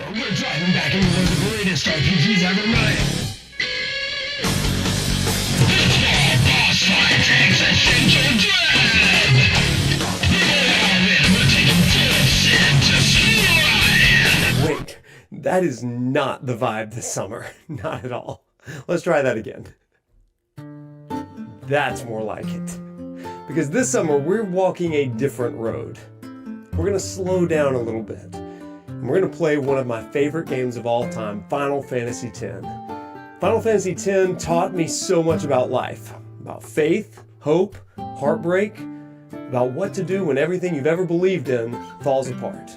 We're driving back into one of the greatest RPGs ever made. The small boss fight takes essential dread. We're all in, we're taking full sin to slide. Wait, that is not the vibe this summer. Not at all. Let's try that again. That's more like it. Because this summer, we're walking a different road. We're going to slow down a little bit. And we're going to play one of my favorite games of all time, Final Fantasy X. Final Fantasy X taught me so much about life. About faith, hope, heartbreak, about what to do when everything you've ever believed in falls apart.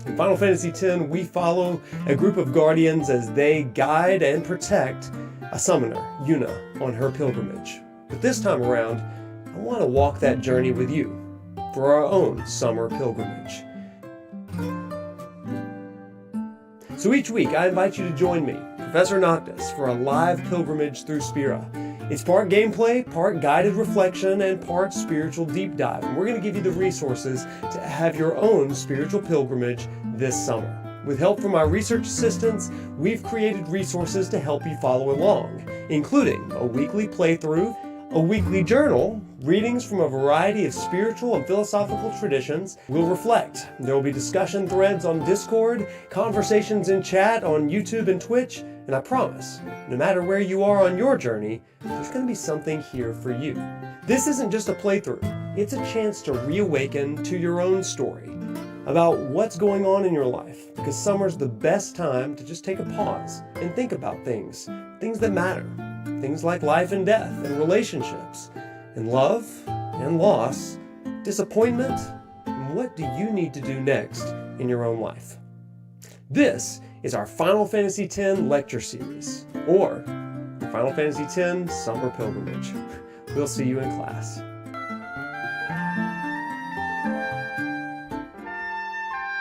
In Final Fantasy X, we follow a group of guardians as they guide and protect a summoner, Yuna, on her pilgrimage. But this time around, I want to walk that journey with you for our own summer pilgrimage. So each week, I invite you to join me, ProfNoctis, for a live pilgrimage through Spira. It's part gameplay, part guided reflection, and part spiritual deep dive. And we're going to give you the resources to have your own spiritual pilgrimage this summer. With help from our research assistants, we've created resources to help you follow along, including a weekly playthrough, a weekly journal, readings from a variety of spiritual and philosophical traditions. We'll reflect. There will be discussion threads on Discord, conversations in chat on YouTube and Twitch, and I promise, no matter where you are on your journey, there's going to be something here for you. This isn't just a playthrough. It's a chance to reawaken to your own story about what's going on in your life, because summer's the best time to just take a pause and think about things that matter. Things like life and death and relationships and love and loss, disappointment, and what do you need to do next in your own life? This is our Final Fantasy X lecture series, or the Final Fantasy X Summer Pilgrimage. We'll see you in class.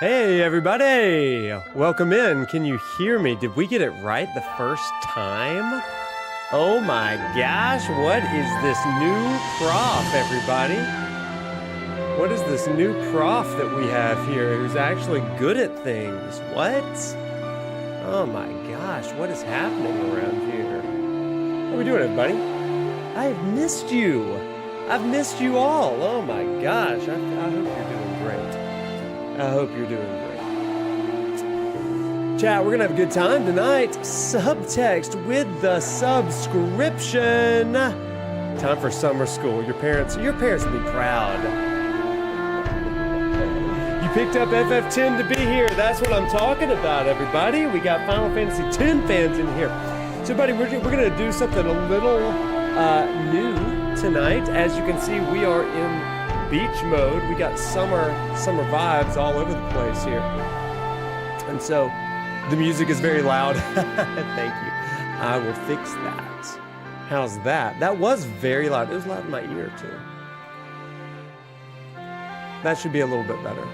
Hey everybody! Welcome in. Can you hear me? Did we get it right the first time? Oh my gosh, what is this new prof, everybody? What is this new prof that we have here who's actually good at things? What? Oh my gosh, what is happening around here? How are we doing, everybody? I have missed you. I've missed you all. Oh my gosh, I hope you're doing great. I hope you're doing great. Chat, we're gonna have a good time tonight. Subtext with the subscription. Time for summer school. Your parents will be proud. You picked up FF10 to be here. That's what I'm talking about, everybody. We got Final Fantasy X fans in here. So, buddy, we're gonna do something a little new tonight. As you can see, we are in beach mode. We got summer vibes all over the place here. And so the music is very loud. Thank you. I will fix that. How's that? That was very loud. It was loud in my ear too. That should be a little bit better.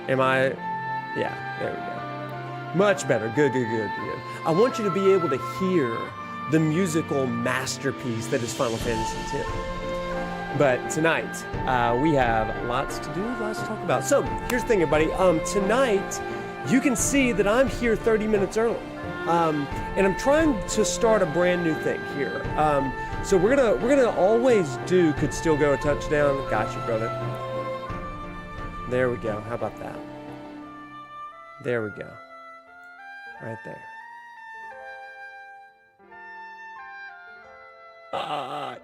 Yeah, there we go. Much better. Good. I want you to be able to hear the musical masterpiece that is Final Fantasy X. But tonight, we have lots to do, lots to talk about. So, here's the thing, everybody. Tonight, you can see that I'm here 30 minutes early. And I'm trying to start a brand new thing here. So we're gonna always do could still go a touchdown. Got you, brother. There we go. How about that? There we go. Right there.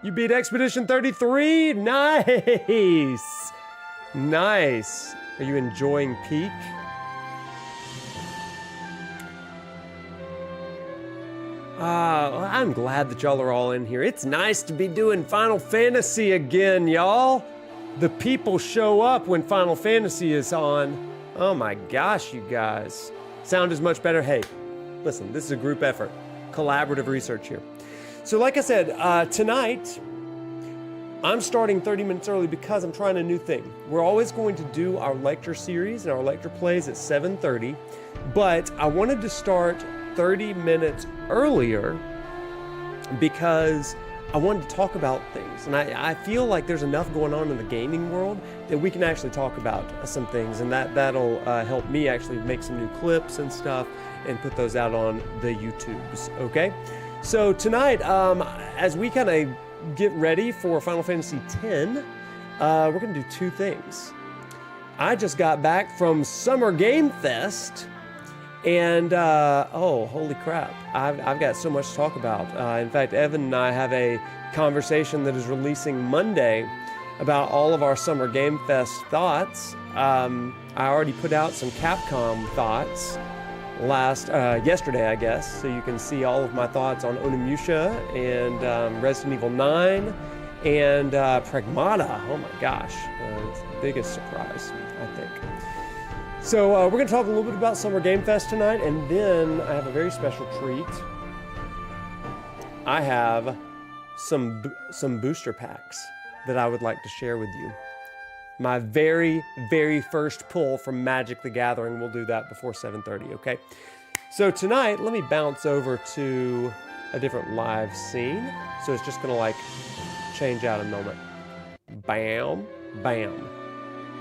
You beat Expedition 33? Nice! Nice. Are you enjoying Peak? I'm glad that y'all are all in here. It's nice to be doing Final Fantasy again, y'all. The people show up when Final Fantasy is on. Oh my gosh, you guys. Sound is much better. Hey, listen, this is a group effort. Collaborative research here. So like I said, tonight, I'm starting 30 minutes early because I'm trying a new thing. We're always going to do our lecture series and our lecture plays at 7:30, but I wanted to start 30 minutes earlier because I wanted to talk about things, and I feel like there's enough going on in the gaming world that we can actually talk about some things, and that'll help me actually make some new clips and stuff and put those out on the YouTubes, okay? So tonight, as we kind of get ready for Final Fantasy X, we're going to do two things. I just got back from Summer Game Fest, and oh, holy crap, I've got so much to talk about. In fact, Evan and I have a conversation that is releasing Monday about all of our Summer Game Fest thoughts. I already put out some Capcom thoughts yesterday, I guess, so you can see all of my thoughts on Onimusha and Resident Evil 9 and Pragmata. Oh my gosh, it's the biggest surprise, I think. So we're going to talk a little bit about Summer Game Fest tonight, and then I have a very special treat. I have some booster packs that I would like to share with you. My very, very first pull from Magic the Gathering. We'll do that before 7:30, okay? So tonight, let me bounce over to a different live scene. So it's just going to like change out a moment. Bam, bam.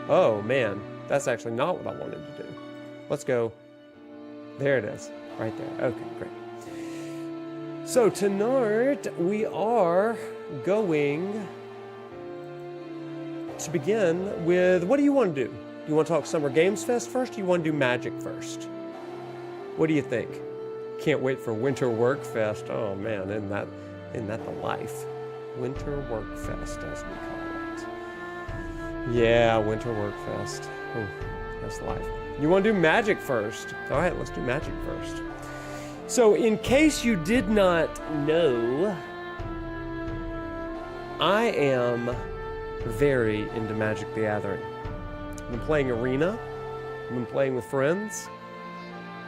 Oh man, that's actually not what I wanted to do. Let's go. There it is, right there. Okay, great. So tonight we are going to begin with, what do you want to do? You want to talk Summer Games Fest first, or you want to do Magic first? What do you think? Can't wait for Winter Work Fest. Oh man, isn't that the life? Winter Work Fest, as we call it. Yeah, Winter Work Fest. Oh, that's life. You want to do Magic first? All right, let's do Magic first. So, in case you did not know, I am very into Magic the Gathering. I've been playing Arena. I've been playing with friends.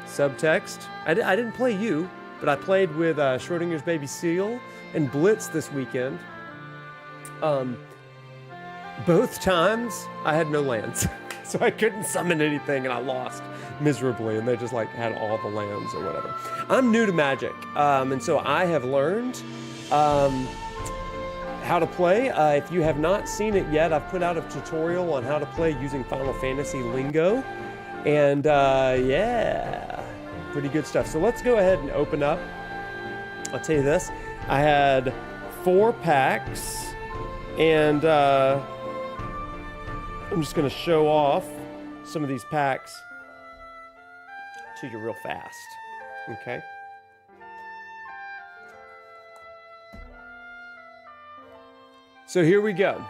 Subtext. I didn't play you, but I played with Schrodinger's Baby Seal and Blitz this weekend. Both times I had no lands, so I couldn't summon anything, and I lost miserably, and they just like had all the lands or whatever. I'm new to Magic, and so I have learned how to play. If you have not seen it yet, I've put out a tutorial on how to play using Final Fantasy lingo, and yeah, pretty good stuff. So let's go ahead and open up. I'll tell you this, I had 4 packs, and I'm just going to show off some of these packs to you real fast, okay? So here we go.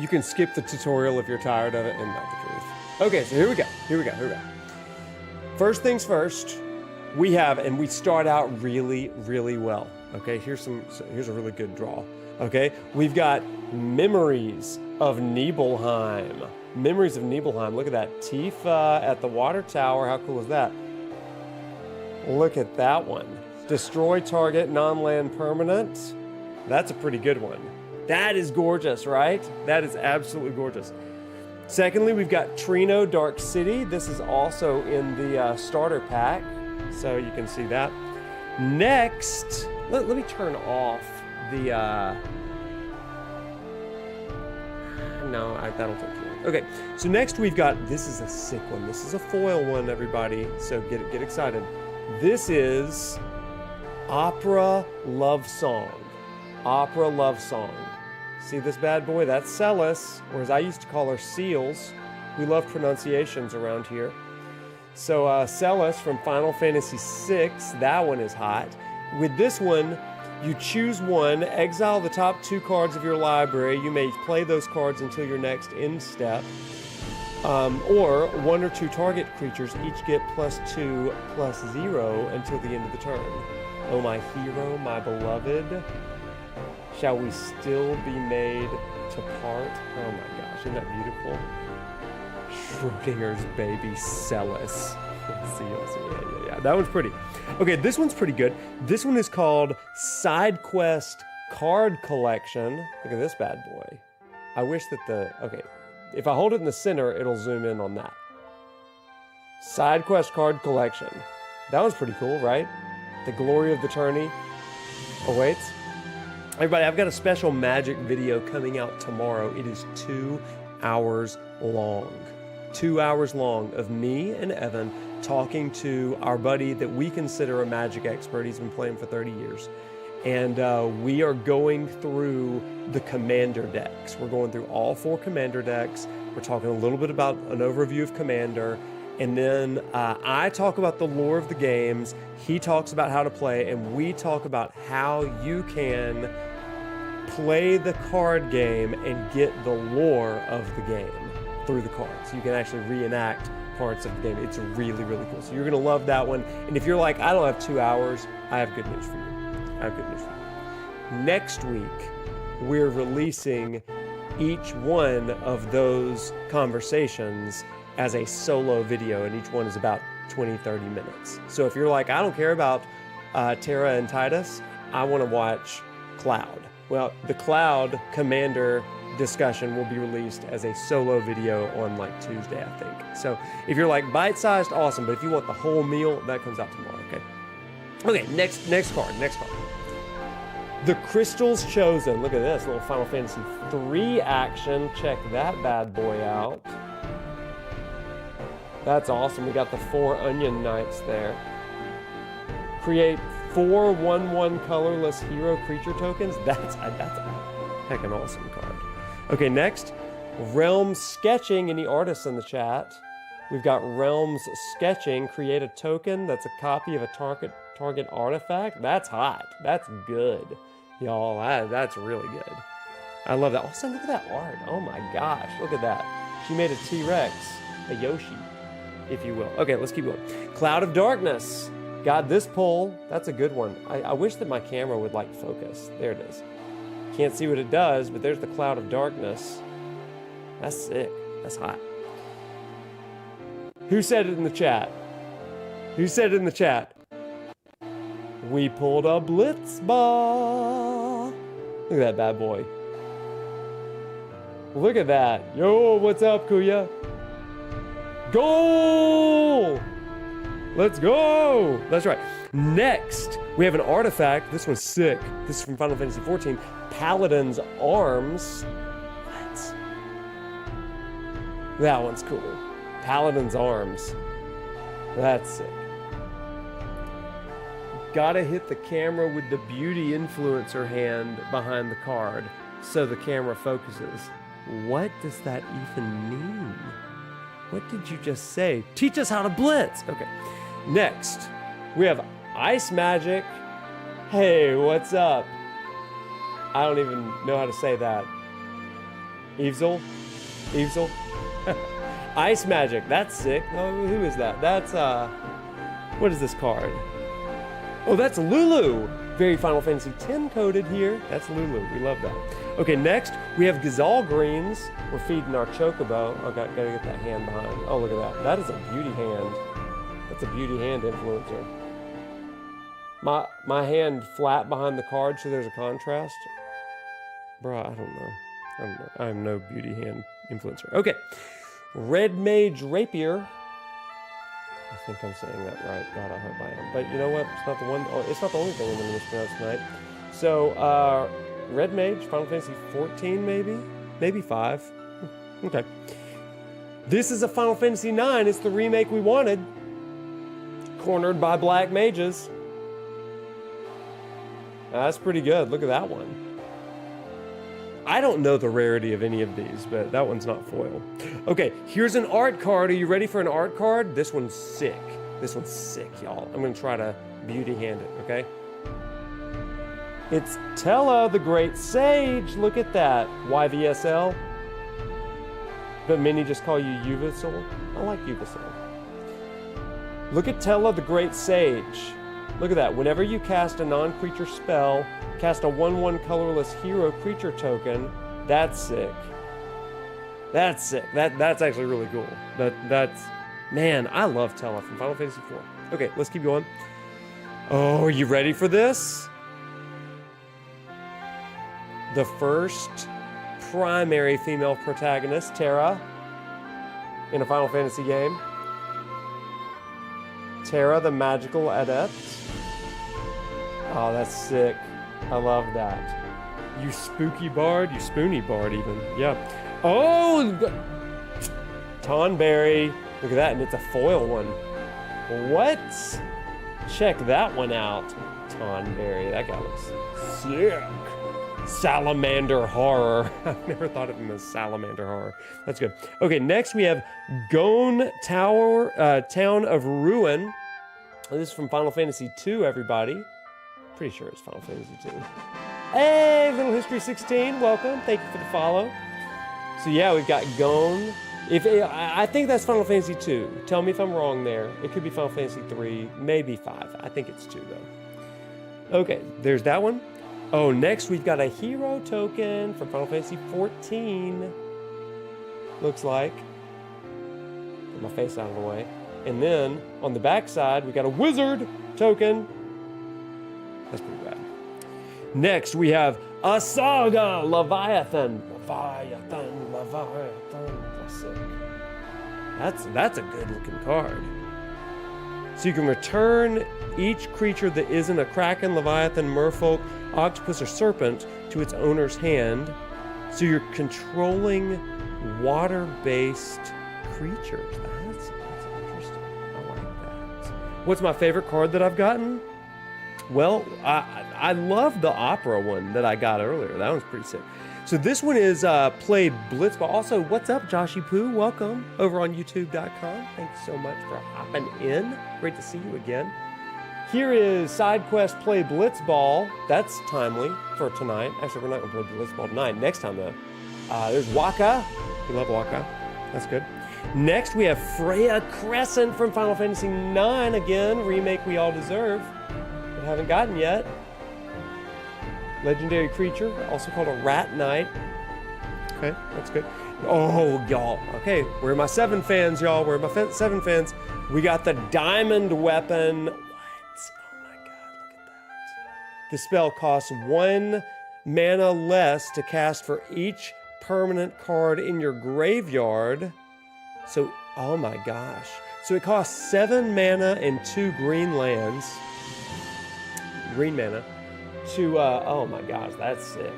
You can skip the tutorial if you're tired of it, and not the truth. Okay, so here we go. First things first, we have, and we start out really, really well. Okay, here's a really good draw. Okay, we've got Memories of Nibelheim. Memories of Nibelheim. Look at that. Tifa at the water tower. How cool is that? Look at that one. Destroy target non-land permanent. That's a pretty good one. That is gorgeous, right? That is absolutely gorgeous. Secondly, we've got Trino Dark City. This is also in the starter pack, so you can see that. Next, let me turn off the... No, that'll take too long. Okay, so next we've got, this is a sick one. This is a foil one, everybody, so get excited. This is Opera Love Song. Opera Love Song. See this bad boy? That's Celis, or as I used to call her, Seals. We love pronunciations around here. So Celis from Final Fantasy VI, that one is hot. With this one, you choose one, exile the top 2 cards of your library. You may play those cards until your next end step. Or 1 or 2 target creatures each get +2/+0 until the end of the turn. Oh, my hero, my beloved. Shall we still be made to part? Oh my gosh, isn't that beautiful? Schrodinger's Baby Celis. Yeah. That one's pretty. Okay, this one's pretty good. This one is called Side Quest Card Collection. Look at this bad boy. I wish that okay, if I hold it in the center, it'll zoom in on that. Side Quest Card Collection. That one's pretty cool, right? The glory of the tourney awaits. Everybody, I've got a special magic video coming out tomorrow. It is 2 hours long. 2 hours long of me and Evan talking to our buddy that we consider a magic expert. He's been playing for 30 years. And we are going through the commander decks. We're going through all 4 commander decks. We're talking a little bit about an overview of commander. And then I talk about the lore of the games. He talks about how to play. And we talk about how you can play the card game and get the lore of the game through the cards. You can actually reenact parts of the game. It's really, really cool. So you're going to love that one. And if you're like, I don't have 2 hours, I have good news for you. I have good news for you. Next week, we're releasing each one of those conversations as a solo video, and each one is about 20, 30 minutes. So if you're like, I don't care about Tara and Tidus, I want to watch Cloud. Well, the Cloud Commander discussion will be released as a solo video on like Tuesday, I think. So if you're like bite-sized, awesome. But if you want the whole meal, that comes out tomorrow, okay? Okay, next card. The Crystals Chosen. Look at this, little Final Fantasy 3 action. Check that bad boy out. That's awesome. We got the 4 Onion Knights there. Create 4 1/1 colorless hero creature tokens. That's a heckin' awesome card. Okay, next, Realms Sketching. Any artists in the chat? We've got Realms Sketching. Create a token that's a copy of a target artifact. That's hot. That's good, y'all. That's really good. I love that. Also, look at that art. Oh my gosh, look at that. She made a T-Rex, a Yoshi, if you will. Okay, let's keep going. Cloud of Darkness. Got this pull. That's a good one. I wish that my camera would like focus. There it is. Can't see what it does, but there's the Cloud of Darkness. That's sick. That's hot. Who said it in the chat? Who said it in the chat? We pulled a Blitzball. Look at that bad boy. Look at that. Yo, what's up, Kuya? Goal! Let's go! That's right. Next, we have an artifact. This one's sick. This is from Final Fantasy XIV. Paladin's Arms. What? That one's cool. Paladin's Arms. That's sick. Gotta hit the camera with the beauty influencer hand behind the card so the camera focuses. What does that even mean? What did you just say? Teach us how to blitz! Okay. Next, we have Ice Magic. Hey, what's up? I don't even know how to say that. Evzel? Ice Magic, that's sick. Oh, who is that? That's, what is this card? Oh, that's Lulu. Very Final Fantasy X coded here. That's Lulu, we love that. Okay, next, we have Gazal Greens. We're feeding our Chocobo. Oh, gotta get that hand behind. Oh, look at that. That is a beauty hand. That's a beauty hand influencer. My hand flat behind the card so there's a contrast. Bruh, I don't know. I'm no beauty hand influencer. Okay. Red Mage Rapier. I think I'm saying that right. God, I hope I am. But you know what? It's not the one. Oh, it's not the only thing I'm going to mispronounce tonight. So, Red Mage, Final Fantasy 14 maybe? Maybe 5. Okay. This is a Final Fantasy 9. It's the remake we wanted. Cornered by Black Mages. That's pretty good. Look at that one. I don't know the rarity of any of these, but that one's not foil. Okay, here's an art card. Are you ready for an art card? This one's sick. This one's sick, y'all. I'm gonna try to beauty hand it, okay? It's Tella, the Great Sage. Look at that. YVSL. But many just call you Uvisol. I like Uvisol. Look at Tella, the Great Sage. Look at that. Whenever you cast a non-creature spell, cast a 1/1 colorless hero creature token. That's sick. That's sick. That's actually really cool. That's man, I love Tella from Final Fantasy IV. Okay, let's keep going. Oh, are you ready for this? The first primary female protagonist, Terra, in a Final Fantasy game. Terra, the Magical Adept. Oh, that's sick. I love that. You spooky bard, you spoony bard even. Yeah. Oh! Tonberry. Look at that, and it's a foil one. What? Check that one out. Tonberry, that guy looks sick. Salamander horror. I've never thought of him as salamander horror. That's good. Okay, next we have Gone Town of Ruin. This is from Final Fantasy II, everybody. Pretty sure it's Final Fantasy II. Hey, Little History 16, welcome. Thank you for the follow. So yeah, we've got Gone. I think that's Final Fantasy II. Tell me if I'm wrong there. It could be Final Fantasy 3, maybe 5. I think it's 2 though. Okay, there's that one. Oh, next we've got a hero token from Final Fantasy 14. Looks like. Get my face out of the way. And then on the back side, we got a wizard token. That's pretty bad. Next, we have a saga Leviathan. Leviathan. That's sick. That's a good looking card. So you can return each creature that isn't a kraken, leviathan, merfolk, octopus, or serpent to its owner's hand. So you're controlling water-based creatures. That's interesting. I like that. What's my favorite card that I've gotten? Well, I love the opera one that I got earlier. That one's pretty sick. So this one is Play Blitzball. Also, what's up, Joshy Poo? Welcome over on YouTube.com. Thanks so much for hopping in. Great to see you again. Here is Side Quest Play Blitzball. That's timely for tonight. Actually, we're not going to play Blitzball tonight. Next time, though. There's Wakka. We love Wakka. That's good. Next, we have Freya Crescent from Final Fantasy IX. Again, remake we all deserve, but haven't gotten yet. Legendary creature, also called a Rat Knight. Okay, that's good. Oh, y'all. Okay, where are my 7 fans, y'all? Where are my 7 fans? We got the Diamond Weapon. What? Oh my god, look at that. The spell costs 1 mana less to cast for each permanent card in your graveyard. So, oh my gosh. So it costs 7 mana and 2 green lands. Green mana. To, oh my gosh, that's sick.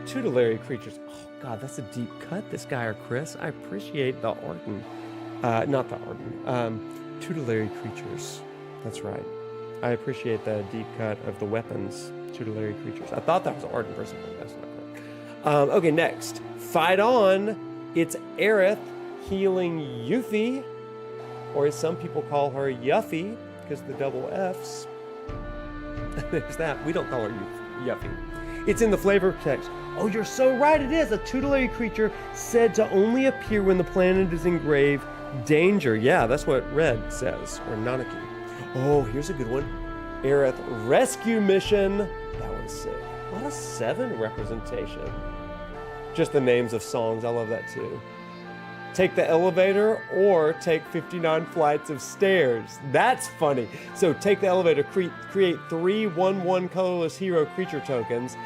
Tutelary creatures. Oh god, that's a deep cut, this guy or Chris. I appreciate the Arden. Not the Arden. Tutelary creatures. That's right. I appreciate the deep cut of the weapons. Tutelary creatures. I thought that was Arden for a second. That's not correct. Okay, next. Fight on. It's Aerith healing Yuffie. Or as some people call her, Yuffie, because of the double F's. There's that. We don't call her Yuffie. It's in the flavor text. Oh, you're so right. It is a tutelary creature said to only appear when the planet is in grave danger. Yeah, that's what Red says, or Nanaki. Oh, here's a good one. Aerith Rescue Mission. That one's sick. What a 7 representation. Just the names of songs. I love that too. Take the elevator or take 59 flights of stairs. That's funny. So take the elevator, create 3 1/1 colorless hero creature tokens,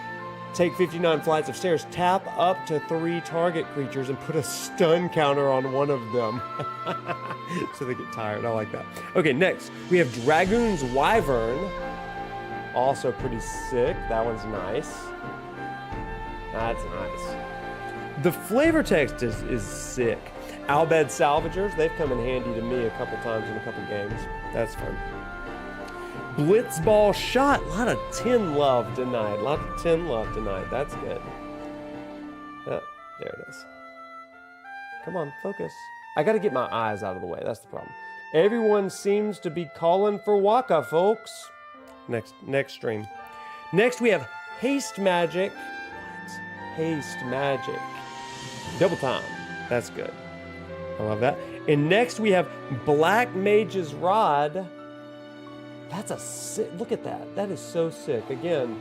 take 59 flights of stairs, tap up to 3 target creatures, and put a stun counter on one of them. So they get tired. I like that. Okay, next we have Dragoon's Wyvern. Also pretty sick. That one's nice. That's nice. The flavor text is sick. Albed Salvagers, they've come in handy to me a couple times in a couple games. That's fun. Blitzball Shot. A lot of 10 love tonight. That's good. There it is. Come on, focus. I got to get my eyes out of the way. That's the problem. Everyone seems to be calling for Wakka, folks. Next stream. Next, we have Haste Magic. What? Haste Magic. Double time. That's good. I love that. And next we have Black Mage's Rod. That's a sick, look at that. That is so sick. Again,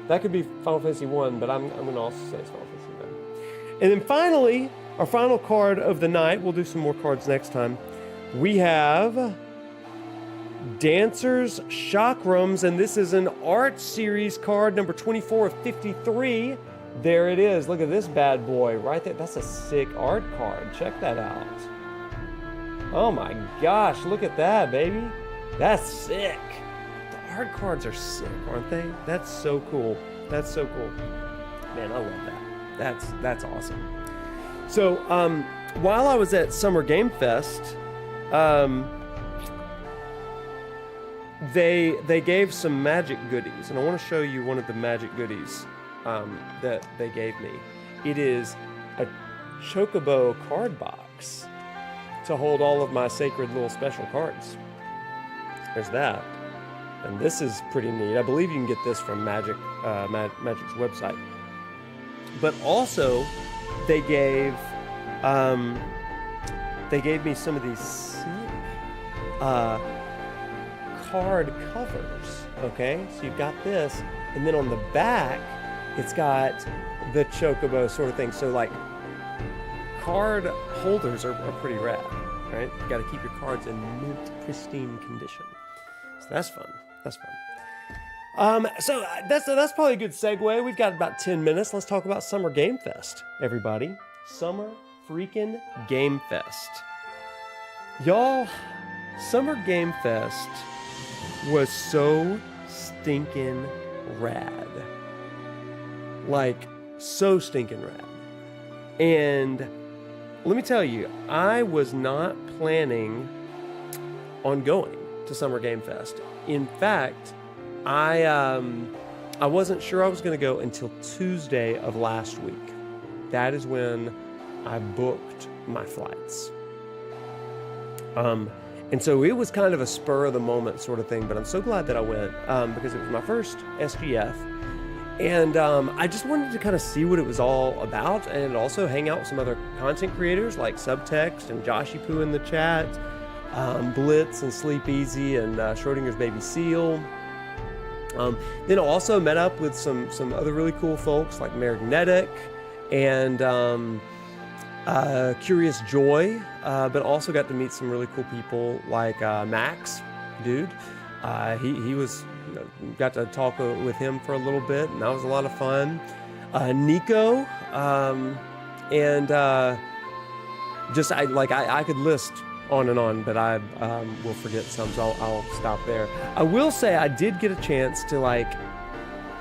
that could be Final Fantasy 1, but I'm going to also say it's Final Fantasy 9. And then finally, our final card of the night, we'll do some more cards next time. We have Dancer's Chakrams, and this is an art series card, number 24 of 53. There it is. Look at this bad boy right there. That's a sick art card. Check that out. Oh my gosh, look at that, baby. That's sick. The art cards are sick, aren't they? That's so cool. That's so cool. Man, I love that. That's awesome. So, while I was at Summer Game Fest, they gave some magic goodies, and I want to show you one of the magic goodies that they gave me. It is a Chocobo card box to hold all of my sacred little special cards. There's that. And this is pretty neat. I believe you can get this from Magic's website. But also, they gave me some of these sick card covers. Okay, so you've got this, and then on the back, it's got the Chocobo sort of thing. So like, card holders are pretty rad, right? You got to keep your cards in mint, pristine condition. So that's fun. That's fun. So that's probably a good segue. We've got about 10 minutes. Let's talk about Summer Game Fest, everybody. Summer freaking Game Fest. Y'all, Summer Game Fest was so stinking rad. Like, so stinking rad. And let me tell you, I was not planning on going to Summer Game Fest. In fact, I wasn't sure I was going to go until Tuesday of last week. That is when I booked my flights. And so it was kind of a spur of the moment sort of thing, but I'm so glad that I went because it was my first SGF. And I just wanted to kind of see what it was all about and also hang out with some other content creators like Subtext and Joshy Poo in the chat, Blitz and Sleep Easy and Schrodinger's Baby Seal. Then also met up with some other really cool folks like Magnetic and Curious Joy, but also got to meet some really cool people like Max, dude. He was, got to talk with him for a little bit, and that was a lot of fun. Nico, and just I could list on and on, but I will forget some, so I'll stop there. I will say I did get a chance to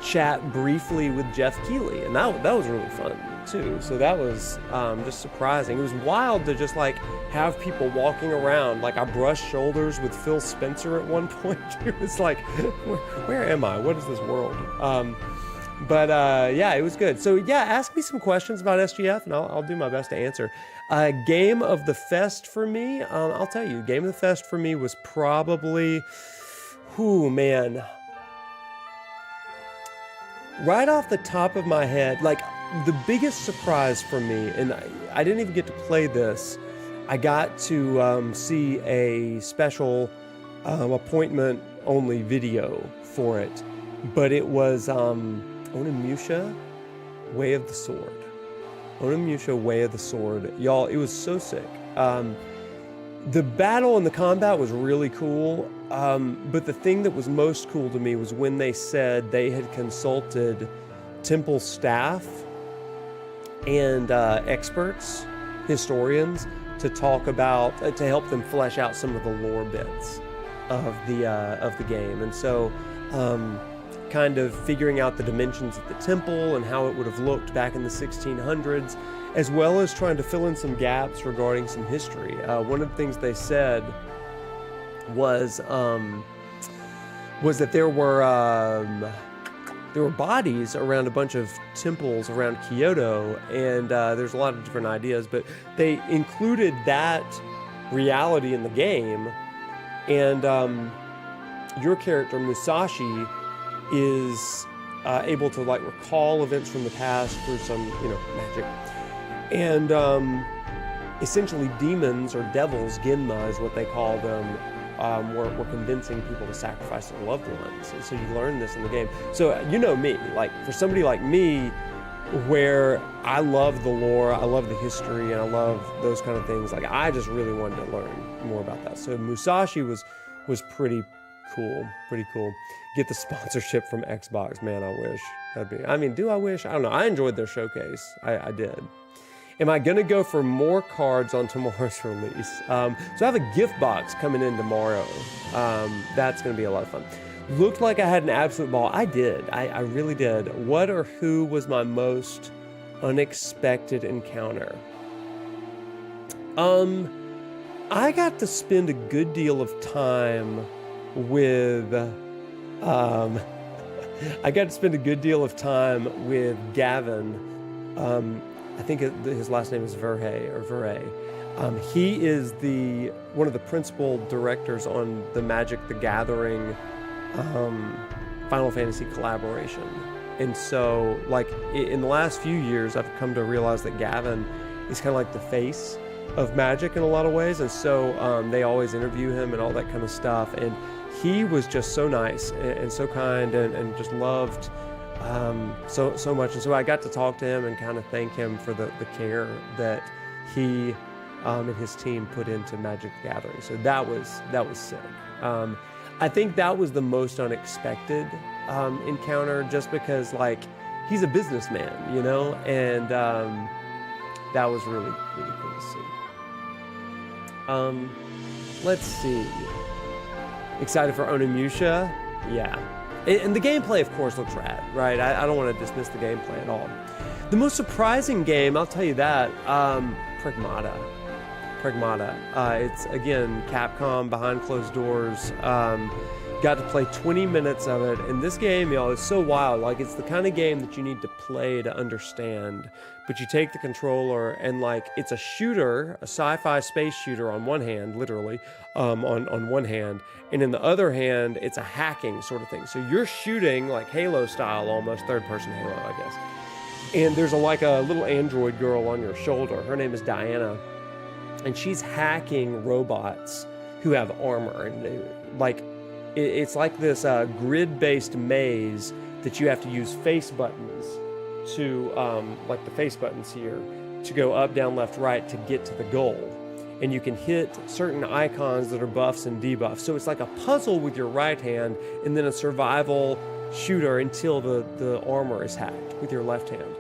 chat briefly with Jeff Keighley, and that was really fun too. So that was just surprising. It was wild to just have people walking around. I brushed shoulders with Phil Spencer at one point. It was like, where am I? What is this world? But yeah, it was good. So yeah, ask me some questions about SGF, and I'll do my best to answer. Game of the Fest for me, I'll tell you, Game of the Fest for me was probably, man. Right off the top of my head, the biggest surprise for me, and I didn't even get to play this, I got to see a special appointment-only video for it, but it was Onimusha, Way of the Sword. Onimusha, Way of the Sword. Y'all, it was so sick. The battle and the combat was really cool, but the thing that was most cool to me was when they said they had consulted temple staff and experts, historians, to talk about, to help them flesh out some of the lore bits of the game. And so kind of figuring out the dimensions of the temple and how it would have looked back in the 1600s, as well as trying to fill in some gaps regarding some history. One of the things they said was that there were bodies around a bunch of temples around Kyoto, and there's a lot of different ideas, but they included that reality in the game, and your character, Musashi, is able to recall events from the past through some, magic. And essentially demons or devils, Genma is what they call them, were convincing people to sacrifice their loved ones. And so you learn this in the game. So me, for somebody like me, where I love the lore, I love the history, and I love those kind of things, I just really wanted to learn more about that. So Musashi was pretty cool. Get the sponsorship from Xbox, man, I wish. Do I wish? I don't know. I enjoyed their showcase. I did. Am I going to go for more cards on tomorrow's release? So I have a gift box coming in tomorrow. That's going to be a lot of fun. Looked like I had an absolute ball. I did. I really did. What or who was my most unexpected encounter? I got to spend a good deal of time with, Gavin. I think his last name is Verhey. He is one of the principal directors on the Magic the Gathering Final Fantasy collaboration. And so, like, in the last few years, I've come to realize that Gavin is kind of like the face of Magic in a lot of ways. And so they always interview him and all that kind of stuff. And he was just so nice and so kind and just loved so much. And so I got to talk to him and kind of thank him for the care that he and his team put into Magic the Gathering. So that was sick. I think that was the most unexpected encounter, just because, like, he's a businessman, you know, and that was really, really cool to see. Let's see. Excited for Onimusha? Yeah. And the gameplay, of course, looks rad, right? I don't want to dismiss the gameplay at all. The most surprising game, I'll tell you that, Pragmata. It's, again, Capcom, behind closed doors. Got to play 20 minutes of it, and this game, y'all, is so wild. Like, it's the kind of game that you need to play to understand. But you take the controller, and, like, it's a shooter, a sci-fi space shooter on one hand, literally, on one hand, and in the other hand, it's a hacking sort of thing. So you're shooting, like, Halo style, almost, third-person Halo, I guess. And there's a little android girl on your shoulder. Her name is Diana, and she's hacking robots who have armor, and, like, it's like this grid-based maze that you have to use face buttons to, like the face buttons here, to go up, down, left, right to get to the goal. And you can hit certain icons that are buffs and debuffs. So it's like a puzzle with your right hand, and then a survival shooter until the armor is hacked with your left hand.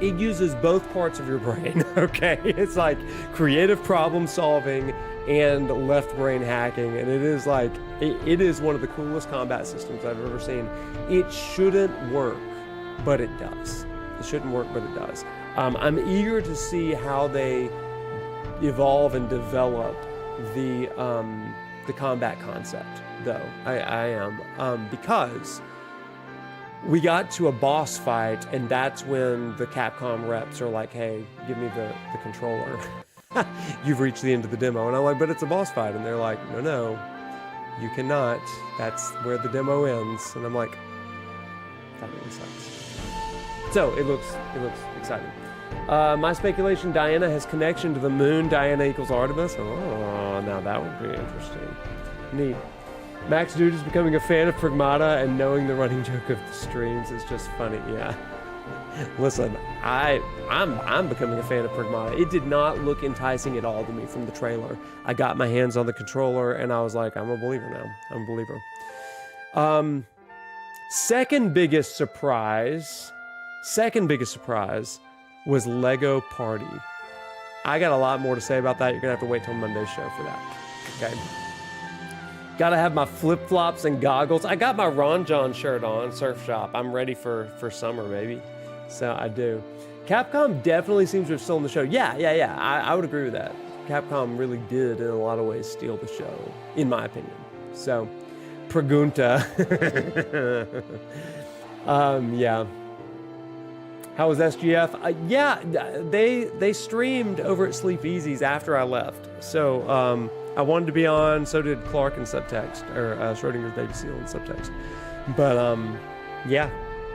It uses both parts of your brain, okay? It's like creative problem solving and left brain hacking, and it is like, it is one of the coolest combat systems I've ever seen. It shouldn't work, but it does. It shouldn't work, but it does. I'm eager to see how they evolve and develop the combat concept, though. I am, because we got to a boss fight, and that's when the Capcom reps are like, hey, give me the controller. You've reached the end of the demo. And I'm like, but it's a boss fight. And they're like, no, you cannot. That's where the demo ends. And I'm like, that really sucks. So it looks exciting. My speculation, Diana has connection to the moon. Diana equals Artemis. Oh, now that would be interesting. Neat. Max Dude is becoming a fan of Pragmata, and knowing the running joke of the streams is just funny. Yeah. Listen, I'm becoming a fan of Pragmata. It did not look enticing at all to me from the trailer. I got my hands on the controller, and I was like, I'm a believer now. I'm a believer. Second biggest surprise was Lego Party. I got a lot more to say about that. You're going to have to wait till Monday's show for that. Okay. Gotta have my flip-flops and goggles. I got my Ron John shirt on, Surf Shop. I'm ready for summer, baby. So I do. Capcom definitely seems to have stolen the show. Yeah. I would agree with that. Capcom really did, in a lot of ways, steal the show, in my opinion. So, Pregunta. Yeah. How was SGF? Yeah, they streamed over at Sleep Easy's after I left. So, I wanted to be on, so did Clark and Subtext, or Schrodinger's Baby Seal and Subtext. But, yeah,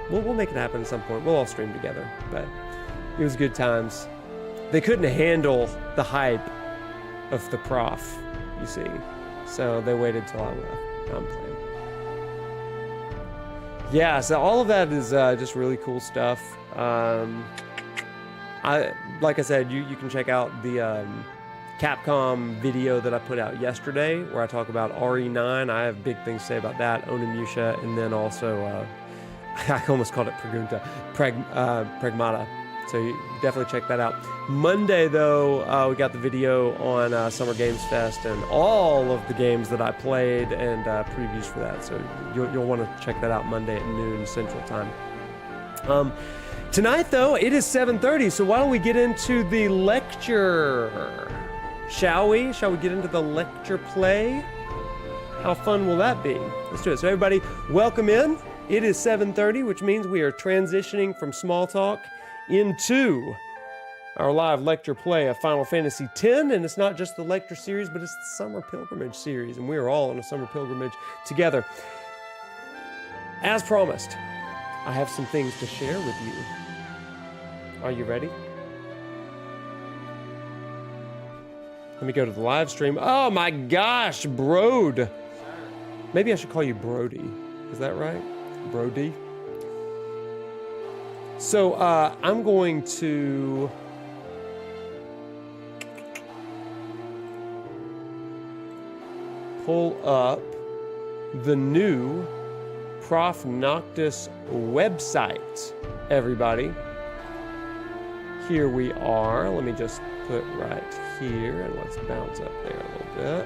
we'll make it happen at some point. We'll all stream together, but it was good times. They couldn't handle the hype of the prof, you see, so they waited till I left. I'm playing. Yeah, so all of that is just really cool stuff. Like I said, you can check out the Capcom video that I put out yesterday, where I talk about RE9. I have big things to say about that, Onimusha, and then also, I almost called it Pragmata. So you definitely check that out. Monday, though, we got the video on Summer Games Fest and all of the games that I played and previews for that. So you'll want to check that out Monday at noon Central Time. Tonight, though, it is 7:30, so why don't we get into the lecture? Shall we? Shall we get into the lecture play? How fun will that be? Let's do it. So everybody, welcome in. It is 7:30, which means we are transitioning from small talk into our live lecture play of Final Fantasy X, and it's not just the lecture series, but it's the Summer Pilgrimage series, and we are all on a Summer Pilgrimage together. As promised, I have some things to share with you. Are you ready? Let me go to the live stream. Oh my gosh, Brode. Maybe I should call you Brody. Is that right? Brody? So I'm going to pull up the new ProfNoctis website, everybody. Here we are. Let me just put right here and let's bounce up there a little bit.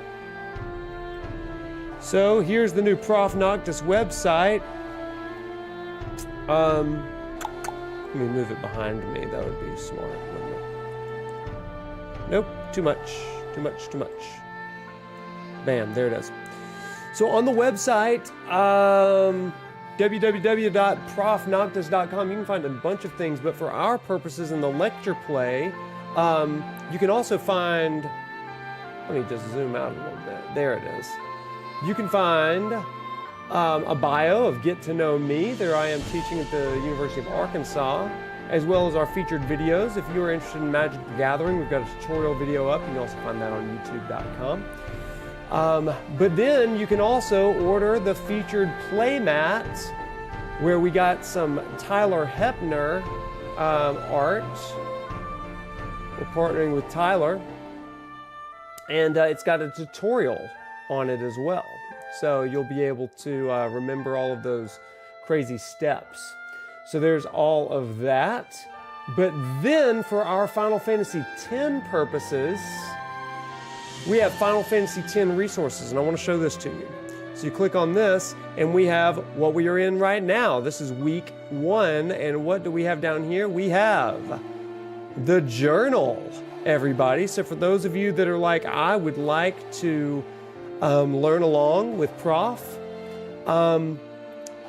So here's the new ProfNoctis website. Let me move it behind me. That would be smart, wouldn't it? Nope, too much. Bam, there it is. So on the website, www.profnoctis.com, you can find a bunch of things, but for our purposes in the lecture play, you can also find, let me just zoom out a little bit. There it is. You can find a bio of Get to Know Me. There I am teaching at the University of Arkansas, as well as our featured videos. If you are interested in Magic the Gathering, we've got a tutorial video up. You can also find that on youtube.com. But then you can also order the featured playmat, where we got some Tyler Hepner art. We're partnering with Tyler, and it's got a tutorial on it as well. So you'll be able to remember all of those crazy steps. So there's all of that. But then for our Final Fantasy X purposes, we have Final Fantasy X resources, and I want to show this to you. So you click on this, and we have what we are in right now. This is week 1, and what do we have down here? We have the journal, everybody. So for those of you that are like, I would like to learn along with Prof,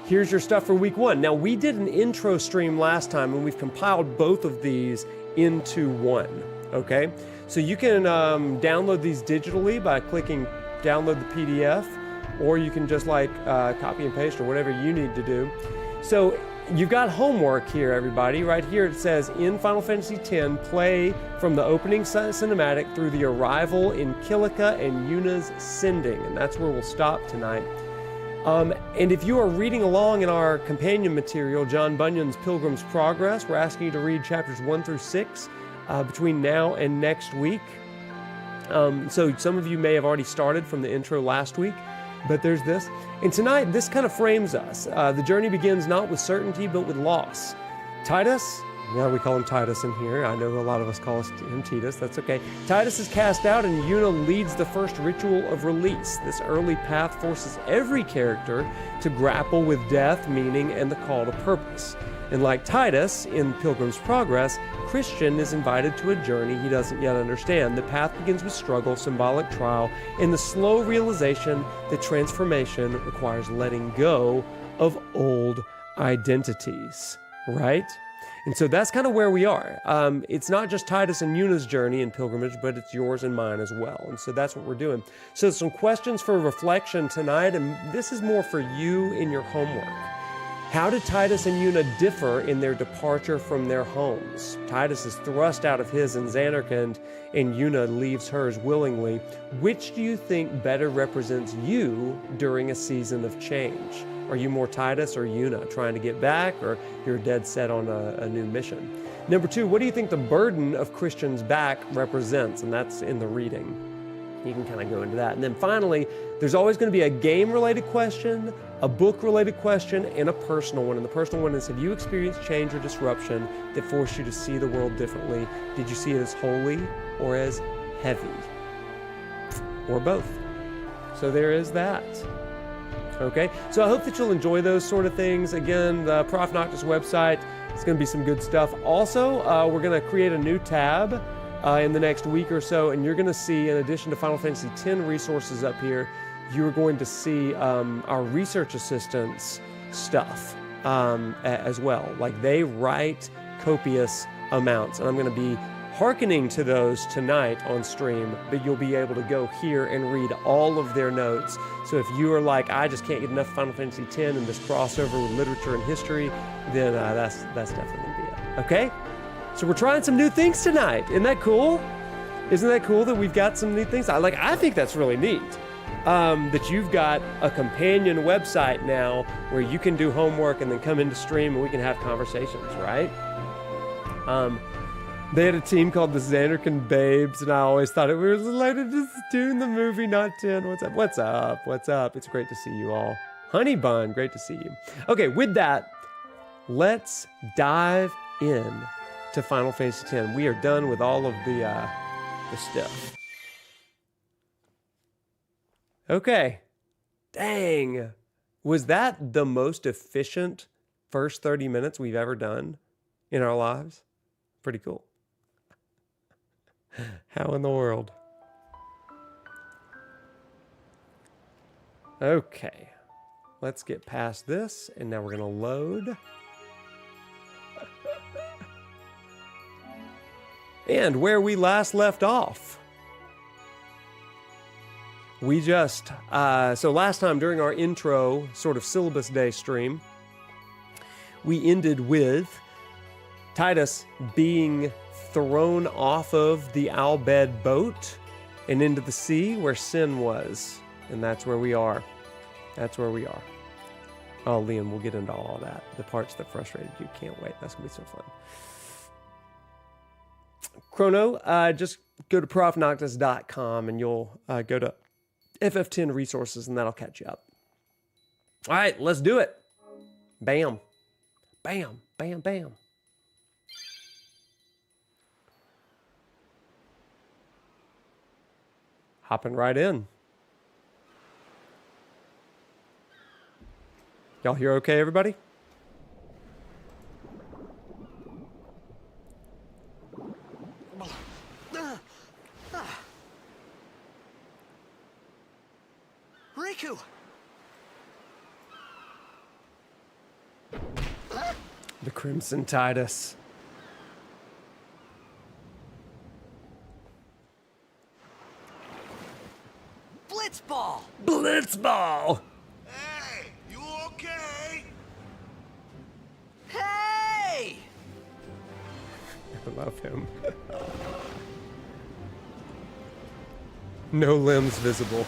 here's your stuff for week 1. Now, we did an intro stream last time, and we've compiled both of these into one, okay? So you can download these digitally by clicking download the PDF, or you can just like copy and paste or whatever you need to do. So you've got homework here, everybody. Right here it says, in Final Fantasy X, play from the opening cinematic through the arrival in Kilika and Yuna's sending. And that's where we'll stop tonight. And if you are reading along in our companion material, John Bunyan's Pilgrim's Progress, we're asking you to read chapters 1 through 6 between now and next week. So some of you may have already started from the intro last week, but there's this. And tonight, this kind of frames us. The journey begins not with certainty, but with loss. Tidus, yeah, we call him Tidus in here. I know a lot of us call him Tidus. That's okay. Tidus is cast out, and Yuna leads the first ritual of release. This early path forces every character to grapple with death, meaning, and the call to purpose. And like Tidus in Pilgrim's Progress, Christian is invited to a journey he doesn't yet understand. The path begins with struggle, symbolic trial, and the slow realization that transformation requires letting go of old identities, right? And so that's kind of where we are. It's not just Tidus and Yuna's journey in pilgrimage, but it's yours and mine as well. And so that's what we're doing. So some questions for reflection tonight, and this is more for you in your homework. How did Tidus and Yuna differ in their departure from their homes? Tidus is thrust out of his in Zanarkand, and Yuna leaves hers willingly. Which do you think better represents you during a season of change? Are you more Tidus or Yuna, trying to get back, or you're dead set on a new mission? Number 2, what do you think the burden of Christian's back represents? And that's in the reading. You can kind of go into that. And then finally, there's always going to be a game-related question, a book-related question, and a personal one. And the personal one is, have you experienced change or disruption that forced you to see the world differently? Did you see it as holy or as heavy? Or both? So there is that. Okay, so I hope that you'll enjoy those sort of things. Again, the ProfNoctis website, it's going to be some good stuff. Also, we're going to create a new tab in the next week or so, and you're going to see, in addition to Final Fantasy X resources up here, you're going to see our research assistants stuff as well. Like, they write copious amounts, and I'm going to be hearkening to those tonight on stream, but you'll be able to go here and read all of their notes. So if you are like, I just can't get enough Final Fantasy X and this crossover with literature and history, then that's definitely going to be it. Okay? So we're trying some new things tonight. Isn't that cool? Isn't that cool that we've got some new things? I think that's really neat. That you've got a companion website now where you can do homework and then come into stream and we can have conversations, right? They had a team called the Zanarkand Babes, and I always thought it was related to Dune, the movie, not 10. What's up? What's up? What's up? It's great to see you all. Honey Bun, great to see you. Okay, with that, let's dive in to Final Fantasy X. We are done with all of the stuff. Okay. Dang. Was that the most efficient first 30 minutes we've ever done in our lives? Pretty cool. How in the world? Okay. Let's get past this, and now we're going to load. And where we last left off. We just, so last time during our intro sort of syllabus day stream, we ended with Tidus being thrown off of the Albed boat and into the sea where Sin was. And that's where we are. That's where we are. Oh, Liam, we'll get into all that. The parts that frustrated you. Can't wait. That's going to be so fun. Chrono, just go to ProfNoctis.com and you'll go to FF10 resources and that'll catch you up. All right, let's do it. Bam. Bam, bam, bam. Hopping right in. Y'all hear okay, everybody? Riku! The Crimson Tidus. Blitzball! Blitzball! Hey, you okay? Hey! I love him. No limbs visible.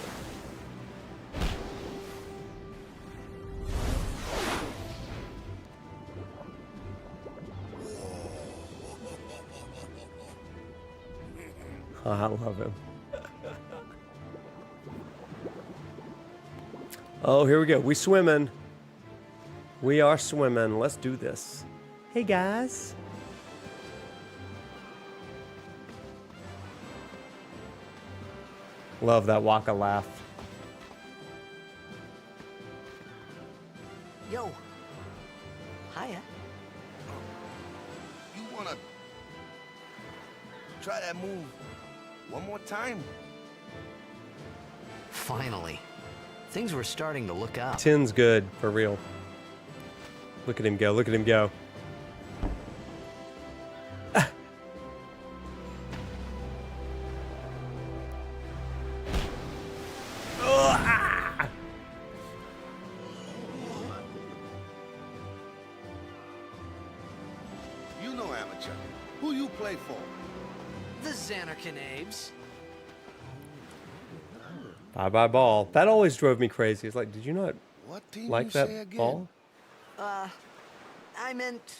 Oh, I love him. Oh, here we go. We swimming. We are swimming. Let's do this. Hey, guys. Love that Wakka laugh. Yo. Hiya. You wanna try that move one more time? Finally. Things were starting to look up. 10's good, for real. Look at him go. Look at him go. You know amateur. Who you play for? The Zanarkand Abes. Bye-bye ball. That always drove me crazy. It's like, did you not What team like you say that again? ball? I meant,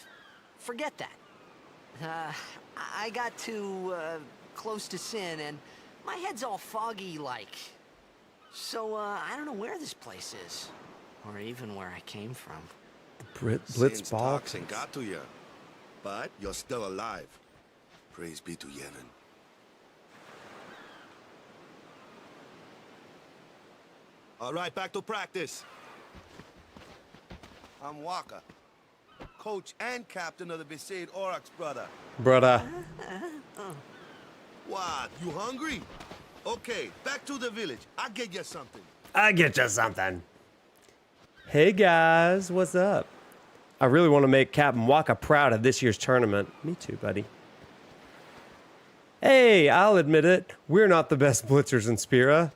forget that. I got too close to Sin, and My head's all foggy like. So, I don't know where this place is. Or even where I came from. Blitz Sin's ball. toxin got to you, but you're still alive. Praise be to Yevon. All right, back to practice. I'm Wakka, coach and captain of the Besaid Island, brother. Brother. What? You hungry? Okay, back to the village. I'll get you something. I get you something. Hey guys, what's up? I really want to make Captain Wakka proud of this year's tournament. Me too, buddy. Hey, I'll admit it. We're not the best blitzers in Spira.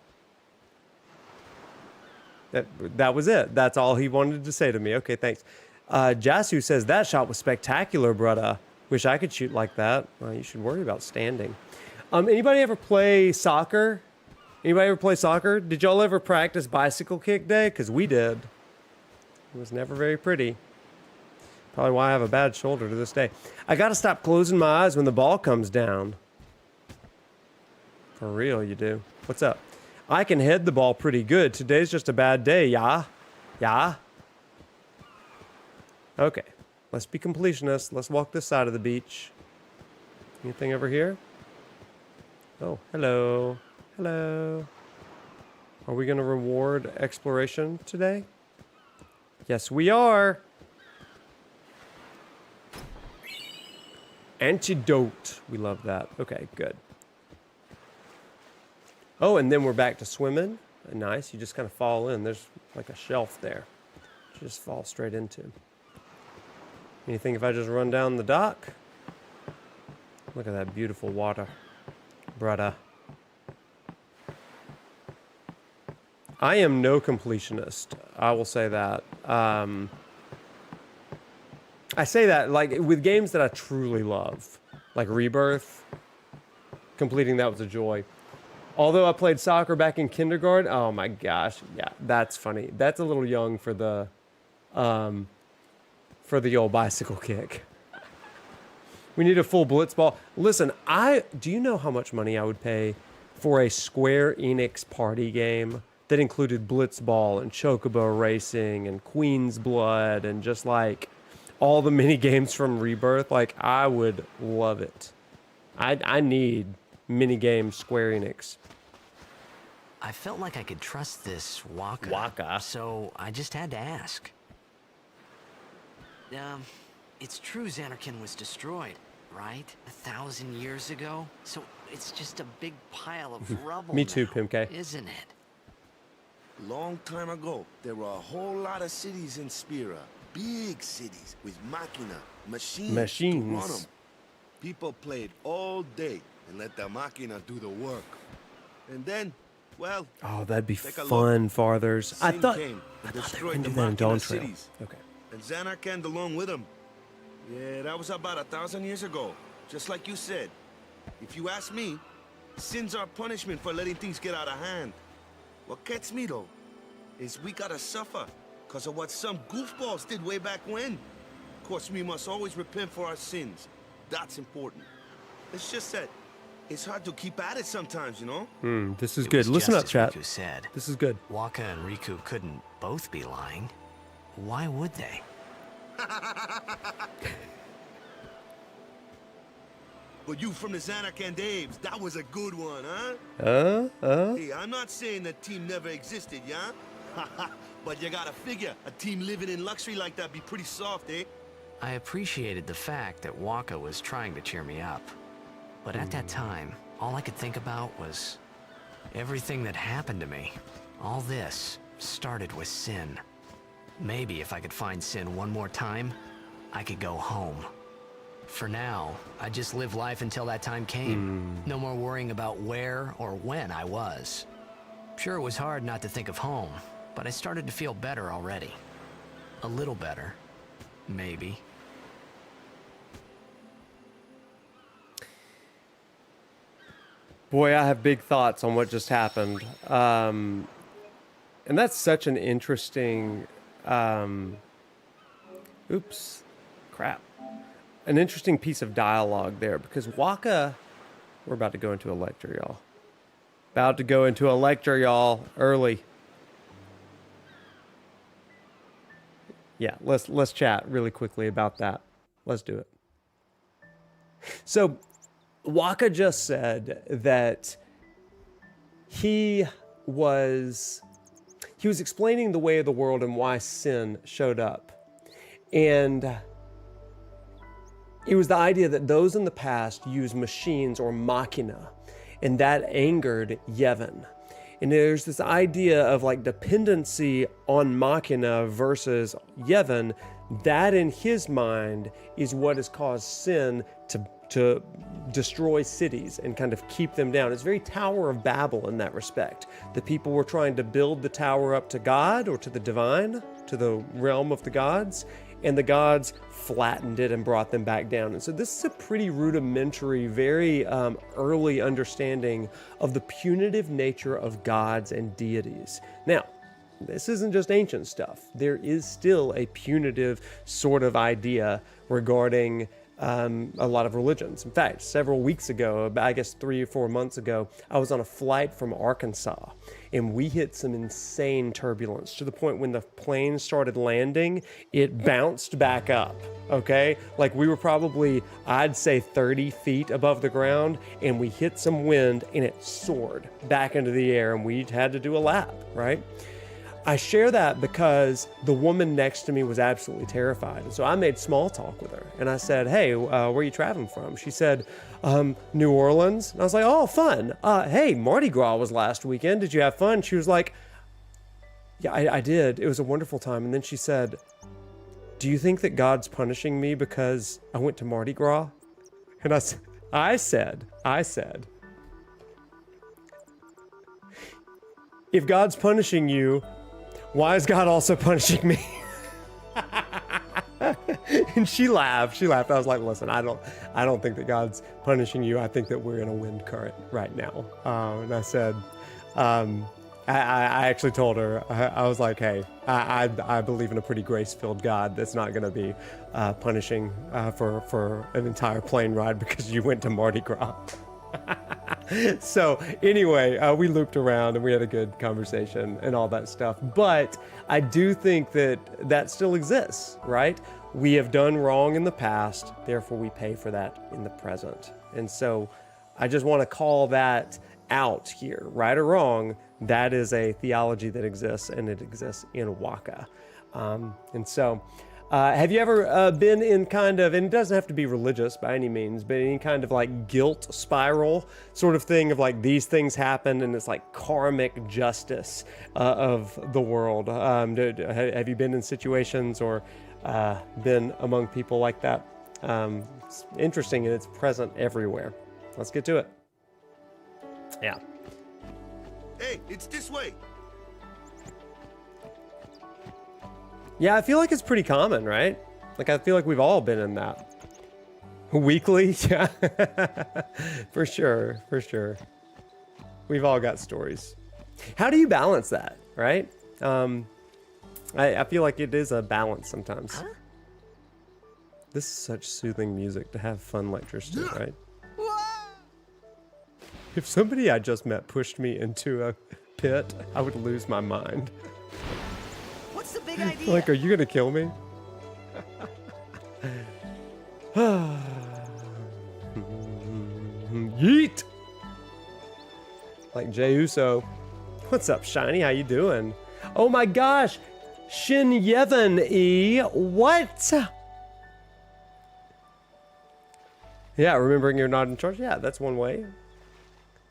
That was it. That's all he wanted to say to me. Okay, thanks. Jasu says, that shot was spectacular, brother. Wish I could shoot like that. Well, you should worry about standing. Anybody ever play soccer? Anybody ever play soccer? Did y'all ever practice bicycle kick day? Because we did. It was never very pretty. Probably why I have a bad shoulder to this day. I got to stop closing my eyes when the ball comes down. For real, you do. What's up? I can head the ball pretty good. Today's just a bad day, yeah? Yeah? Okay. Let's be completionists. Let's walk this side of the beach. Anything over here? Oh, hello. Hello. Are we going to reward exploration today? Yes, we are. Antidote. We love that. Okay, good. Oh, and then we're back to swimming. Nice. You just kind of fall in. There's like a shelf there. You just fall straight into. Anything if I just run down the dock? Look at that beautiful water. Brother. I am no completionist. I will say that. I say that like with games that I truly love. Like Rebirth. Completing that was a joy. Although I played soccer back in kindergarten, oh my gosh, yeah, that's funny. That's a little young for the old bicycle kick. We need a full blitz ball. Listen, do you know how much money I would pay for a Square Enix party game that included blitz ball and chocobo racing and Queen's Blood and just like all the mini games from Rebirth? Like, I would love it. I need mini games Square Enix. I felt like I could trust this Wakka. Wakka. So I just had to ask. It's true Zanarkand was destroyed, right? 1,000 years ago? So it's just a big pile of rubble Me too, now, Pimke. isn't it? Long time ago, there were a whole lot of cities in Spira. Big cities with machina, machines to run them. People played all day and let the machina do the work. And then, well... Oh, that'd be take a fun, look. Fathers. I Sin thought came and they destroyed can the do that in machina Dawn Trail. cities. Okay. And Zanarkand along with them. Yeah, that was about 1,000 years ago. Just like you said. If you ask me, sin's our punishment for letting things get out of hand. What gets me, though, is we gotta suffer because of what some goofballs did way back when. Of course, we must always repent for our sins. That's important. It's just that it's hard to keep at it sometimes, you know? This is It good. was Listen just up, as chat. Riku said. This is good. Wakka and Riku couldn't both be lying. Why would they? But you from the Zanarkand Abes, that was a good one, huh? Hey, I'm not saying the team never existed, yeah? But you gotta figure, a team living in luxury like that be pretty soft, eh? I appreciated the fact that Wakka was trying to cheer me up. But at that time, all I could think about was everything that happened to me. All this started with Sin. Maybe if I could find Sin one more time, I could go home. For now, I just live life until that time came. No more worrying about where or when I was. Sure, it was hard not to think of home, but I started to feel better already. A little better, maybe. Boy, I have big thoughts on what just happened. And that's such an interesting... oops. Crap. An interesting piece of dialogue there, because Wakka... We're about to go into a lecture, y'all. About to go into a lecture, y'all, early. Yeah, let's chat really quickly about that. Let's do it. So, Wakka just said that he was explaining the way of the world and why sin showed up. And it was the idea that those in the past used machines or machina, and that angered Yevon. And there's this idea of like dependency on machina versus Yevon. That in his mind is what has caused sin to destroy cities and kind of keep them down. It's very Tower of Babel in that respect. The people were trying to build the tower up to God or to the divine, to the realm of the gods, and the gods flattened it and brought them back down. And so this is a pretty rudimentary, very early understanding of the punitive nature of gods and deities. Now, this isn't just ancient stuff. There is still a punitive sort of idea regarding a lot of religions. In fact, several weeks ago, I guess 3 or 4 months ago, I was on a flight from Arkansas and we hit some insane turbulence to the point when the plane started landing, it bounced back up, okay? Like we were probably, I'd say 30 feet above the ground and we hit some wind and it soared back into the air and we had to do a lap, right? I share that because the woman next to me was absolutely terrified. And so I made small talk with her. And I said, hey, where are you traveling from? She said, New Orleans. And I was like, oh, fun. Hey, Mardi Gras was last weekend. Did you have fun? She was like, yeah, I did. It was a wonderful time. And then she said, do you think that God's punishing me because I went to Mardi Gras? And I said, if God's punishing you, why is God also punishing me? And she laughed. I was like, listen, I don't think that God's punishing you. I think that we're in a wind current right now. And I said, I actually told her, I was like, hey, I believe in a pretty grace-filled God that's not going to be punishing for an entire plane ride because you went to Mardi Gras. So anyway, we looped around and we had a good conversation and all that stuff. But I do think that still exists, right? We have done wrong in the past, therefore we pay for that in the present. And so I just want to call that out here, right or wrong. That is a theology that exists, and it exists in Wakka. And so have you ever been in kind of, and it doesn't have to be religious by any means, but any kind of like guilt spiral sort of thing of like these things happen and it's like karmic justice of the world? Have you been in situations or been among people like that? It's interesting and it's present everywhere. Let's get to it. Yeah. Hey, it's this way. Yeah, I feel like it's pretty common, right? Like, I feel like we've all been in that. Weekly? Yeah. For sure. We've all got stories. How do you balance that, right? I feel like it is a balance sometimes. Huh? This is such soothing music to have fun lectures to, right? If somebody I just met pushed me into a pit, I would lose my mind. What's the big idea? Like, are you gonna kill me? Yeet! Like Jey Uso. What's up, Shiny? How you doing? Oh my gosh! Shin Yevon E. What? Yeah, remembering you're not in charge. Yeah, that's one way.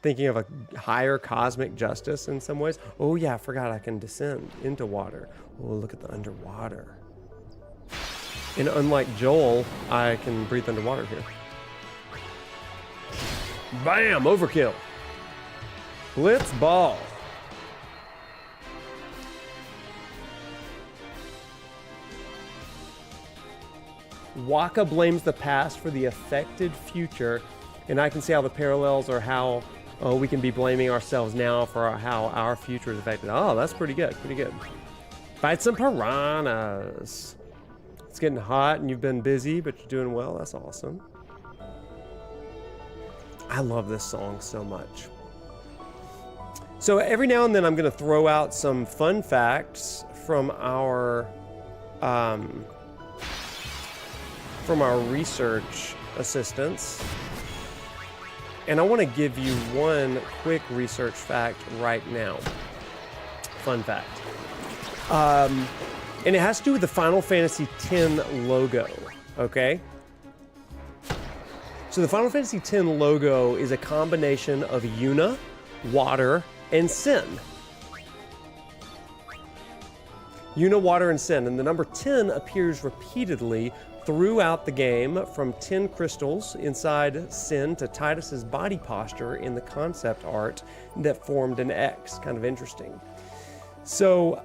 Thinking of a higher cosmic justice in some ways. Oh yeah, I forgot I can descend into water. Oh, look at the underwater. And unlike Joel, I can breathe underwater here. Bam! Overkill. Blitz ball. Wakka blames the past for the affected future, and I can see how the parallels are how we can be blaming ourselves now for how our future is affected. Oh, that's pretty good, pretty good. Fight some piranhas. It's getting hot and you've been busy, but you're doing well. That's awesome. I love this song so much. So every now and then I'm going to throw out some fun facts from our research assistants. And I want to give you one quick research fact right now. Fun fact. And it has to do with the Final Fantasy X logo, okay? So the Final Fantasy X logo is a combination of Yuna, water, and sin. Yuna, water, and sin. And the number 10 appears repeatedly throughout the game, from 10 crystals inside Sin to Tidus's body posture in the concept art that formed an X. Kind of interesting. So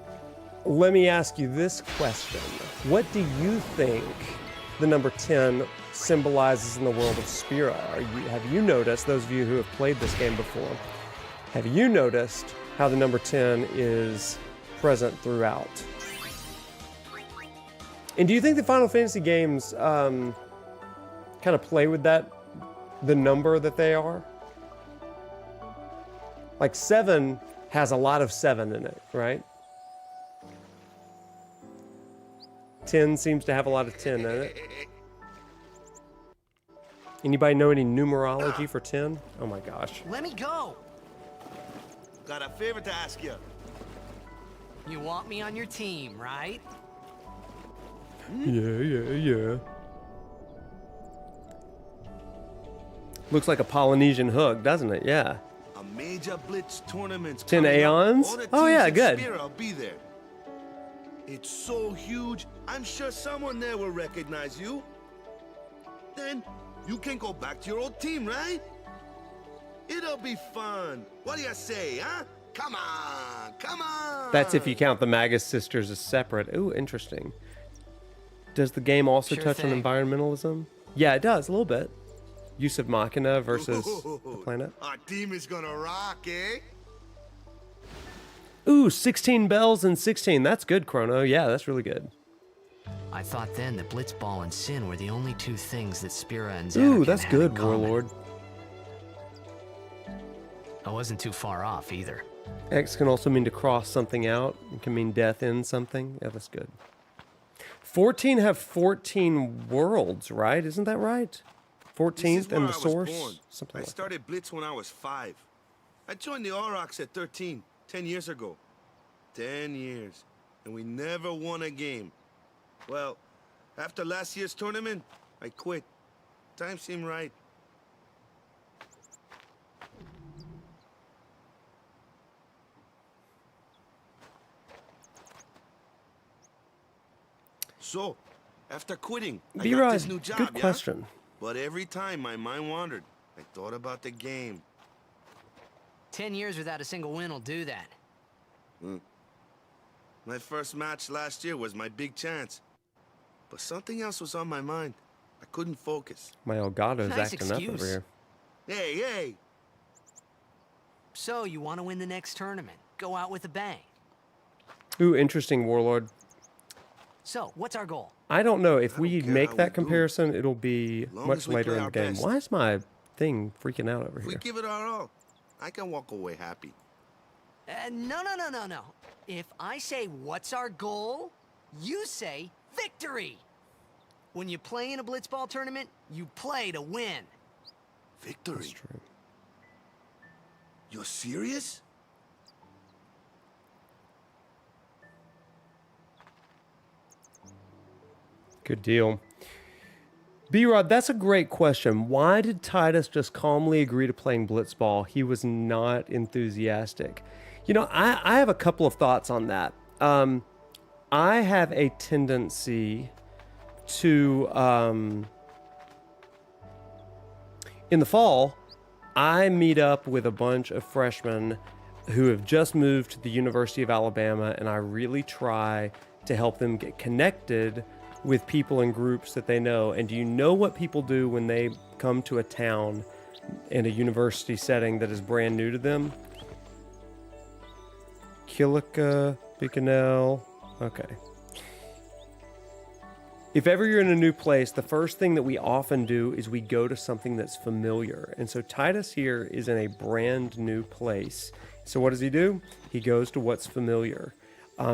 let me ask you this question. What do you think the number 10 symbolizes in the world of Spira? Have you noticed, those of you who have played this game before, have you noticed how the number 10 is present throughout? And do you think the Final Fantasy games kind of play with that, the number that they are? Like 7 has a lot of 7 in it, right? 10 seems to have a lot of 10 in it. Anybody know any numerology for 10? Oh my gosh. Let me go. Got a favor to ask you. You want me on your team, right? Yeah. Looks like a Polynesian hook, doesn't it? Yeah. A major blitz tournament. 10 aeons? Oh yeah, good. Spira will be there. It's so huge, I'm sure someone there will recognize you. Then you can go back to your old team, right? It'll be fun. What do you say, huh? Come on, come on. That's if you count the Magus sisters as separate. Ooh, interesting. Does the game also Sure touch thing. on environmentalism? Yeah, it does, a little bit. Use of Machina versus the planet. Our team is gonna rock, eh? Ooh, 16 bells and 16. That's good, Chrono. Yeah, that's really good. I thought then that Blitzball and Sin were the only two things that Spira and Zanarkand Ooh, that's had in good, common. Warlord. I wasn't too far off either. X can also mean to cross something out. It can mean death in something. Yeah, that's good. 14 have 14 worlds, right? Isn't that right? 14th and the source? Something I like that. started Blitz when I was 5. I joined the Aurochs at 13, 10 years ago. 10 years. And we never won a game. Well, after last year's tournament, I quit. Time seemed right. So, after quitting, I got B-Rod, this new job, good yeah? question. But every time my mind wandered, I thought about the game. 10 years without a single win will do that. My first match last year was my big chance. But something else was on my mind. I couldn't focus. My Elgato's Nice acting up excuse. over here. Hey! So, you want to win the next tournament. Go out with a bang. Ooh, interesting, Warlord. So, what's our goal? I don't know. If I we don't care make how we that do. comparison, it'll be Long much as we later play in the our game. best. Why is my thing freaking out over If we here? give it our all, I can walk away happy. No. If I say, what's our goal? You say, victory! When you play in a blitzball tournament, you play to win. Victory? That's true. You're serious? Good deal. B-Rod, that's a great question. Why did Tidus just calmly agree to playing blitzball? He was not enthusiastic. You know, I have a couple of thoughts on that. I have a tendency to, in the fall, I meet up with a bunch of freshmen who have just moved to the University of Alabama, and I really try to help them get connected with people in groups that they know. And do you know what people do when they come to a town in a university setting that is brand new to them? Kilika, Bicanel, okay. If ever you're in a new place, the first thing that we often do is we go to something that's familiar. And so Tidus here is in a brand new place. So what does he do? He goes to what's familiar.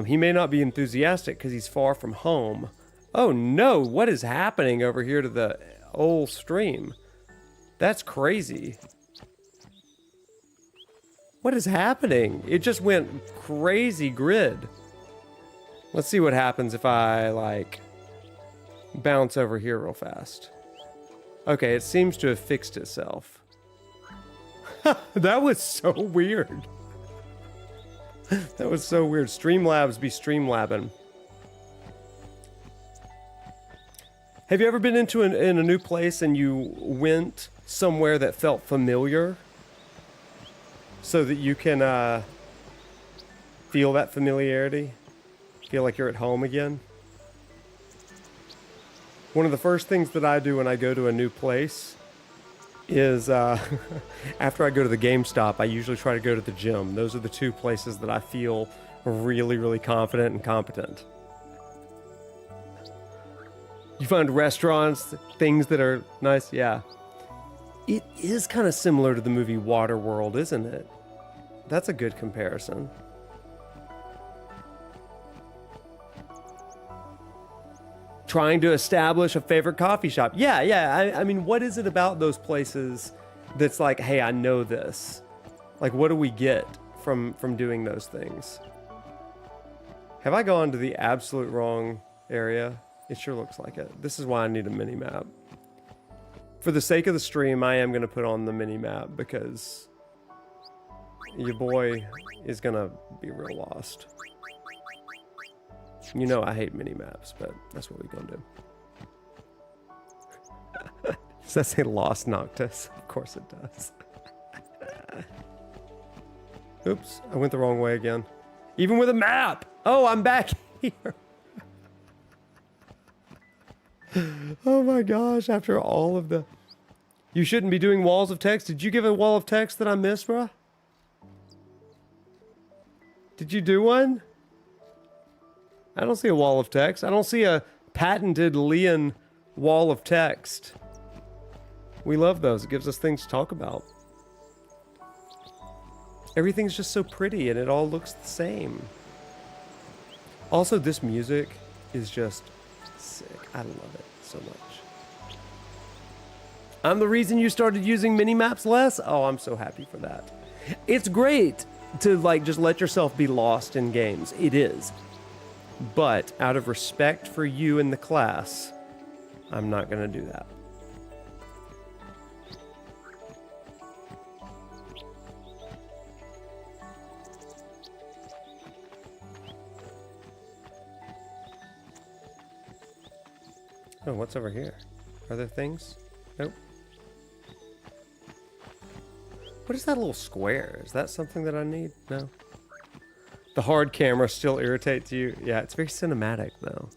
He may not be enthusiastic because he's far from home. Oh no, what is happening over here to the old stream? That's crazy. What is happening? It just went crazy grid. Let's see what happens if I, like, bounce over here real fast. Okay, it seems to have fixed itself. That was so weird. That was so weird. Streamlabs be streamlabbing. Have you ever been in a new place and you went somewhere that felt familiar so that you can feel that familiarity? Feel like you're at home again? One of the first things that I do when I go to a new place is after I go to the GameStop, I usually try to go to the gym. Those are the two places that I feel really, really confident and competent. You find restaurants, things that are nice, yeah. It is kind of similar to the movie Waterworld, isn't it? That's a good comparison. Trying to establish a favorite coffee shop. Yeah. I mean, what is it about those places that's like, hey, I know this? Like, what do we get from doing those things? Have I gone to the absolute wrong area? It sure looks like it. This is why I need a mini-map. For the sake of the stream, I am going to put on the mini-map because your boy is going to be real lost. You know I hate mini-maps, but that's what we're going to do. Does that say Lost Noctis? Of course it does. Oops, I went the wrong way again. Even with a map! Oh, I'm back here! Oh my gosh, after all of the... You shouldn't be doing walls of text. Did you give a wall of text that I missed, bruh? Did you do one? I don't see a wall of text. I don't see a patented Leon wall of text. We love those. It gives us things to talk about. Everything's just so pretty and it all looks the same. Also, this music is just sick. I love it so much. I'm the reason you started using mini-maps less? Oh, I'm so happy for that. It's great to, like, just let yourself be lost in games. It is. But out of respect for you and the class, I'm not going to do that. Oh, what's over here? Are there things? Nope. What is that little square? Is that something that I need? No. The hard camera still irritates you? Yeah, it's very cinematic, though.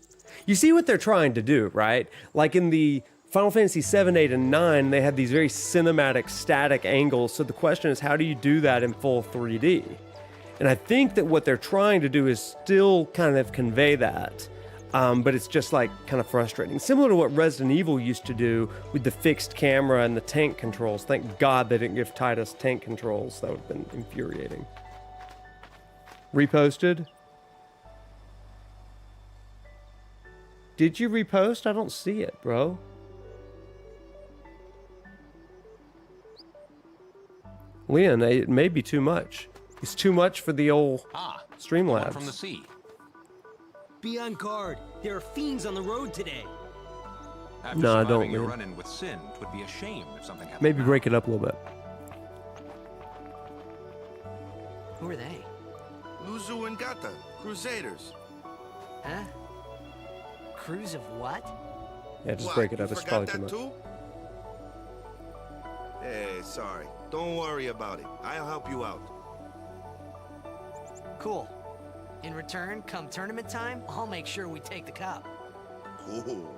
You see what they're trying to do, right? Like in the Final Fantasy 7, 8, and 9, they had these very cinematic, static angles. So the question is, how do you do that in full 3D? And I think that what they're trying to do is still kind of convey that. But it's just like kind of frustrating. Similar to what Resident Evil used to do with the fixed camera and the tank controls. Thank God they didn't give Tidus tank controls. That would have been infuriating. Reposted? Did you repost? I don't see it, bro. Leon, it may be too much. It's too much for the old Streamlabs. From the sea. Be on guard. There are fiends on the road today. After No, I don't, surviving your man. run-in with Sin, it would be a shame if something happened. Maybe now. break it up a little bit. Who are they? Lulu and Gata, Crusaders. Huh? Cruise of what? Yeah, just What, break it you up. It's forgot probably too that much. too? Hey, sorry. Don't worry about it. I'll help you out. Cool. In return, come tournament time, I'll make sure we take the cup. Cool.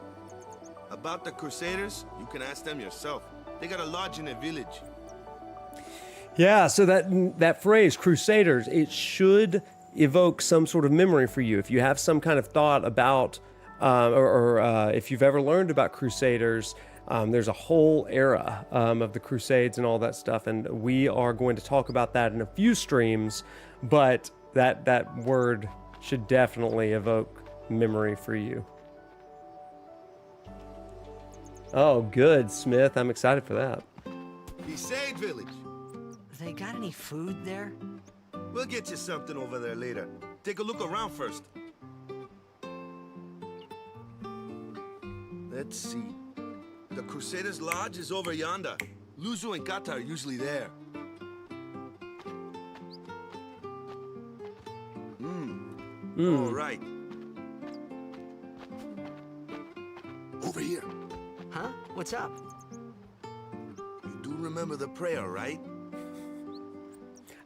About the Crusaders, you can ask them yourself. They got a lodge in a village. Yeah, so that phrase, Crusaders, it should evoke some sort of memory for you. If you have some kind of thought about or if you've ever learned about Crusaders, there's a whole era of the Crusades and all that stuff, and we are going to talk about that in a few streams, but that word should definitely evoke memory for you. Oh, good, Smith. I'm excited for that. Besaid Village. They got any food there? We'll get you something over there later. Take a look around first. Let's see. The Crusaders' Lodge is over yonder. Lulu and Wakka are usually there. All right. Over here. Huh? What's up? You do remember the prayer, right?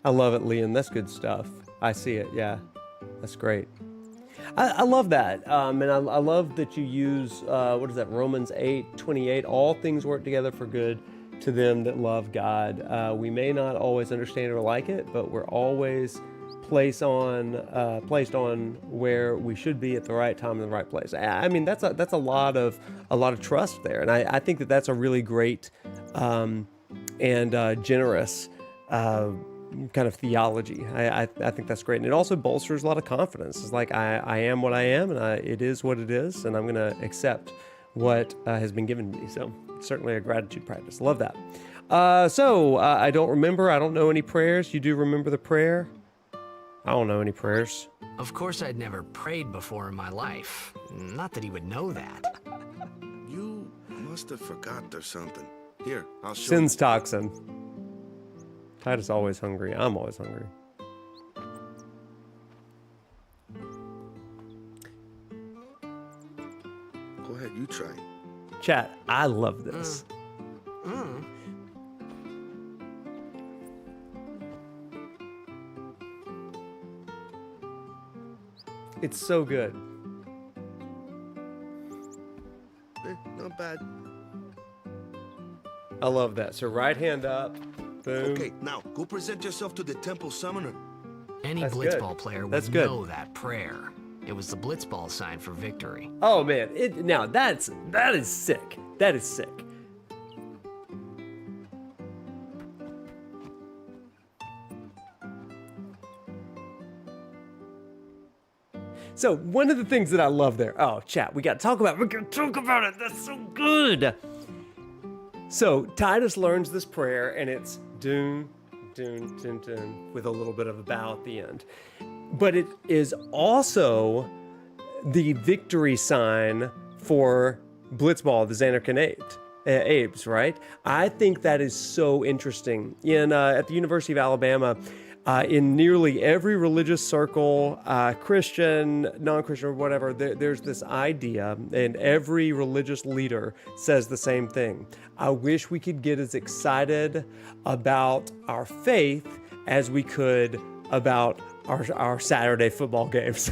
I love it, Liam. That's good stuff. I see it. Yeah, that's great. I love that. And I love that you use, what is that, Romans 8:28. All things work together for good to them that love God. We may not always understand or like it, but we're always placed on where we should be at the right time in the right place. I mean, that's a lot of trust there, and I think that's a really great and generous kind of theology. I think that's great, and it also bolsters a lot of confidence. It's like I am what I am, and it is what it is, and I'm going to accept what has been given to me. So certainly a gratitude practice. Love that. So I don't remember. I don't know any prayers. You do remember the prayer? I don't know any prayers. Of course, I'd never prayed before in my life. Not that he would know that. You must have forgot or something. Here, I'll show Sin's toxin. Tidus always hungry. I'm always hungry. Go ahead, you try. Chat, I love this. It's so good. Not bad. I love that. So right hand up. Boom. Okay, now go present yourself to the temple summoner. Any That's blitzball good. player That's would good. know that prayer. It was the blitzball sign for victory. Oh man, that is sick. That is sick. So one of the things that I love there. Oh, chat, we gotta talk about it. That's so good. So Tidus learns this prayer, and it's doon, doon, doon, doon, with a little bit of a bow at the end. But it is also the victory sign for Blitzball, the Zanarkand apes, right? I think that is so interesting. At the University of Alabama, in nearly every religious circle, Christian, non-Christian, or whatever, there's this idea, and every religious leader says the same thing. I wish we could get as excited about our faith as we could about our Saturday football games.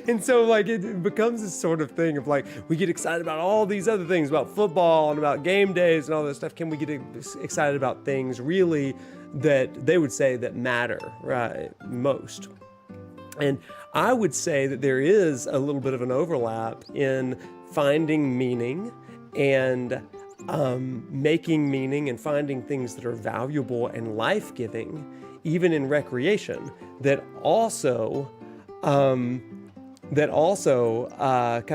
And so like it becomes this sort of thing of like, we get excited about all these other things, about football and about game days and all this stuff. Can we get excited about things really that they would say that matter, right, most? And I would say that there is a little bit of an overlap in finding meaning and making meaning and finding things that are valuable and life-giving, even in recreation, that also kind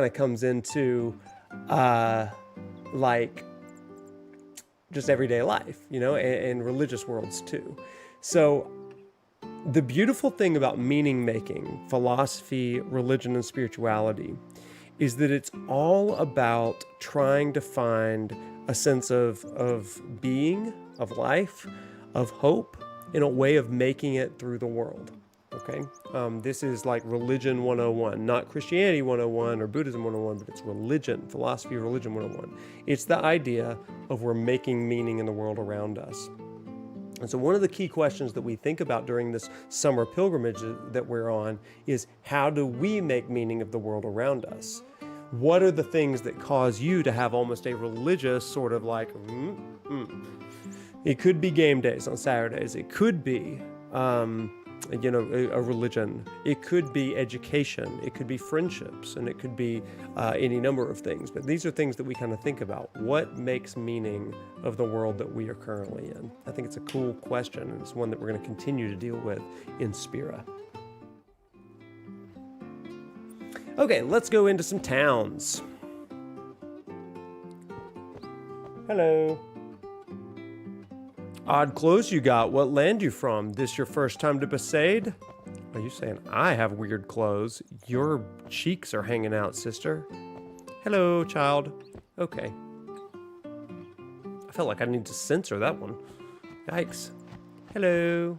of comes into like just everyday life, and religious worlds too. So the beautiful thing about meaning making, philosophy, religion, and spirituality is that it's all about trying to find a sense of being, of life, of hope, in a way of making it through the world. Okay, this is like religion 101, not Christianity 101 or Buddhism 101, but it's religion, philosophy of religion 101. It's the idea of we're making meaning in the world around us. And so one of the key questions that we think about during this summer pilgrimage that we're on is, how do we make meaning of the world around us? What are the things that cause you to have almost a religious sort of like, It could be game days on Saturdays. It could be you know, a religion. It could be education. It could be friendships, and it could be any number of things. But these are things that we kind of think about. What makes meaning of the world that we are currently in? I think it's a cool question, and it's one that we're going to continue to deal with in Spira. Okay, let's go into some towns. Hello. Odd clothes you got. What land you from? This your first time to Besaid? Are you saying I have weird clothes? Your cheeks are hanging out, sister. Hello, child. Okay. I felt like I need to censor that one. Yikes. Hello.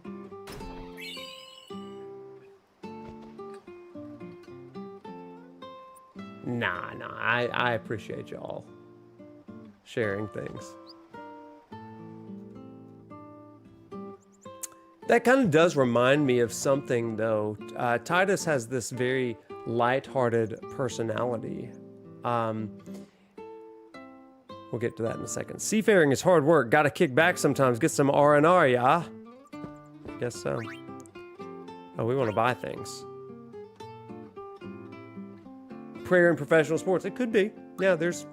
Nah, I appreciate y'all sharing things. That kind of does remind me of something, though. Tidus has this very light-hearted personality. We'll get to that in a second. Seafaring is hard work. Gotta kick back sometimes. Get some R&R, yeah? Guess so. Oh, we want to buy things. Prayer in professional sports. It could be. Yeah, there's...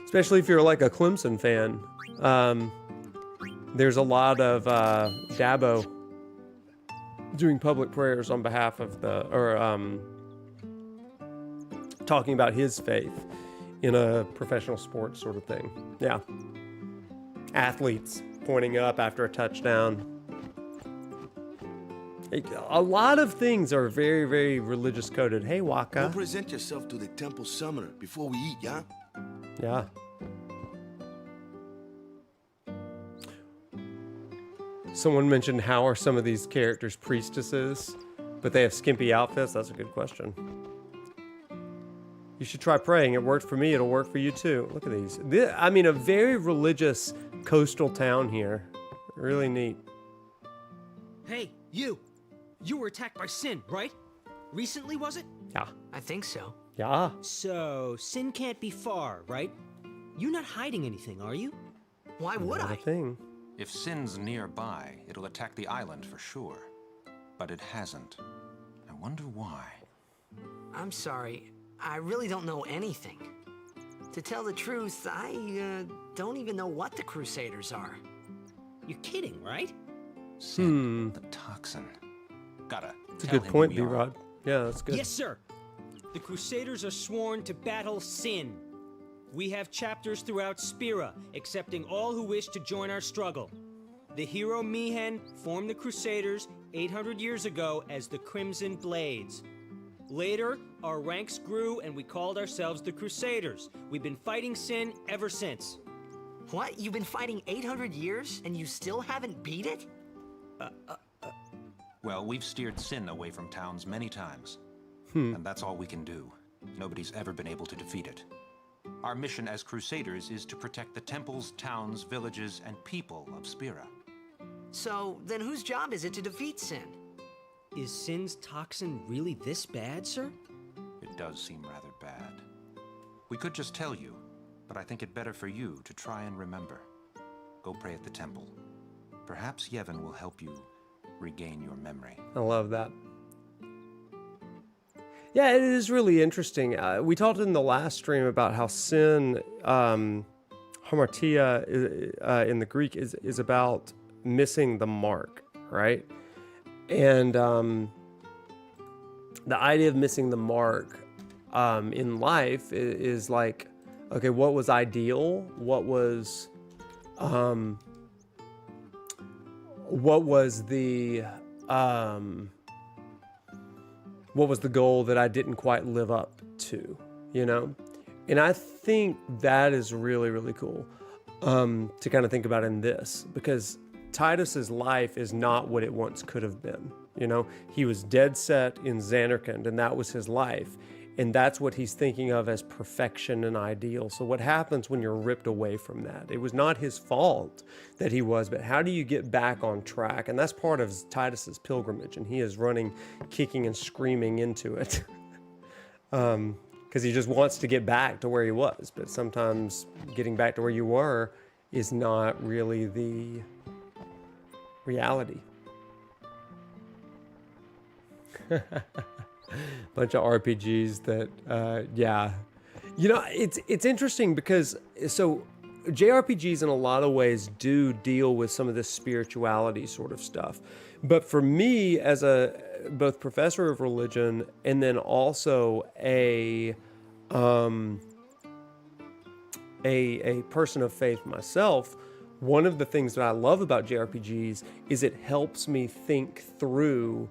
Especially if you're like a Clemson fan. There's a lot of Dabo doing public prayers on behalf of the... Or talking about his faith in a professional sports sort of thing. Yeah. Athletes pointing up after a touchdown. A lot of things are very, very religious coded. Hey, Wakka. Go present yourself to the temple summoner before we eat, yeah? Yeah. Someone mentioned how are some of these characters priestesses, but they have skimpy outfits. That's a good question. You should try praying. It worked for me. It'll work for you too. Look at these. I mean, a very religious coastal town here. Really neat. Hey, you! You were attacked by Sin, right? Recently, was it? Yeah. I think so. Yeah. So, Sin can't be far, right? You're not hiding anything, are you? Why would Not I? a thing. If Sin's nearby, it'll attack the island for sure. But it hasn't. I wonder why. I'm sorry. I really don't know anything. To tell the truth, I don't even know what the Crusaders are. You're kidding, right? Sin, the toxin. Gotta That's a tell good him point, who we are. B-Rod. Yeah, that's good. Yes, sir. The Crusaders are sworn to battle Sin. We have chapters throughout Spira, accepting all who wish to join our struggle. The hero Mihen formed the Crusaders 800 years ago as the Crimson Blades. Later, our ranks grew and we called ourselves the Crusaders. We've been fighting Sin ever since. What? You've been fighting 800 years and you still haven't beat it? Well, we've steered Sin away from towns many times. And that's all we can do. Nobody's ever been able to defeat it. Our mission as Crusaders is to protect the temples, towns, villages, and people of Spira. So, then whose job is it to defeat Sin? Is Sin's toxin really this bad, sir? It does seem rather bad. We could just tell you, but I think it better for you to try and remember. Go pray at the temple. Perhaps Yevon will help you regain your memory. I love that. Yeah, it is really interesting. We talked in the last stream about how Sin, hamartia in the Greek, is about missing the mark, right? And the idea of missing the mark in life is like, okay, what was ideal? What was the goal that I didn't quite live up to, you know? And I think that is really, really cool to kind of think about in this, because Tidus's life is not what it once could have been, you know? He was dead set in Zanarkand, and that was his life. And that's what he's thinking of as perfection and ideal. So what happens when you're ripped away from that? It was not his fault that he was, but how do you get back on track? And that's part of Tidus's pilgrimage, and he is running, kicking and screaming into it. Because he just wants to get back to where he was. But sometimes getting back to where you were is not really the reality. Bunch of RPGs that, yeah. You know, it's interesting because, so JRPGs in a lot of ways do deal with some of this spirituality sort of stuff. But for me, as a both professor of religion and then also a person of faith myself, one of the things that I love about JRPGs is it helps me think through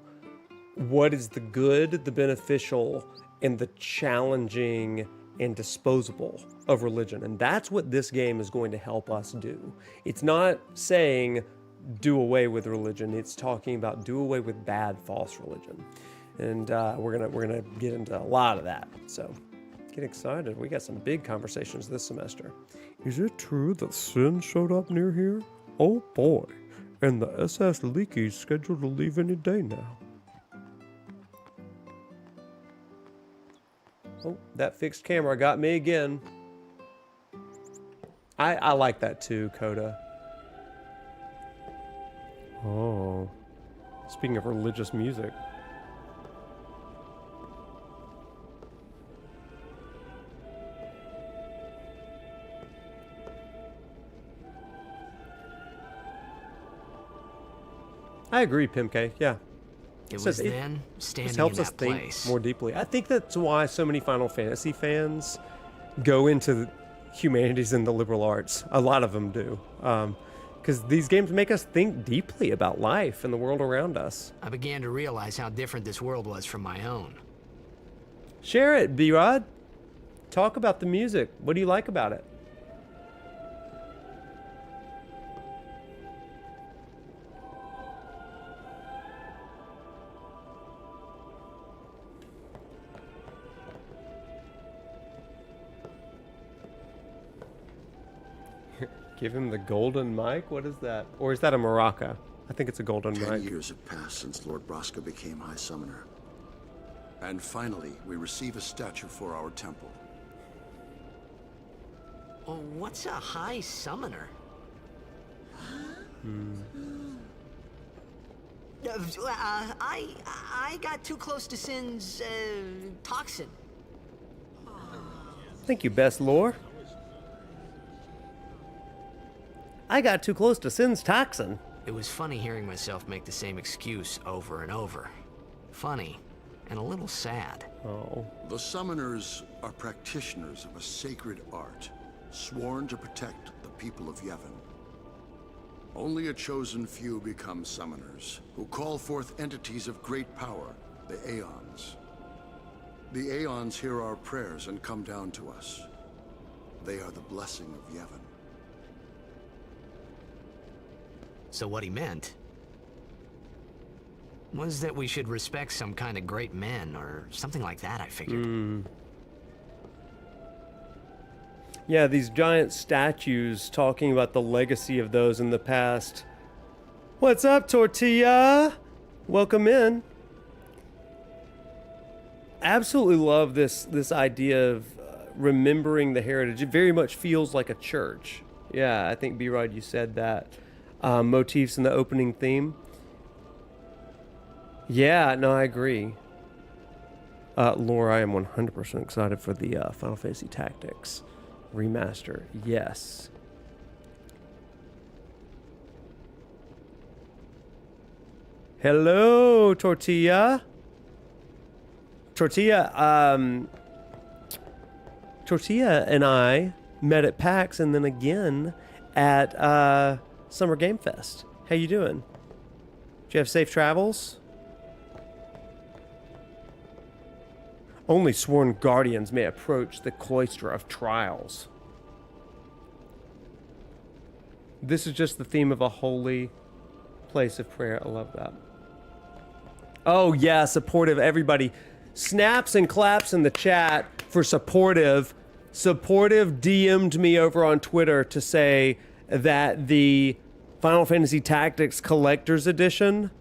what is the good, the beneficial, and the challenging and disposable of religion. And that's what this game is going to help us do. It's not saying do away with religion. It's talking about do away with bad, false religion. And we're gonna get into a lot of that. So get excited. We got some big conversations this semester. Is it true that Sin showed up near here? Oh boy. And the SS Leaky's scheduled to leave any day now. Oh, that fixed camera got me again. I like that too, Coda. Oh. Speaking of religious music. I agree, Pimke. Yeah. It was then standing This helps in us that think place. more deeply. I think that's why so many Final Fantasy fans go into the humanities and the liberal arts. A lot of them do. Because these games make us think deeply about life and the world around us. I began to realize how different this world was from my own. Share it, B-Rod. Talk about the music. What do you like about it? Give him the golden mic? What is that? Or is that a maraca? I think it's a golden 10 mic. years have passed since Lord Braska became High Summoner. And finally, we receive a statue for our temple. Oh, what's a high summoner? I got too close to Sin's toxin. Thank you, best lore. I got too close to Sin's toxin. It was funny hearing myself make the same excuse over and over. Funny, and a little sad. Oh. The summoners are practitioners of a sacred art, sworn to protect the people of Yevon. Only a chosen few become summoners, who call forth entities of great power, the Aeons. The Aeons hear our prayers and come down to us. They are the blessing of Yevon. So what he meant was that we should respect some kind of great men or something like that, I figured. Yeah, these giant statues talking about the legacy of those in the past. What's up, Tortilla? Welcome in. Absolutely love this idea of remembering the heritage. It very much feels like a church. Yeah, I think B-Rod, you said that. Motifs in the opening theme. Yeah, no, I agree. Laura, I am 100% excited for the Final Fantasy Tactics remaster. Yes. Hello, Tortilla. Tortilla and I met at PAX and then again at Summer Game Fest. How you doing? Did you have safe travels? Only sworn guardians may approach the Cloister of Trials. This is just the theme of a holy place of prayer. I love that. Oh yeah, supportive everybody. Snaps and claps in the chat for supportive. Supportive DM'd me over on Twitter to say that the Final Fantasy Tactics Collector's Edition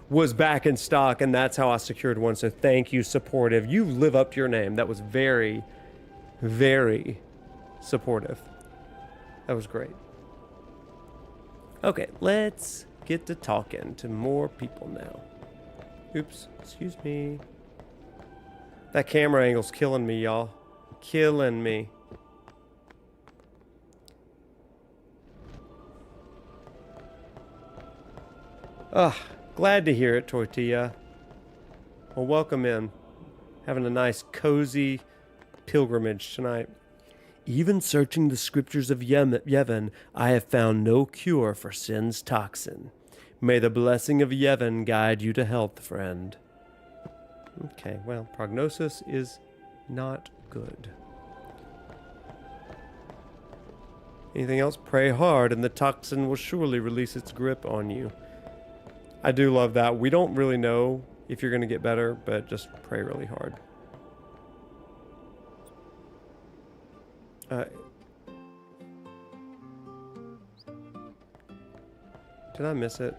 was back in stock, and that's how I secured one. So thank you, supportive. You live up to your name. That was very, very supportive. That was great. Okay, let's get to talking to more people now. Oops, excuse me. That camera angle's killing me, y'all. Killing me. Ugh, glad to hear it, Tortilla. Well, welcome in. Having a nice, cozy pilgrimage tonight. Even searching the scriptures of Yevon, I have found no cure for sin's toxin. May the blessing of Yevon guide you to health, friend. Okay, well, prognosis is not good. Anything else? Pray hard, and the toxin will surely release its grip on you. I do love that. We don't really know if you're going to get better, but just pray really hard. Did I miss it?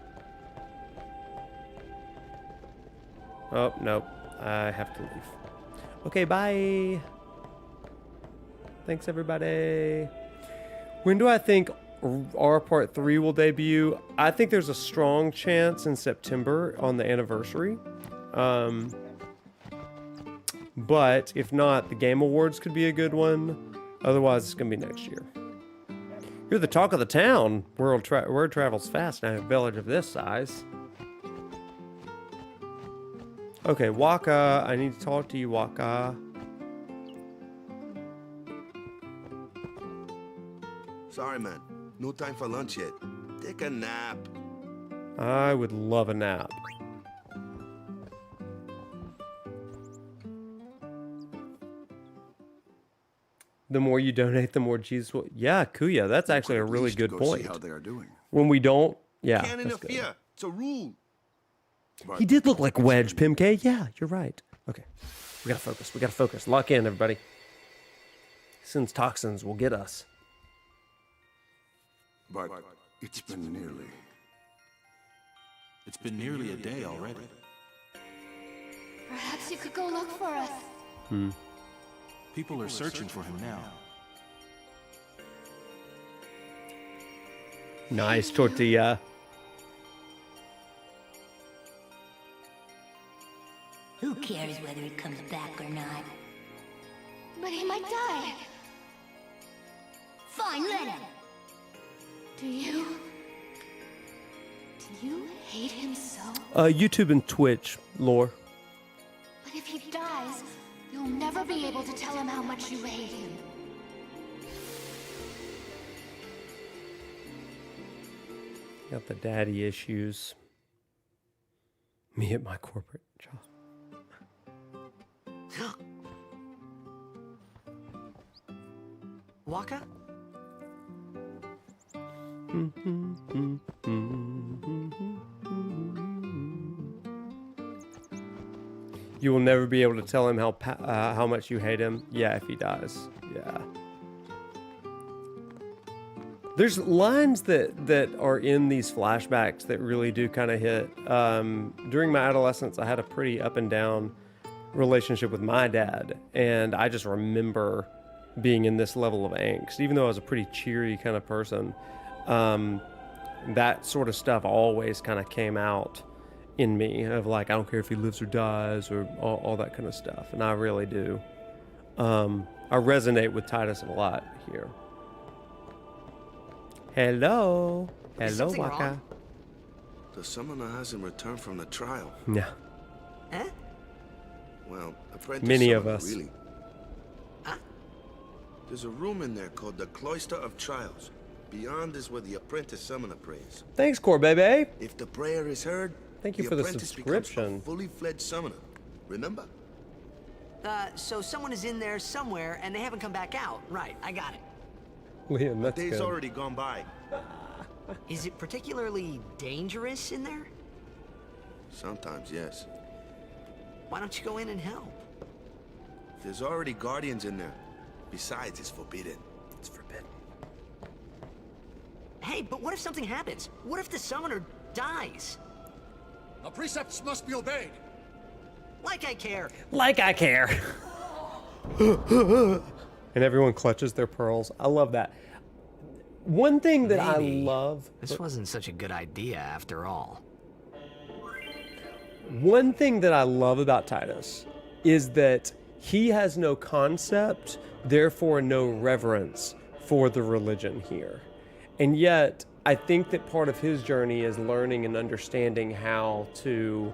Oh, nope. I have to leave. Okay, bye. Thanks, everybody. When do I think our Part 3 will debut? I think there's a strong chance in September on the anniversary. But if not, the Game Awards could be a good one. Otherwise, it's going to be next year. You're the talk of the town. Word travels fast in a village of this size. Okay, Wakka. I need to talk to you, Wakka. Sorry, man. No time for lunch yet. Take a nap. I would love a nap. The more you donate, the more Jesus will... Yeah, Kuya, that's actually a really good point. See how they are doing. When we don't... Yeah, Can't that's good. interfere. It's a rule. He did look like Wedge, Pimk. Yeah, you're right. Okay, we gotta focus. We gotta focus. Lock in, everybody. Since toxins will get us. But it's been nearly... It's been nearly a day already. Perhaps you could go look for us. People are searching for him now. Nice tortilla. Who cares whether it comes back or not? But he might die. Fine, let him. Do you hate him so? YouTube and Twitch, lore. But if he dies, you'll never be able to tell him how much you hate him. Got the daddy issues. Me at my corporate job. Wakka? You will never be able to tell him how much you hate him. Yeah, if he dies. Yeah. There's lines that are in these flashbacks that really do kind of hit. During my adolescence, I had a pretty up and down relationship with my dad, and I just remember being in this level of angst. Even though I was a pretty cheery kind of person, that sort of stuff always kind of came out in me, of like, I don't care if he lives or dies, or all that kind of stuff. And I really do. I resonate with Tidus a lot here. Hello. Hello, Wakka. The summoner hasn't returned from the trial. Yeah. Huh? Well, apprentice Many of summoner, us. really. Huh? There's a room in there called the Cloister of Trials. Beyond is where the apprentice summoner prays. Thanks, Core Baby. If the prayer is heard, Thank you for the apprentice subscription. becomes a fully fledged summoner. Remember? So someone is in there somewhere and they haven't come back out. Right, I got it. Liam, that's Days good. already gone by. Is it particularly dangerous in there? Sometimes, yes. Why don't you go in and help? There's already guardians in there. Besides, it's forbidden. It's forbidden. Hey, but what if something happens? What if the summoner dies? The precepts must be obeyed. Like I care. Like I care. And everyone clutches their pearls. I love that. One thing that Maybe I love... This wasn't such a good idea after all. One thing that I love about Tidus is that he has no concept, therefore no reverence for the religion here. And yet, I think that part of his journey is learning and understanding how to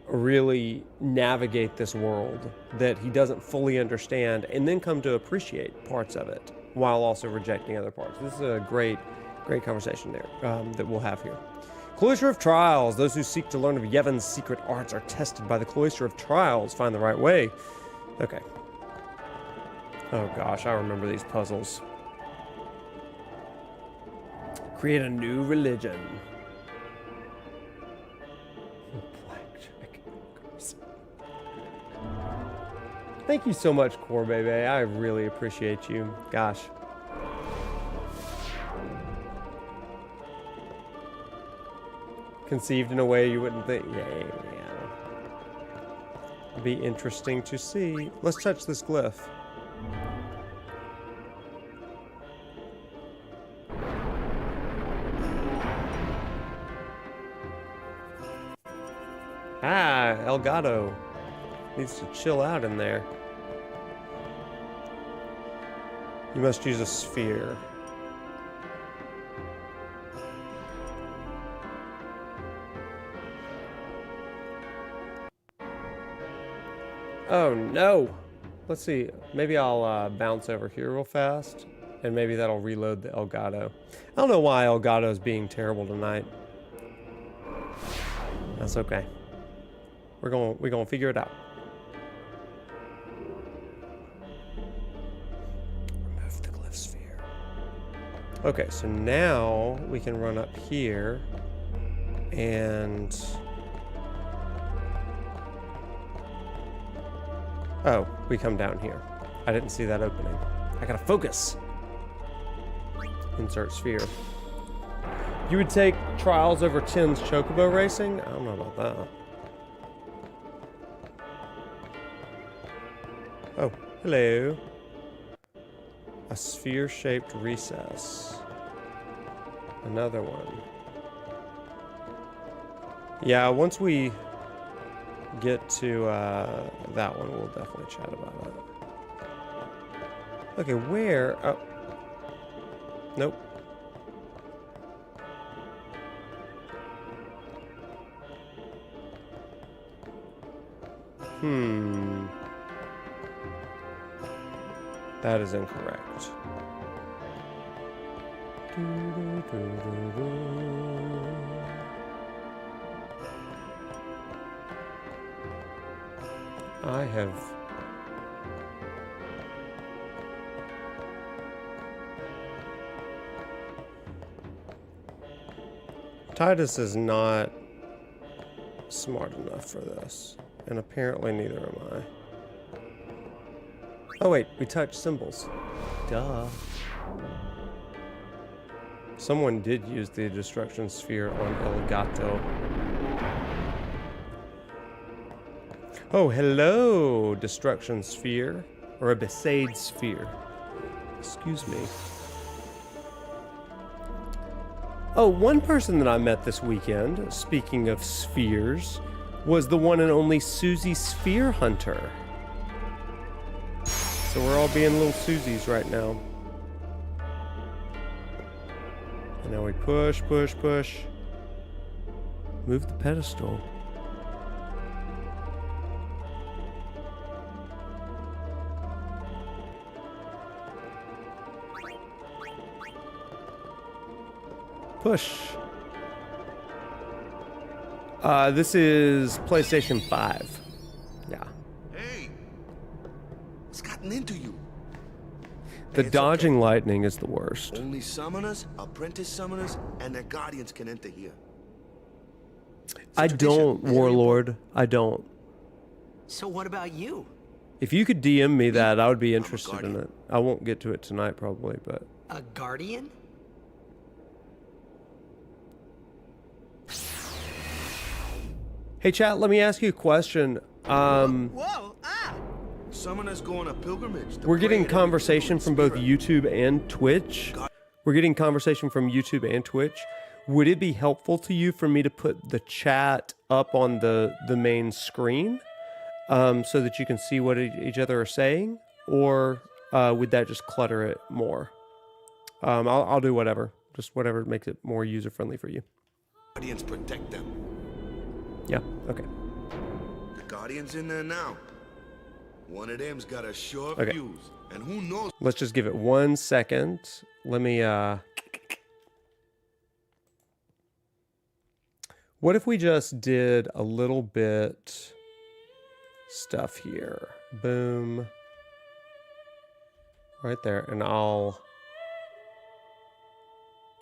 really navigate this world that he doesn't fully understand, and then come to appreciate parts of it while also rejecting other parts. This is a great conversation there that we'll have here. Cloister of Trials. Those who seek to learn of Yevon's secret arts are tested by the Cloister of Trials. Find the right way. Okay. Oh gosh, I remember these puzzles. Create a new religion. Blackjack. Thank you so much, Core Baby. I really appreciate you. Gosh. Conceived in a way you wouldn't think. Yeah. It'd be interesting to see. Let's touch this glyph. Ah, Elgato needs to chill out in there. You must use a sphere. Oh no! Let's see, maybe I'll bounce over here real fast, and maybe that'll reload the Elgato. I don't know why Elgato is being terrible tonight. That's okay. We're gonna figure it out. Remove the glyph sphere. Okay, so now we can run up here and oh, we come down here. I didn't see that opening. I gotta focus. Insert sphere. You would take Trials over 10's Chocobo Racing? I don't know about that. Oh, hello. A sphere-shaped recess. Another one. Yeah, once we get to that one, we'll definitely chat about it. Okay, where? Oh. Nope. That is incorrect. I have... Tidus is not smart enough for this, and apparently neither am I. Oh wait, we touched symbols. Duh. Someone did use the destruction sphere on Elgato. Oh, hello, destruction sphere. Or a Besaid sphere. Excuse me. Oh, one person that I met this weekend, speaking of spheres, was the one and only Susie Sphere Hunter. So we're all being little Susies right now. And now we push, push, push. Move the pedestal. Push. This is PlayStation 5. Yeah. Hey! What's gotten into you? The dodging lightning is the worst. Only summoners, apprentice summoners, and their guardians can enter here. I don't, Warlord. I don't. So what about you? If you could DM me that, I would be interested in it. I won't get to it tonight, probably, but... A guardian? Hey, chat, let me ask you a question. Whoa! Ah! Summoners go on a pilgrimage. We're getting conversation from both YouTube and Twitch. We're getting conversation from YouTube and Twitch. would it be helpful to you for me to put the chat up on the main screen so that you can see what each other are saying? Or would that just clutter it more? I'll do whatever. Just whatever makes it more user-friendly for you. Guardians protect them. Yeah, okay. The Guardian's in there now. One of them's got a short Okay. fuse. And who knows? Let's just give it 1 second. Let me, what if we just did a little bit stuff here? Boom. Right there. And a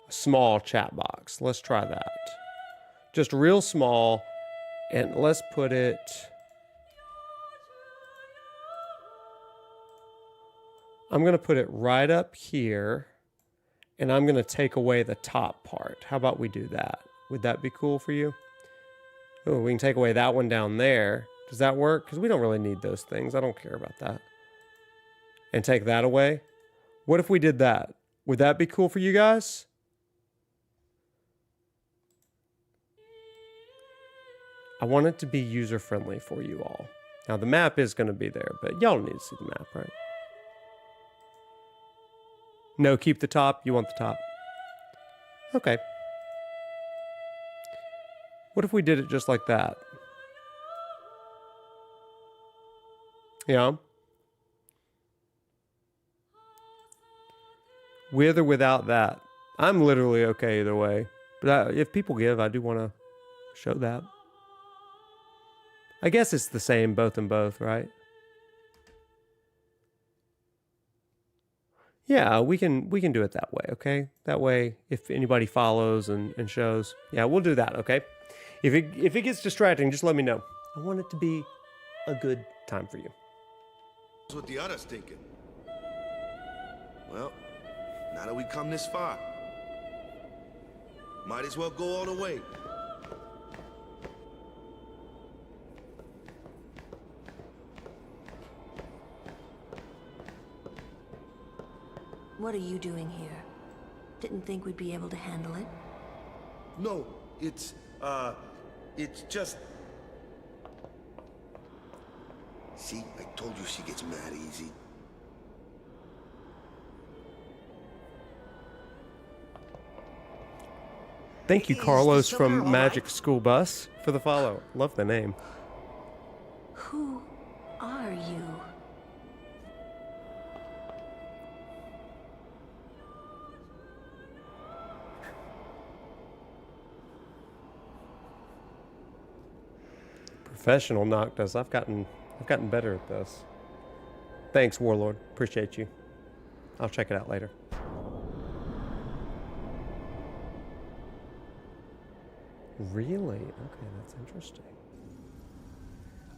small chat box. Let's try that. Just real small. And let's put it... I'm going to put it right up here, and I'm going to take away the top part. How about we do that? Would that be cool for you? Oh, we can take away that one down there. Does that work? Because we don't really need those things. I don't care about that. And take that away. What if we did that? Would that be cool for you guys? I want it to be user-friendly for you all. Now, the map is going to be there, but y'all need to see the map, right? No, keep the top. You want the top. Okay. What if we did it just like that? Yeah. With or without that. I'm literally okay either way. But if people give, I do want to show that. I guess it's the same both and both, right? Yeah, we can do it that way, okay? That way, if anybody follows and shows, yeah, we'll do that, okay? If it gets distracting, just let me know. I want it to be a good time for you. That's what the others thinking. Well, now that we come this far, might as well go all the way. What are you doing here? Didn't think we'd be able to handle it? No, it's just... See, I told you she gets mad easy. Thank you, Carlos from Magic School Bus, for the follow. Love the name. Who are you? Professional Noctis. I've gotten better at this. Thanks, Warlord. Appreciate you. I'll check it out later. Really? Okay, that's interesting.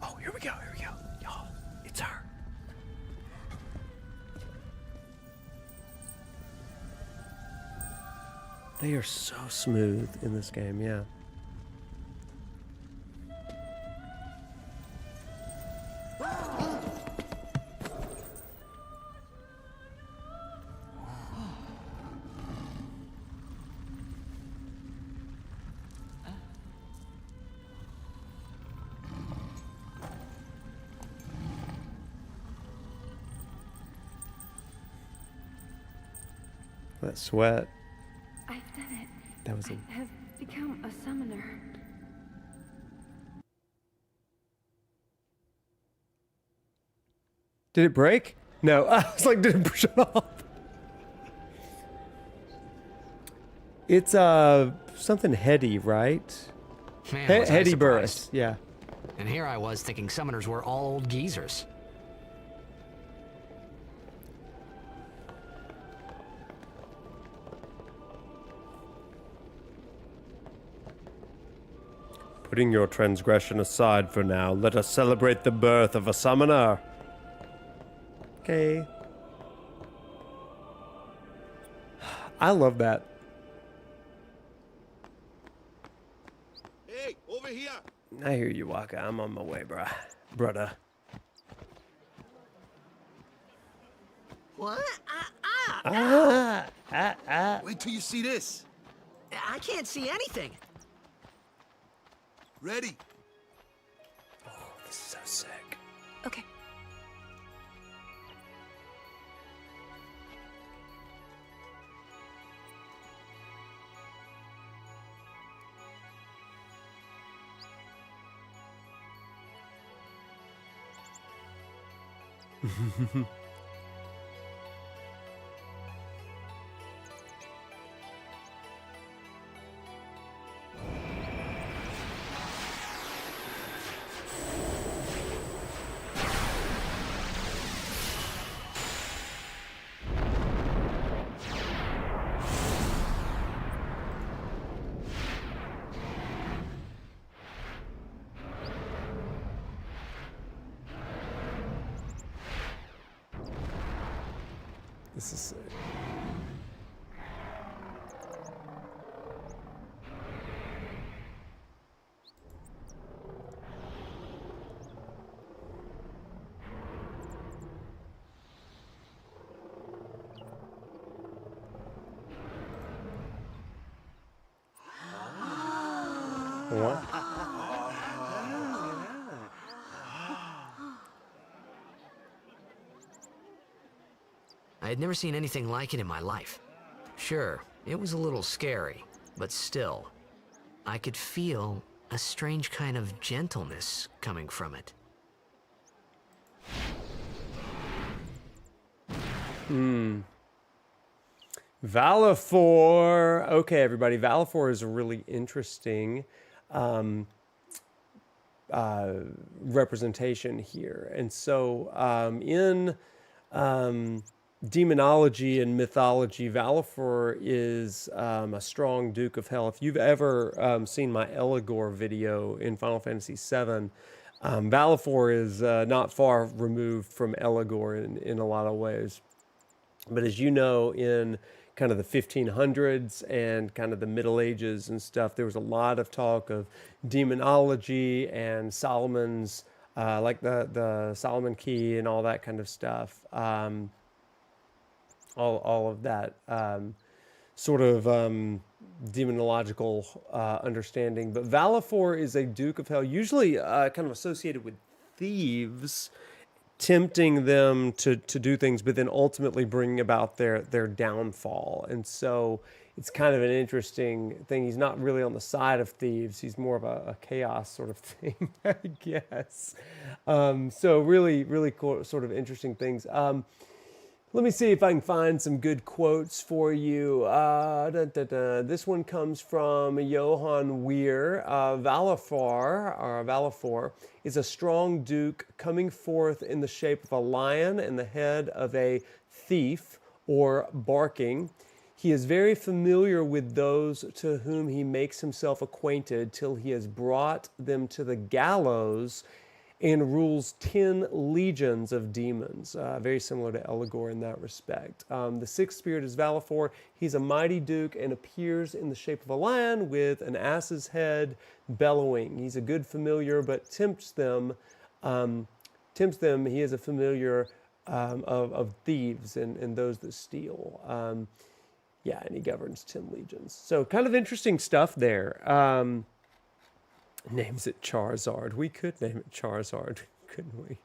Oh, here we go. Y'all, it's her. They are so smooth in this game, yeah. That sweat. I've done it. That was I have become a summoner. Did it break? No. I was like, did it shut off? It's something heady, right? Man, was I Heady surprised. Burris. Yeah. And here I was thinking summoners were all old geezers. Putting your transgression aside for now, let us celebrate the birth of a summoner. Okay. I love that. Hey, over here! I hear you, Wakka. I'm on my way, brother. What? Wait till you see this. I can't see anything. Ready. Oh, this is so sick. Okay. This is sick. What? I had never seen anything like it in my life. Sure, it was a little scary, but still, I could feel a strange kind of gentleness coming from it. Valifor. Okay, everybody. Valifor is a really interesting representation here. And so in demonology and mythology, Valifor is a strong Duke of Hell. If you've ever seen my Eligor video in Final Fantasy VII, Valifor is not far removed from Eligor in a lot of ways. But as you know, in kind of the 1500s and kind of the Middle Ages and stuff, there was a lot of talk of demonology and Solomon's, like the Solomon Key and all that kind of stuff. All of that sort of demonological understanding. But Valifor is a Duke of Hell, usually kind of associated with thieves, tempting them to do things, but then ultimately bringing about their downfall. And so it's kind of an interesting thing. He's not really on the side of thieves. He's more of a chaos sort of thing, I guess. So really, really cool, sort of interesting things. Let me see if I can find some good quotes for you. This one comes from Johann Weir. Valifor is a strong duke coming forth in the shape of a lion and the head of a thief or barking. He is very familiar with those to whom he makes himself acquainted till he has brought them to the gallows and rules 10 legions of demons, very similar to Eligor in that respect. The sixth spirit is Valifor. He's a mighty duke and appears in the shape of a lion with an ass's head bellowing. He's a good familiar, but tempts them. He is a familiar of thieves and those that steal. And he governs 10 legions. So kind of interesting stuff there. Names it Charizard. We could name it Charizard, couldn't we?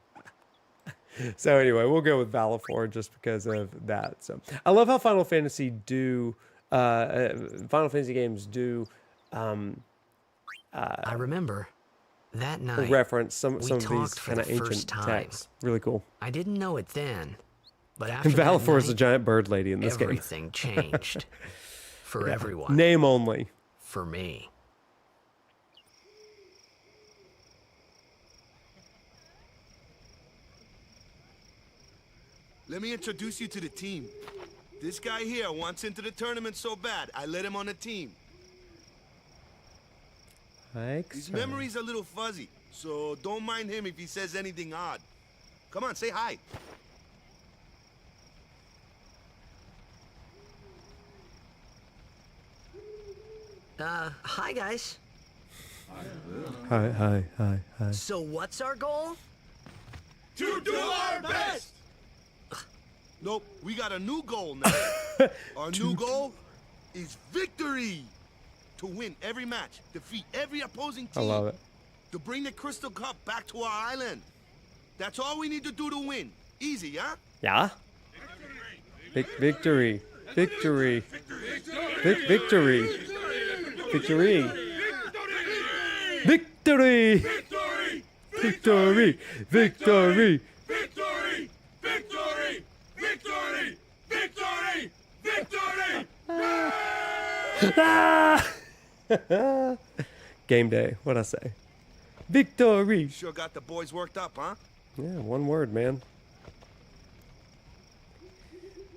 So anyway, we'll go with Valifor just because of that. So I love how Final Fantasy games do. I remember that night reference some of these for kind of the ancient first time. texts. Really cool. I didn't know it then, but after Valifor is that a giant bird lady in this game. everything changed for everyone. Name only. For me. Let me introduce you to the team. This guy here wants into the tournament so bad, I let him on the team. His memory's a little fuzzy, so don't mind him if he says anything odd. Come on, say hi. Hi, guys. Hi. So what's our goal? To do our best! Nope, we got a new goal now. Our new goal is victory! to win every match, defeat every opposing I team. love it. To bring the Crystal Cup back to our island. That's all we need to do to win. Easy, yeah? Yeah? Victory. Victory. Victory. Victory. Victory. Victory. Victory. Victory! Victory! Victory! Victory! Victory! Ah! Game day. What'd I say? Victory. Sure got the boys worked up, huh? Yeah, one word, man.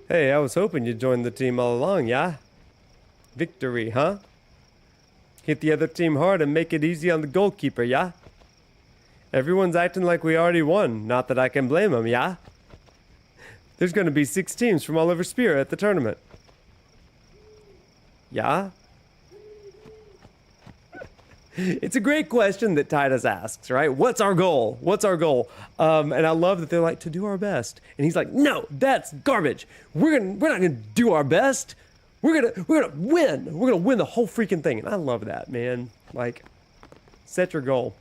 Hey, I was hoping you'd join the team all along, yeah? Victory, huh? Hit the other team hard and make it easy on the goalkeeper, yeah? Everyone's acting like we already won, not that I can blame them, yeah? There's gonna be 6 teams from all over Spira at the tournament. Yeah? It's a great question that Tidus asks, right? What's our goal? What's our goal? And I love that they're like, to do our best. And he's like, no, that's garbage. We're not gonna do our best. We're gonna win. We're gonna win the whole freaking thing. And I love that, man. Like, set your goal.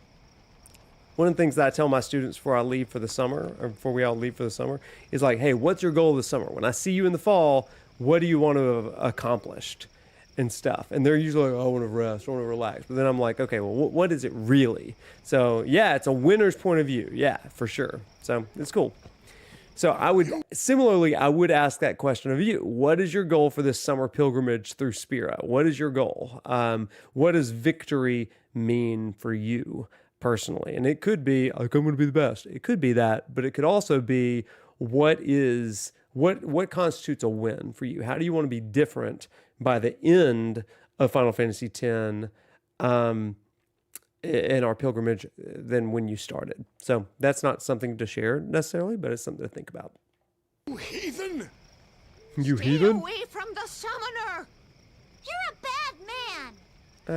One of the things that I tell my students before I leave for the summer, or before we all leave for the summer, is like, hey, what's your goal this summer? When I see you in the fall, what do you want to have accomplished? And stuff. And they're usually like, I want to rest, I want to relax. But then I'm like, okay, well, what is it really? So yeah, it's a winner's point of view. Yeah, for sure. So it's cool. So I would ask that question of you. What is your goal for this summer pilgrimage through Spira? What is your goal? What does victory mean for you personally? And it could be, like, I'm going to be the best. It could be that, but it could also be, what constitutes a win for you? How do you want to be different by the end of Final Fantasy X in our pilgrimage than when you started? So that's not something to share necessarily, but it's something to think about. You heathen! You Stay heathen? away from the summoner! You're a bad man!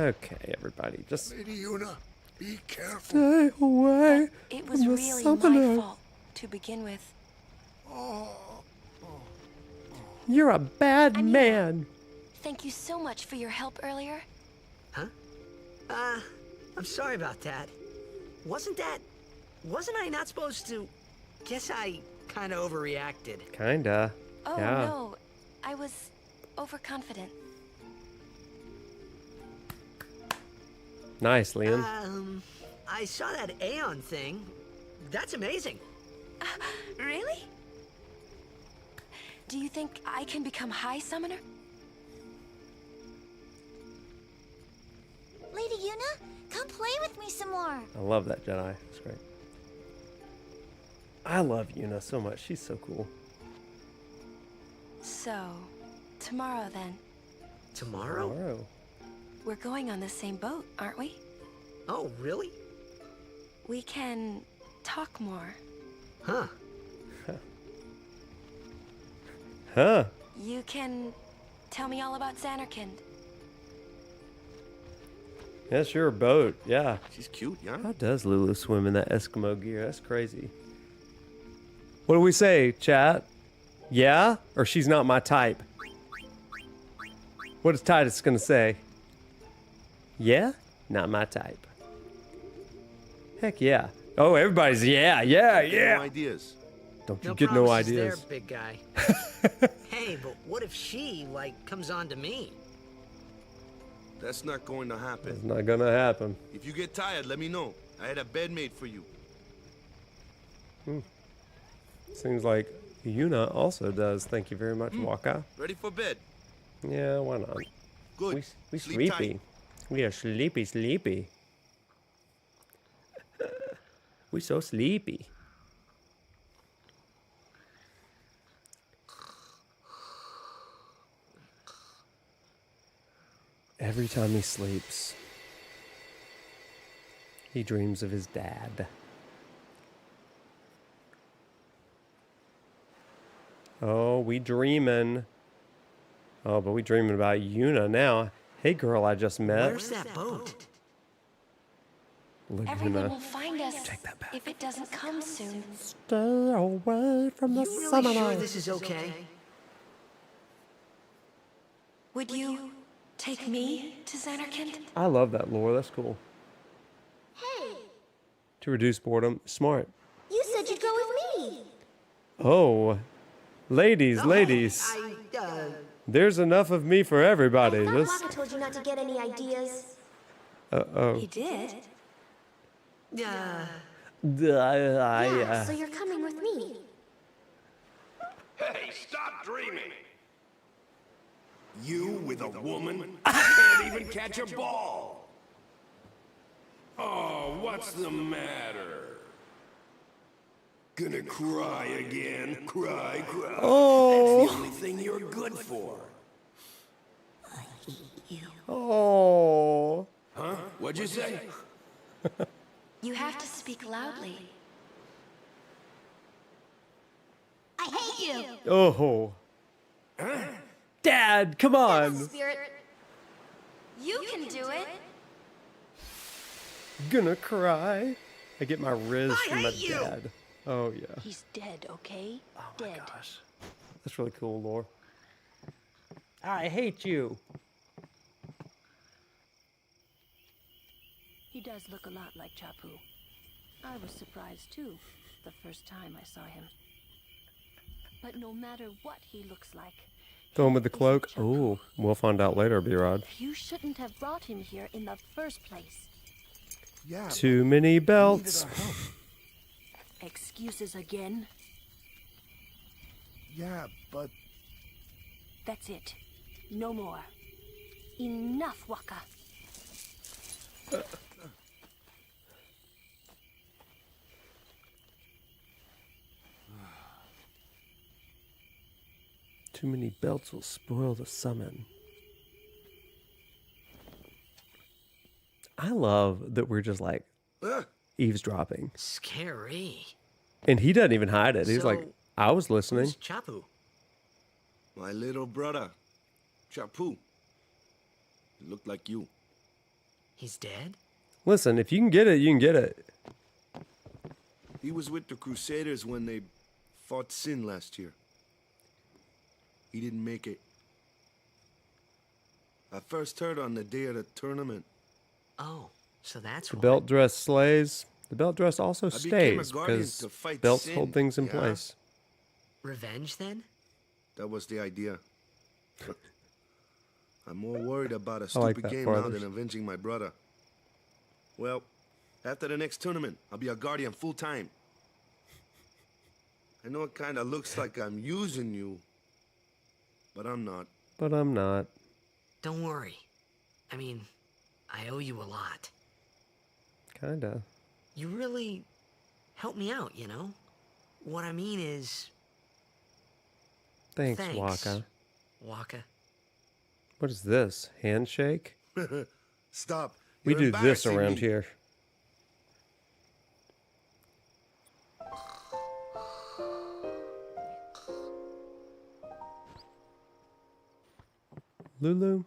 Okay, everybody, just Lady Yuna, be careful. stay away It was from the really summoner. my fault to begin with. You're a bad man. Thank you so much for your help earlier. Huh? I'm sorry about that. Wasn't I not supposed to? Guess I kind of overreacted. Kinda. Oh Yeah. no, I was overconfident. Nice, Leon. I saw that Aeon thing. That's amazing. Really? Do you think I can become High Summoner? Lady Yuna, come play with me some more. I love that Jedi. It's great. I love Yuna so much. She's so cool. So, tomorrow then. Tomorrow? We're going on the same boat, aren't we? Oh, really? We can talk more. Huh. Huh. You can tell me all about Zanarkand. That's your boat. Yeah. She's cute, yeah? How does Lulu swim in that Eskimo gear? That's crazy. What do we say, chat? Yeah? Or she's not my type? What is Tidus gonna say? Yeah? Not my type. Heck yeah. Oh, everybody's yeah. No ideas. Don't you No get no promises ideas. there, big guy. Hey, but what if she, comes on to me? That's not going to It's happen. not gonna happen. If you get tired, let me know. I had a bed made for you. Seems like Yuna also does. Thank you very much, Wakka. Ready for bed? Yeah, why not? Good. We Sleep tight. sleepy. We are sleepy. We so sleepy. Every time he sleeps, he dreams of his dad. Oh, we dreaming. Oh, but we dreaming about Yuna now. Hey, girl I just met. Where's that boat? Everyone Laguna. will find us if it doesn't come soon. Stay away from the You really summoner. sure this is okay? Would you Take me to Zanarkand? I love that lore. That's cool. Hey, To reduce boredom. Smart. you said you'd go with me. Oh. Ladies, ladies. There's enough of me for everybody. I thought This. Wakka told you not to get any ideas. Uh-oh. He did? Yeah, Yeah. so you're coming with me. Hey, stop dreaming! You with a woman? Can't even catch a ball! Oh, what's the matter? Gonna cry again? Cry, cry. Oh. That's the only thing you're good for. Oh. Huh? What'd you say? You have to speak loudly. I hate you. Oh. Dad, come on. Spirit. You can do it. Gonna cry. I get my riz from my dad. Oh, yeah. He's dead, okay? Oh, my gosh. That's really cool, lore. I hate you. He does look a lot like Chapu. I was surprised too, the first time I saw him. But no matter what he looks like, The one with the cloak? Oh, we'll find out later, B-Rod. you shouldn't have brought him here in the first place. Yeah. Too many belts. Excuses again? Yeah, but... That's it. No more. Enough, Wakka. Too many belts will spoil the summon. I love that we're just like eavesdropping. Scary. And he doesn't even hide it. He's like, So, I was listening. Who's Chapu? My little brother, Chapu. He looked like you. He's dead? Listen, if you can get it, you can get it. He was with the Crusaders when they fought Sin last year. He didn't make it. I first heard on the day of the tournament. Oh, so that's The why. belt dress slays. The belt dress also I became a stays guardian because to fight belts sin, hold things in yeah? place. Revenge, then? That was the idea. I'm more worried about a I like stupid that game for now others. than avenging my brother. Well, after the next tournament, I'll be a guardian full time. I know it kind of looks like I'm using you, but I'm not. But I'm not. Don't worry. I mean, I owe you a lot. Kinda. You really helped me out, you know? What I mean is... Thanks, Wakka. Wakka. What is this? Handshake? Stop. We You're do this embarrassing around me. here. Lulu?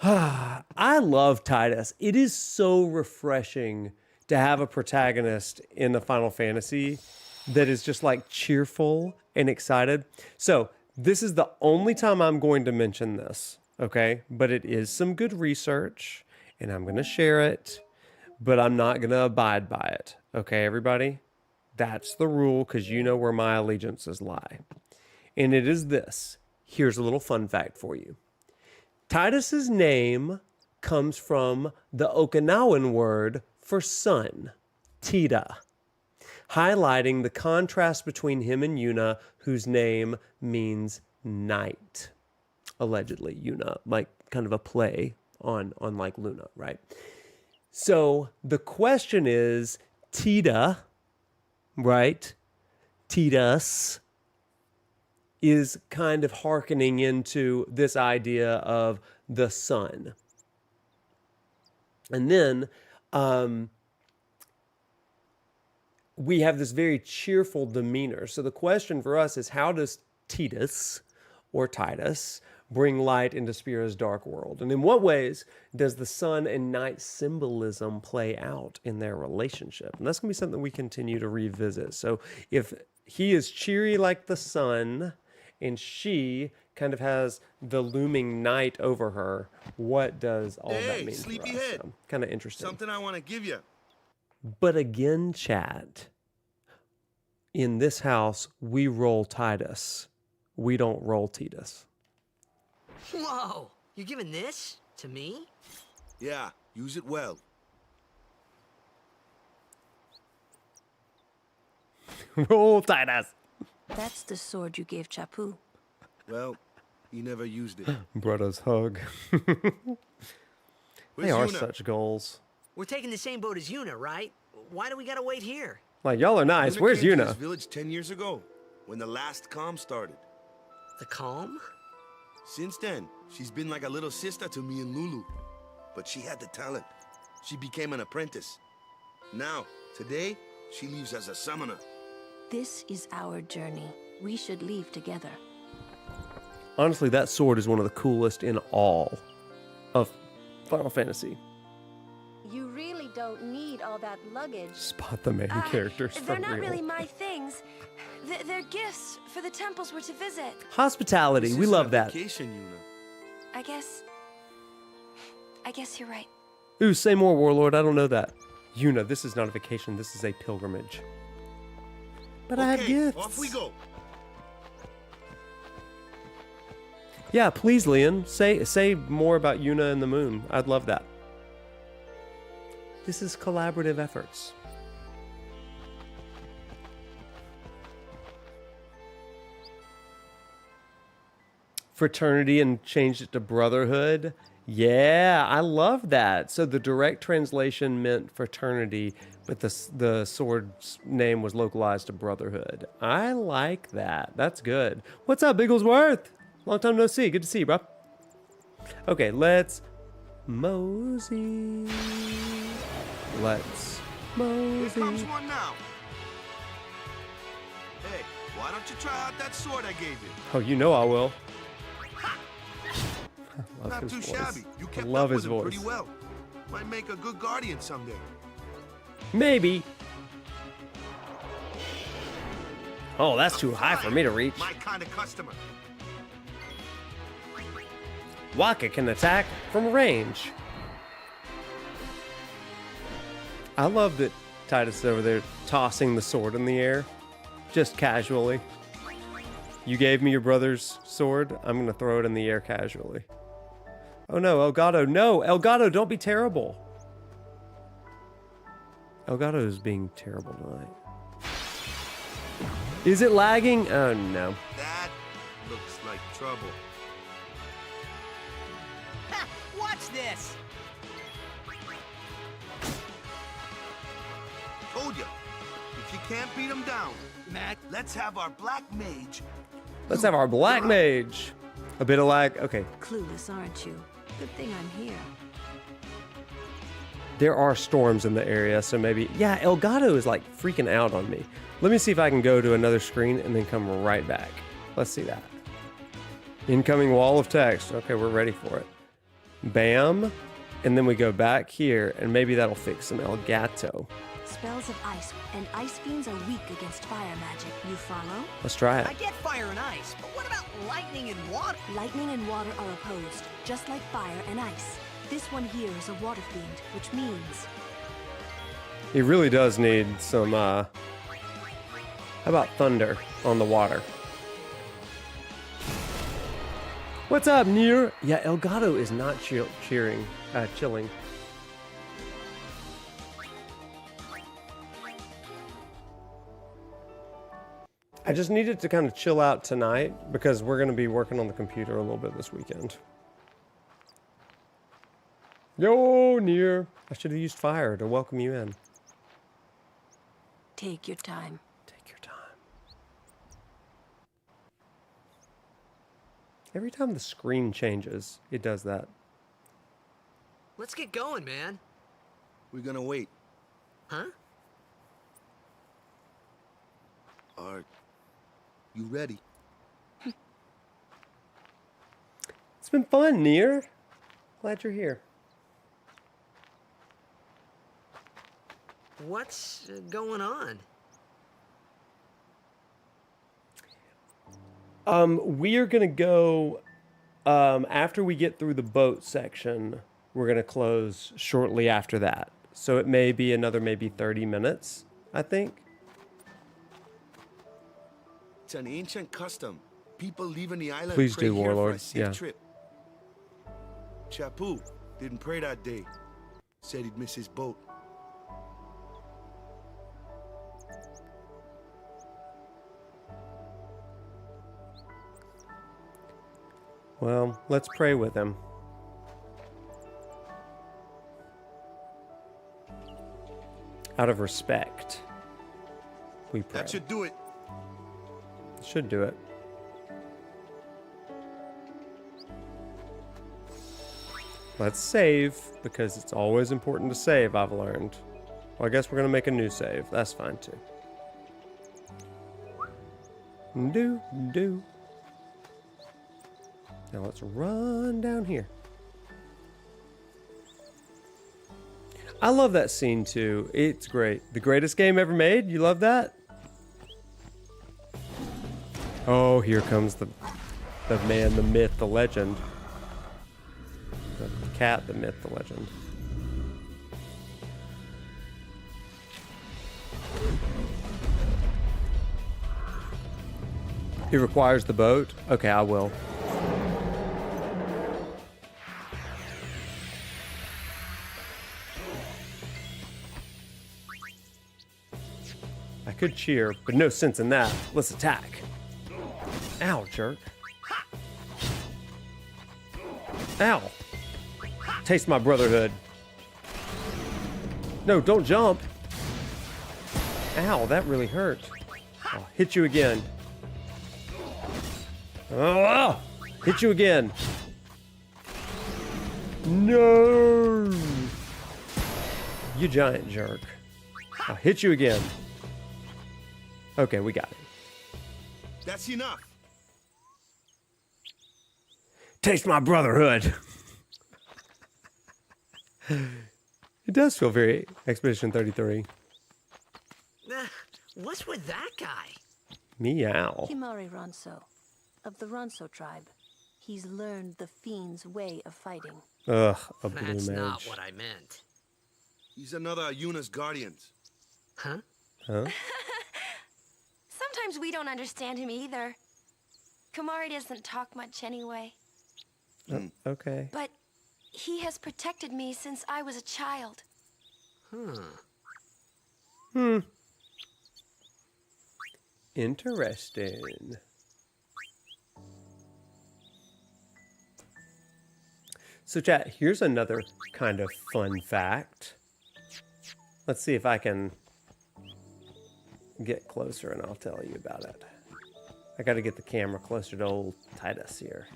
I love Tidus. It is so refreshing to have a protagonist in the Final Fantasy that is just like cheerful and excited. So this is the only time I'm going to mention this, okay? But it is some good research and I'm going to share it, but I'm not going to abide by it. Okay, everybody? That's the rule because you know where my allegiances lie. And it is this. Here's a little fun fact for you. Tidus's name comes from the Okinawan word for sun, Tida, highlighting the contrast between him and Yuna, whose name means night. Allegedly, Yuna, like kind of a play on like Luna, right? So the question is, Tida, right? Tidus is kind of hearkening into this idea of the sun. And then we have this very cheerful demeanor. So the question for us is, how does Tidus or Tidus bring light into Spira's dark world? And in what ways does the sun and night symbolism play out in their relationship? And that's going to be something we continue to revisit. So if he is cheery like the sun, and she kind of has the looming night over her. What does all of that mean for us? Sleepyhead. So, kind of interesting. Something I want to give you. But again, chat, in this house, we roll Tidus. We don't roll Tidus. Whoa! You're giving this to me? Yeah, use it well. Roll Tidus. That's the sword you gave Chapu. Well, he never used it. Brothers hug. They are such goals. We're taking the same boat as Yuna, right? Why do we gotta wait here? Like, y'all are nice. Yuna Where's came to Yuna? this village 10 years ago, when the last calm started. The calm? Since then, she's been like a little sister to me and Lulu. But she had the talent. She became an apprentice. Now, today, she leaves as a summoner. This is our journey. We should leave together. Honestly, that sword is one of the coolest in all of Final Fantasy. You really don't need all that luggage. Spot the main characters They're for not real. really my things. They're gifts for the temples we're to visit. Hospitality, we love that. Vacation, Yuna. I guess you're right. Ooh, say more, Warlord. I don't know that. Yuna, this is not a vacation. This is a pilgrimage. But I have gifts. Off we go. Yeah, please, Leon. Say more about Yuna and the moon. I'd love that. This is collaborative efforts. Fraternity and changed it to brotherhood. Yeah, I love that. So the direct translation meant fraternity, but the sword's name was localized to brotherhood. I like that. That's good. What's up, Bigglesworth? Long time no see. Good to see you, bro. Okay, let's mosey. Let's mosey. Here comes one now. Hey, why don't you try out that sword I gave you? Oh, you know I will. Not too shabby. You kept love up his with him voice. pretty well. Might make a good guardian someday. Maybe. Oh, that's too high for me to reach. My kind of customer. Wakka can attack from range. I love that Tidus is over there tossing the sword in the air, just casually. You gave me your brother's sword. I'm going to throw it in the air casually. Oh no, Elgato. No, Elgato, don't be terrible. Elgato is being terrible tonight. Is it lagging? Oh no. That looks like trouble. Ha! Watch this! Told you. If you can't beat him down, Matt, let's have our black mage. Let's have our black mage. A bit of lag. Okay. Clueless, aren't you? Good thing I'm here. There are storms in the area, so maybe... Yeah, Elgato is like freaking out on me. Let me see if I can go to another screen and then come right back. Let's see that. Incoming wall of text. Okay, we're ready for it. Bam. And then we go back here, and maybe that'll fix some Elgato. Spells of ice and ice fiends are weak against fire magic. You follow? Let's try I it. get fire and ice, but what about lightning and water? Lightning and water are opposed, just like fire and ice. This one here is a water fiend, which means... He really does need some, how about thunder on the water? What's up, Nier? Yeah, Elgato is not chilling. I just needed to kind of chill out tonight because we're going to be working on the computer a little bit this weekend. Yo, Nier. I should have used fire to welcome you in. Take your time. Take your time. Every time the screen changes, it does that. Let's get going, man. We're gonna wait. Huh? Are you ready? It's been fun, Nier. Glad you're here. What's going on? We are gonna go after we get through the boat section. We're gonna close shortly after that, so it may be another maybe 30 minutes, I think. It's an ancient custom. People leaving the island Please pray do, here for a Warlord. safe Yeah. trip. Chapu didn't pray that day. Said he'd miss his boat. Well, let's pray with him. Out of respect, we pray. That should do it. Should do it. Let's save, because it's always important to save, I've learned. Well, I guess we're going to make a new save. That's fine, too. Do. Now let's run down here. I love that scene, too. It's great. The greatest game ever made? You love that? Oh, here comes the man, the myth, the legend. The cat, the myth, the legend. It requires the boat? Okay, I will. I could cheer, but no sense in that. Let's attack. Ow, jerk. Ow. Taste my brotherhood. No, don't jump. Ow, that really hurt. I'll hit you again. Oh, hit you again. No. You giant jerk. I'll hit you again. Okay, we got it. That's enough. Taste my brotherhood. It does feel very Expedition 33. What's with that guy? Meow. Kimari Ronso, of the Ronso tribe. He's learned the fiend's way of fighting. Ugh, a blue That's mage. not what I meant. He's another of Yuna's guardians. Huh? Huh? Sometimes we don't understand him either. Kamari doesn't talk much anyway. Okay. But he has protected me since I was a child. Interesting. So chat, here's another kind of fun fact. Let's see if I can get closer and I'll tell you about it. I gotta get the camera closer to old Tidus here.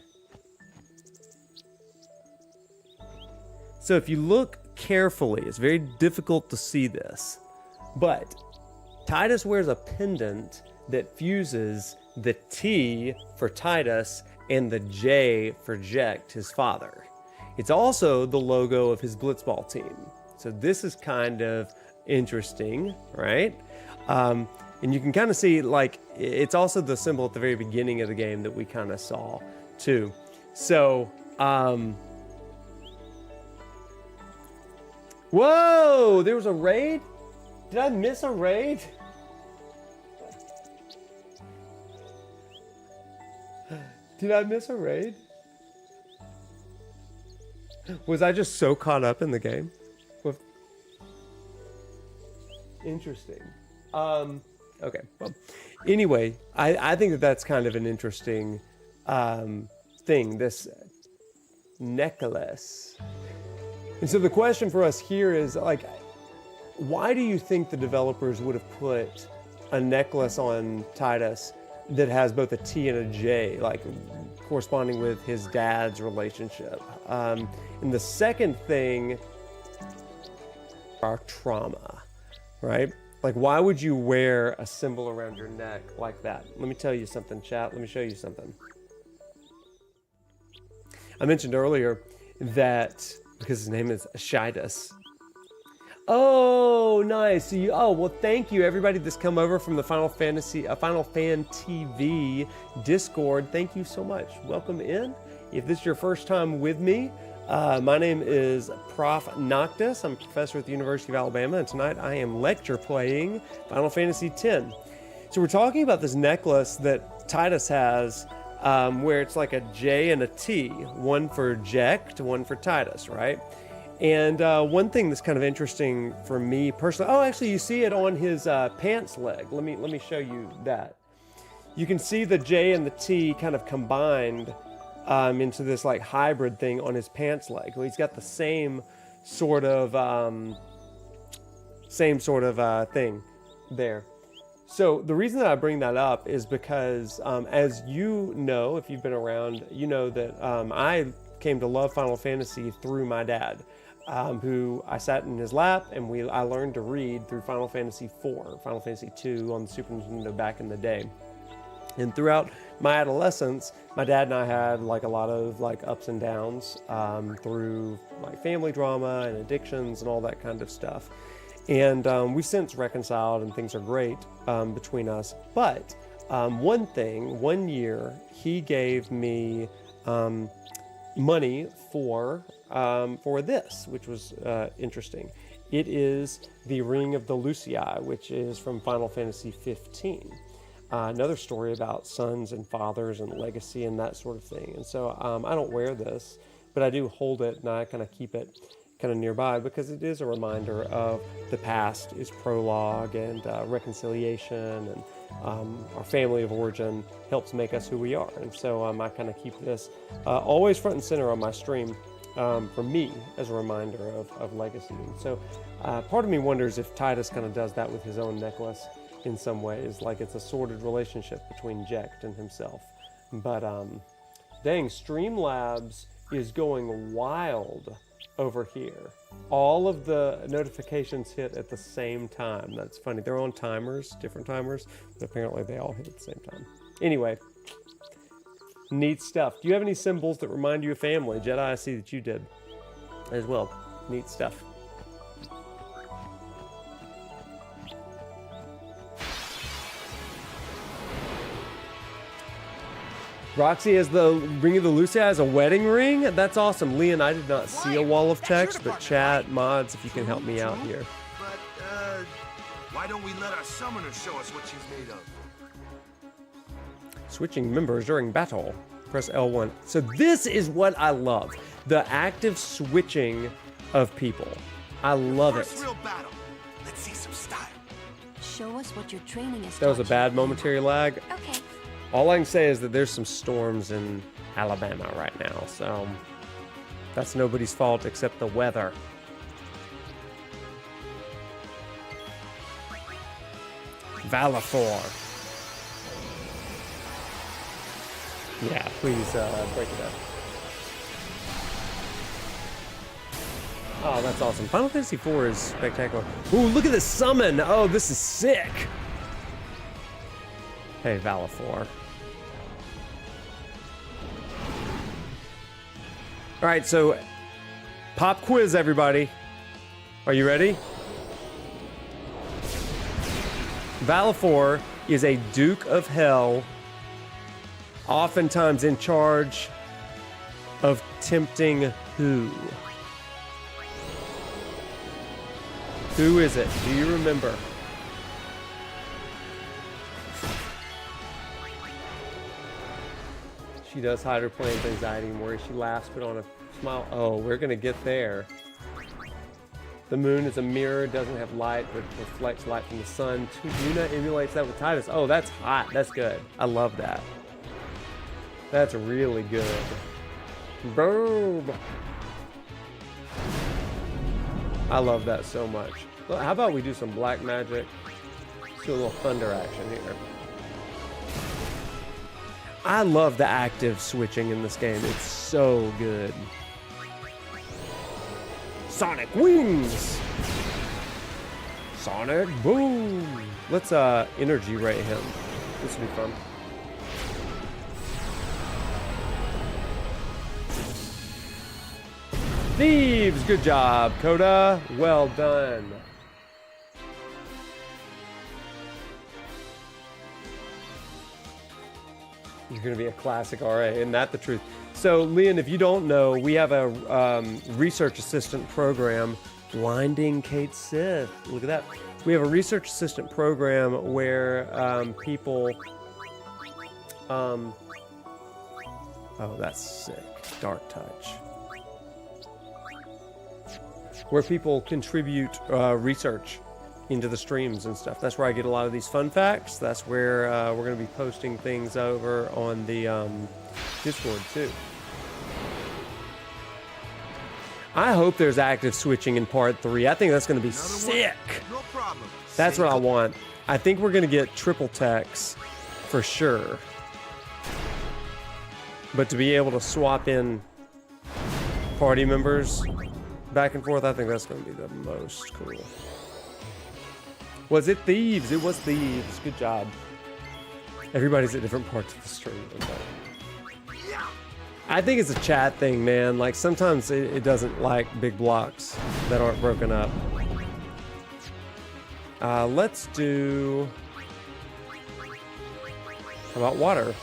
So if you look carefully, it's very difficult to see this, but Tidus wears a pendant that fuses the T for Tidus and the J for Jecht, his father. It's also the logo of his blitzball team. So this is kind of interesting, right? And you can kind of see, like, it's also the symbol at the very beginning of the game that we kind of saw too. So, whoa, there was a raid? Did I miss a raid? Did I miss a raid? Was I just so caught up in the game? With... Interesting. Okay. Well, anyway, I think that that's kind of an interesting thing, this necklace. And so the question for us here is, like, why do you think the developers would have put a necklace on Tidus that has both a T and a J, like corresponding with his dad's relationship? And the second thing, our trauma, right? Like, why would you wear a symbol around your neck like that? Let me tell you something, chat. Let me show you something. I mentioned earlier that, because his name is Tidus, Oh, nice. So well, thank you everybody that's come over from the Final Fan TV Discord. Thank you so much. Welcome in. If this is your first time with me, my name is ProfNoctis. I'm a professor at the University of Alabama, and tonight I am lecture playing Final Fantasy X. So we're talking about this necklace that Tidus has, where it's like a J and a T, one for Jecht, one for Tidus, right? And one thing that's kind of interesting for me personally, oh, actually, you see it on his pants leg. Let me show you that. You can see the J and the T kind of combined into this like hybrid thing on his pants leg. Well, he's got the same sort of thing there. So the reason that I bring that up is because, as you know, if you've been around, you know that I came to love Final Fantasy through my dad. Who I sat in his lap and I learned to read through Final Fantasy IV, Final Fantasy II on the Super Nintendo back in the day. And throughout my adolescence, my dad and I had like a lot of like ups and downs through like family drama and addictions and all that kind of stuff. And we've since reconciled and things are great between us. But one year he gave me money for this, which was interesting. It is the Ring of the Lucii, which is from Final Fantasy 15. Another story about sons and fathers and legacy and that sort of thing. And so I don't wear this, but I do hold it and I kind of keep it kind of nearby because it is a reminder of the past is prologue and reconciliation, and our family of origin helps make us who we are. And so I kind of keep this always front and center on my stream for me as a reminder of legacy. And so part of me wonders if Tidus kind of does that with his own necklace in some ways, like it's a sordid relationship between Jecht and himself. But dang, Streamlabs is going wild over here. All of the notifications hit at the same time. That's funny. They're on timers, different timers, but apparently they all hit at the same time. Anyway, neat stuff. Do you have any symbols that remind you of family? Jedi, I see that you did as well. Neat stuff. Roxy has the Ring of the Lucii as a wedding ring? That's awesome. Leon, I did not see a wall of text, but chat, mods, if you can help me out here. But, why don't we let our summoner show us what she's made of? Switching members during battle. Press L1. So this is what I love. The active switching of people. I love it. Real battle. Let's see some style. Show us what your training is. That was a bad momentary lag. Okay. All I can say is that there's some storms in Alabama right now, so that's nobody's fault except the weather. Valifor. Yeah, please break it up. Oh, that's awesome. Final Fantasy IV is spectacular. Ooh, look at this summon! Oh, this is sick! Hey, Valifor. All right, so pop quiz, everybody. Are you ready? Valifor is a Duke of Hell, oftentimes in charge of tempting who? Who is it? Do you remember? She does hide her plans, anxiety, and worry. She laughs, but on a smile. Oh, we're gonna get there. The moon is a mirror, doesn't have light, but reflects light from the sun. Yuna emulates that with Tidus. Oh, that's hot. That's good. I love that. That's really good. Boom. I love that so much. Well, how about we do some black magic? Let's do a little thunder action here. I love the active switching in this game. It's so good. Sonic wings! Sonic boom! Let's energy ray him. This will be fun. Thieves! Good job, Coda. Well done. He's going to be a classic RA, isn't that the truth? So, Leon, if you don't know, we have a research assistant program, Blinding Kate Sith. Look at that. We have a research assistant program where people... oh, that's sick. Dark Touch. Where people contribute research into the streams and stuff. That's where I get a lot of these fun facts. That's where we're going to be posting things over on the Discord too. I hope there's active switching in part 3. I think that's going to be sick. No problem. That's what I want. I think we're going to get triple techs for sure. But to be able to swap in party members back and forth, I think that's going to be the most cool. Was it Thieves? It was Thieves. Good job. Everybody's at different parts of the stream. I think it's a chat thing, man. Like, sometimes it doesn't like big blocks that aren't broken up. Let's do... How about water?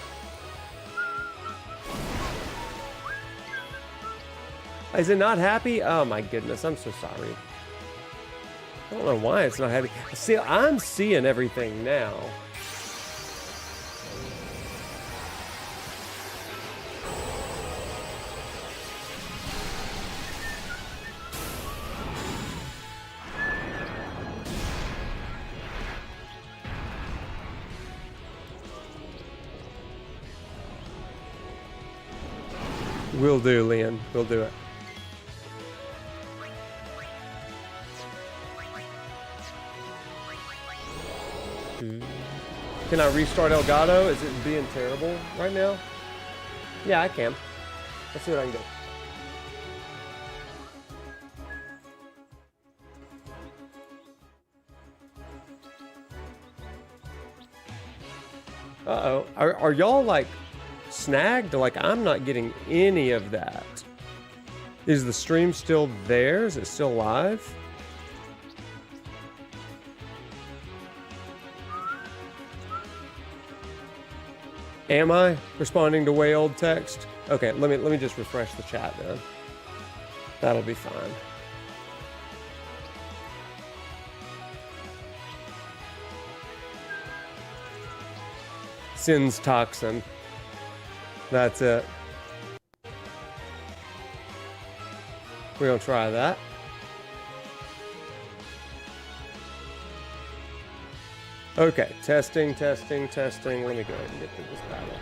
Is it not happy? Oh my goodness, I'm so sorry. I don't know why it's not happy. See, I'm seeing everything now. Will do, Leon. We'll do it. Can I restart Elgato? Is it being terrible right now? Yeah, I can. Let's see what I can do. Uh-oh. Are y'all like snagged? Like, I'm not getting any of that. Is the stream still there? Is it still live? Am I responding to way old text? Okay, let me just refresh the chat then. That'll be fine. Sin's toxin. That's it. We're gonna try that. Okay, testing. Let me go ahead and get to this battle.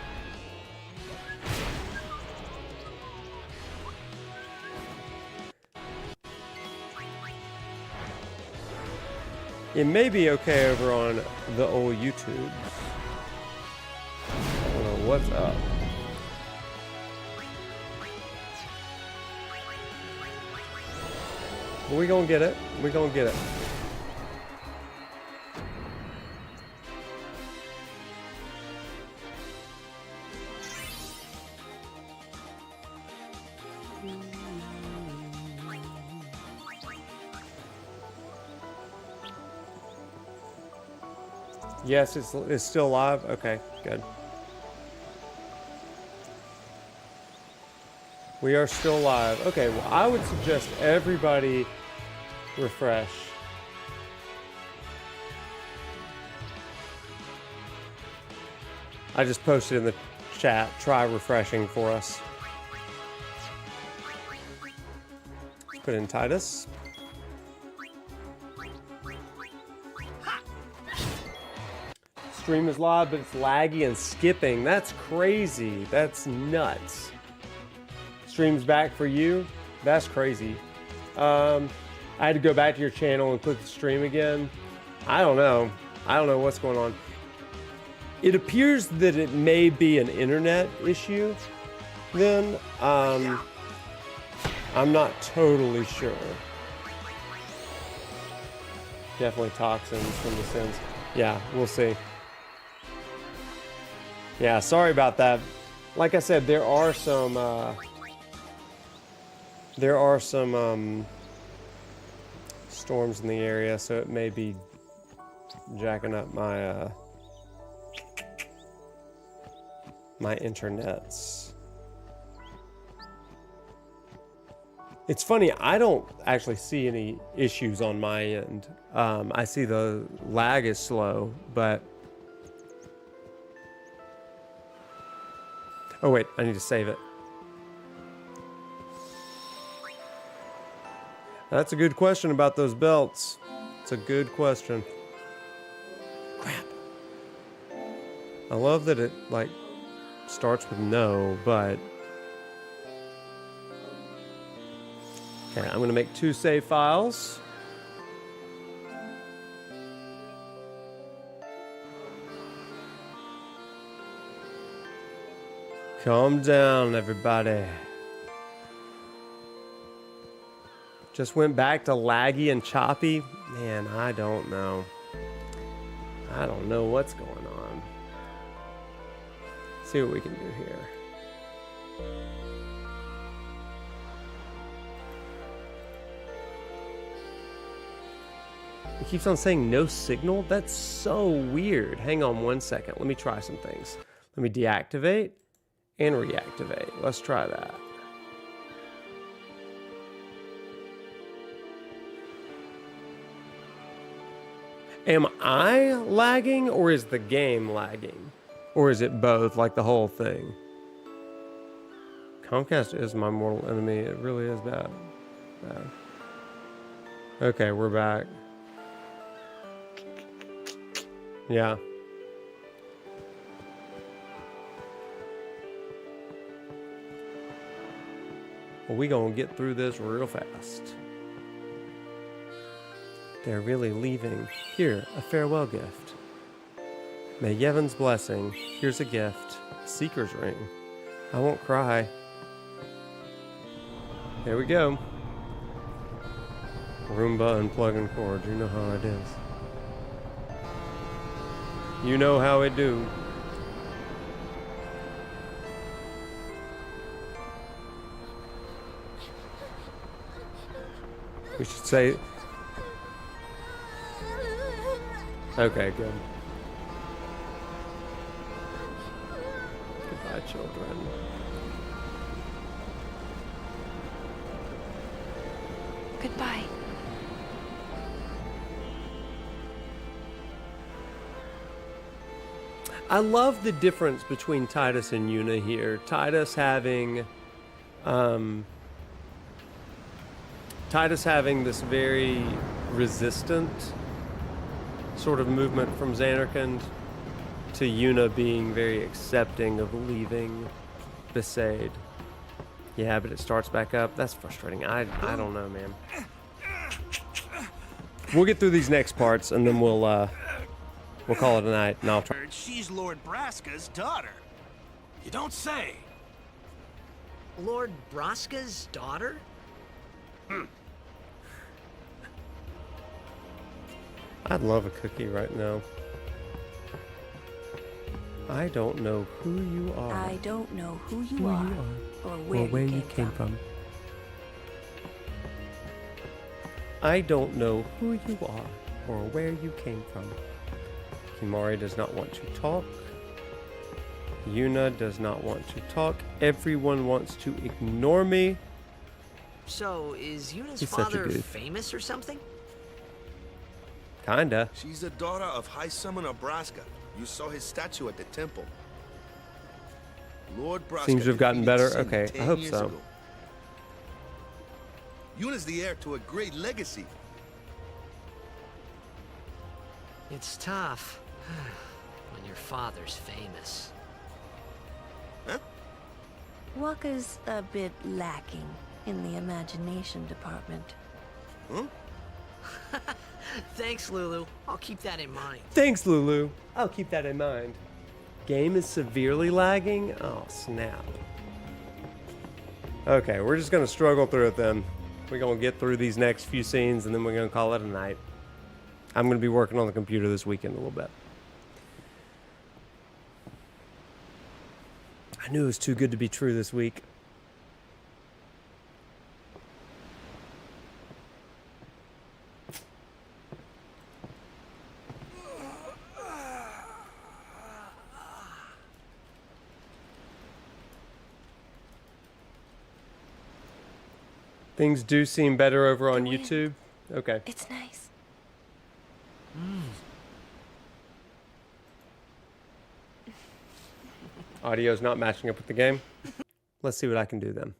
It may be okay over on the old YouTube. I don't know what's up. But we gonna get it. We gonna get it. Yes, it's still live. Okay, good. We are still live. Okay, well, I would suggest everybody refresh. I just posted in the chat, try refreshing for us. Let's put in Tidus. Stream is live, but it's laggy and skipping. That's crazy. That's nuts. Stream's back for you. That's crazy. I had to go back to your channel and click the stream again. I don't know. I don't know what's going on. It appears that it may be an internet issue then. I'm not totally sure. Definitely toxins from the Sins. Yeah, we'll see. Yeah, sorry about that. Like I said, there are some There are some storms in the area, so it may be jacking up my my internets. It's funny, I don't actually see any issues on my end. I see the lag is slow, but... Oh wait, I need to save it. That's a good question about those belts. It's a good question. Crap. I love that it, like, starts with no, but... Okay, I'm gonna make 2 save files. Calm down, everybody. Just went back to laggy and choppy. Man, I don't know. I don't know what's going on. See what we can do here. It keeps on saying no signal? That's so weird. Hang on 1 second. Let me try some things. Let me deactivate and reactivate. Let's try that. Am I lagging or is the game lagging? Or is it both, like the whole thing? Comcast is my mortal enemy. It really is bad. Okay, we're back. Yeah. Well, we gonna get through this real fast. They're really leaving. Here, a farewell gift. May Yevon's blessing. Here's a gift. Seeker's ring. I won't cry. There we go. Roomba and plug-in cord. You know how it is. You know how it do. We should say... Okay, good. Goodbye, children. Goodbye. I love the difference between Tidus and Yuna here. Tidus having this very resistant sort of movement from Zanarkand, to Yuna being very accepting of leaving Besaid. Yeah, but it starts back up. That's frustrating. I don't know, man. We'll get through these next parts and then we'll call it a night, and I'll try. She's Lord Braska's daughter. You don't say. Lord Braska's daughter? I'd love a cookie right now. I don't know who you are. I don't know who you are, or where, you came from. I don't know who you are or where you came from. Kimari does not want to talk. Yuna does not want to talk. Everyone wants to ignore me. So, is Yuna's He's such a father goof. famous or something? Kinda. She's the daughter of High Summoner Braska. You saw his statue at the temple. Lord Braska Seems to have gotten defeated better. Sin Okay, 10 I hope years so. ago. Yuna's the heir to a great legacy. It's tough when your father's famous. Huh? Wakka's a bit lacking in the imagination department. Huh? Thanks, Lulu. I'll keep that in mind. Thanks, Lulu. I'll keep that in mind. Game is severely lagging? Oh, snap. Okay, we're just gonna struggle through it then. We're gonna get through these next few scenes and then we're gonna call it a night. I'm gonna be working on the computer this weekend a little bit. I knew it was too good to be true this week. Things do seem better over on The wind. YouTube. Okay. It's nice. Audio's not matching up with the game. Let's see what I can do then.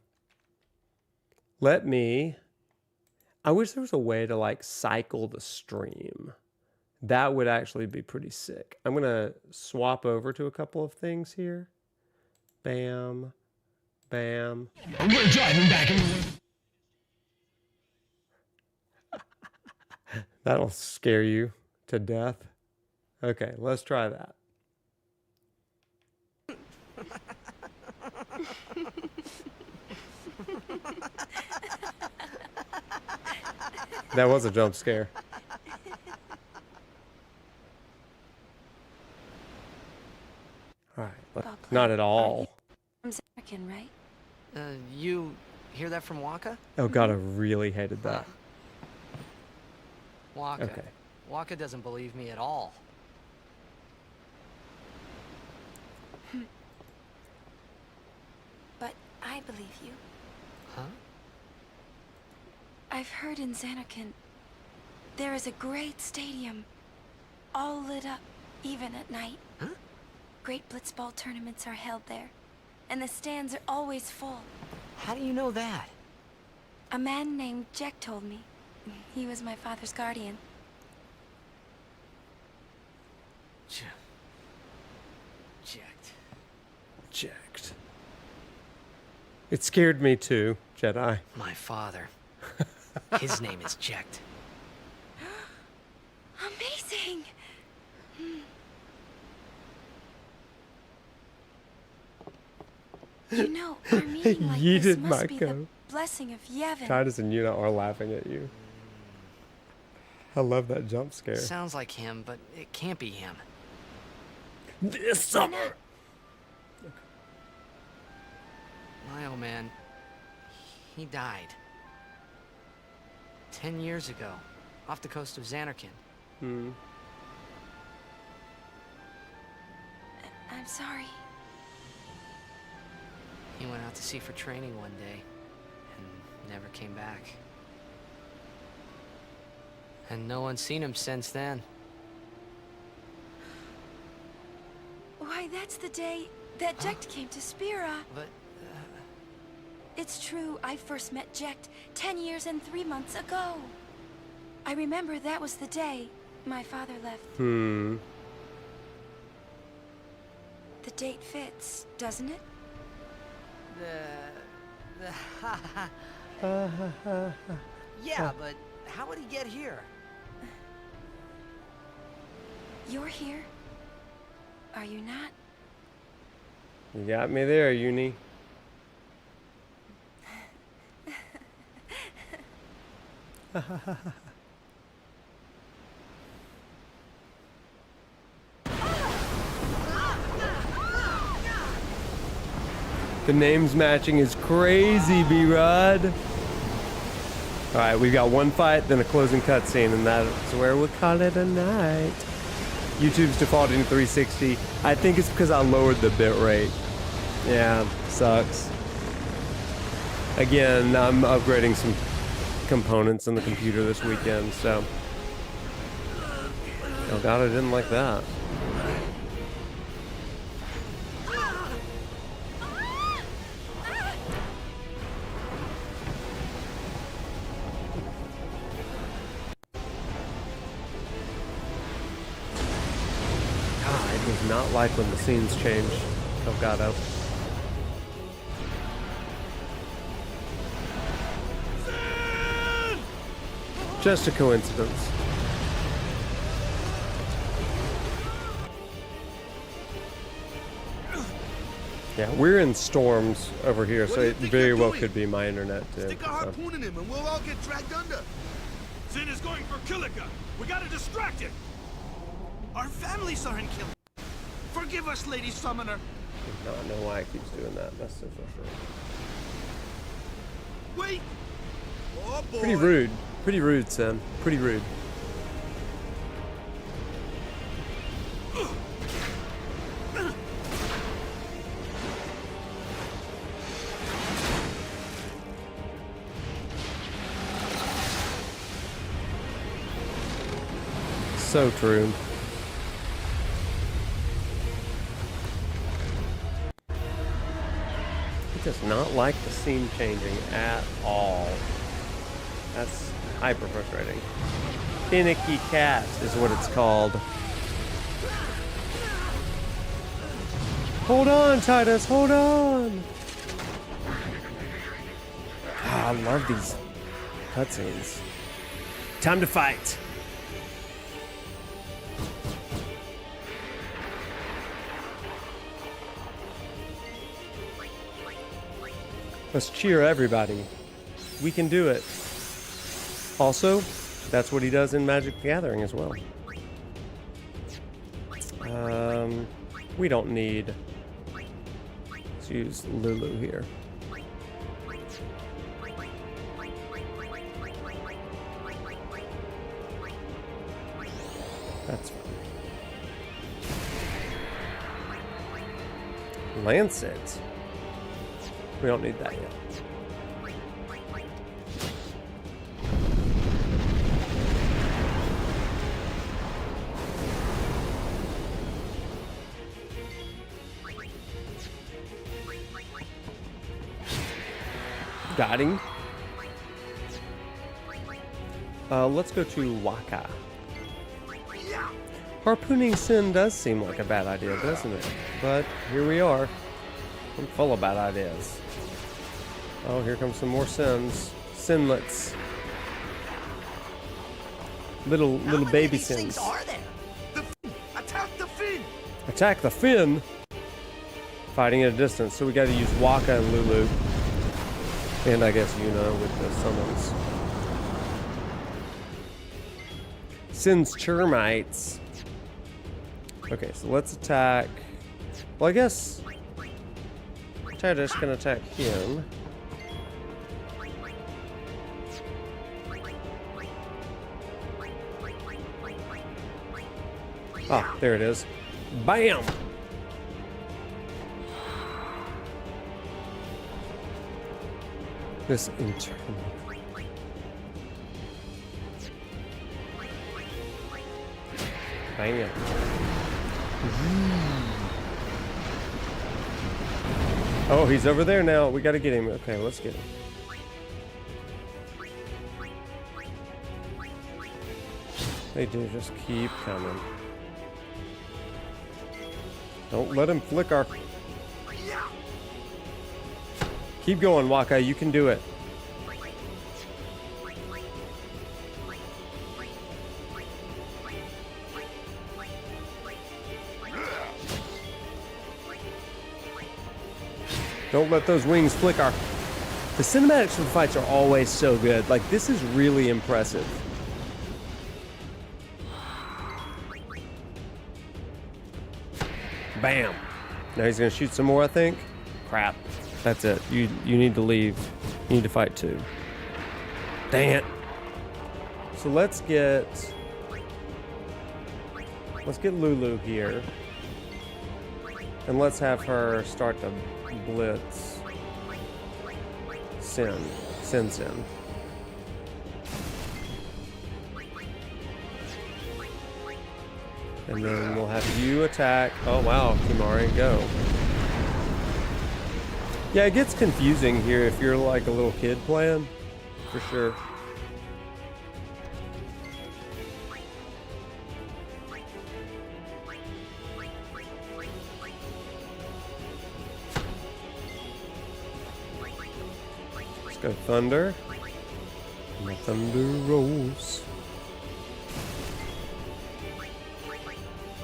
Let me... I wish there was a way to like cycle the stream. That would actually be pretty sick. I'm going to swap over to a couple of things here. Bam. Bam. We're driving back in the... That'll scare you to death. Okay, let's try that. That was a jump scare. All right, but not at all. From Zanarkand, right? You hear that from Wakka? Oh god, I really hated that. Wakka. Okay. Wakka doesn't believe me at all. But I believe you. Huh? I've heard in Zanarkand there is a great stadium, all lit up, even at night. Huh? Great blitzball tournaments are held there, and the stands are always full. How do you know that? A man named Jack told me. He was my father's guardian. Jacked. Jacked. It scared me too, Jedi. My father. His name is Jacked. Amazing! You know, our meeting like this Yeeted must be the Mako. blessing of Yevon. Tidus and Yuna are laughing at you. I love that jump scare. Sounds like him, but it can't be him. This summer! My old man, he died. 10 years ago, off the coast of Zanarkand. Hmm. I'm sorry. He went out to sea for training one day, and never came back. And no one's seen him since then. Why, that's the day that Jekt came to Spira. But, It's true, I first met Jekt 10 years and 3 months ago. I remember that was the day my father left. Hmm. The date fits, doesn't it? Yeah, but how would he get here? You're here. Are you not? You got me there, Uni. The names matching is crazy, B-Rod. Alright, we've got one fight, then a closing cutscene, and that's where we'll call it a night. YouTube's defaulting to 360. I think it's because I lowered the bitrate. Yeah, sucks. Again, I'm upgrading some components in the computer this weekend, so... Oh god, I didn't like that. God, I do not like when the scenes change. Elgato. Just a coincidence. Yeah, we're in storms over here, so it very well could be my internet too. Stick a harpoon in him and we'll all get dragged under. Sin is going for Kilika. We gotta distract it. Our families are in Kilika. Forgive us, Lady Summoner. I don't know why it keeps doing that. That's so frustrating. Wait! Oh boy. Pretty rude. Pretty rude, Sam. Pretty rude. So true. He does not like the scene changing at all. That's hyper frustrating. Finicky cast is what it's called. Hold on, Tidus, hold on! Ah, I love these cutscenes. Time to fight! Let's cheer everybody. We can do it. Also, that's what he does in Magic the Gathering as well. We don't need to use Lulu here. That's fine. Lancet. We don't need that yet. Got him. Let's go to Wakka. Harpooning Sin does seem like a bad idea, doesn't it? But here we are. I'm full of bad ideas. Oh, here comes some more sins. Sinlets. Little baby sins. Are there? The fin! Attack the fin! Attack the fin! Fighting at a distance, so we gotta use Wakka and Lulu. And I guess Yuna with the summons. Sin's Termites. Okay, so let's attack. Well, I guess Tidus can attack him. Ah, there it is. Bam! This internal. Bam. Oh, he's over there now. We gotta get him. Okay, let's get him. They do just keep coming. Don't let him flicker. Keep going, Wakka. You can do it. Don't let those wings flicker. The cinematics for the fights are always so good. Like, this is really impressive. Bam. Now he's gonna shoot some more, I think. Crap. That's it. You need to leave. You need to fight too. Dang it. So let's get Lulu here. And let's have her start to blitz Sin. And then we'll have you attack. Oh wow, Kimari, go. Yeah, it gets confusing here if you're like a little kid playing, for sure. Let's go Thunder. And the thunder rolls.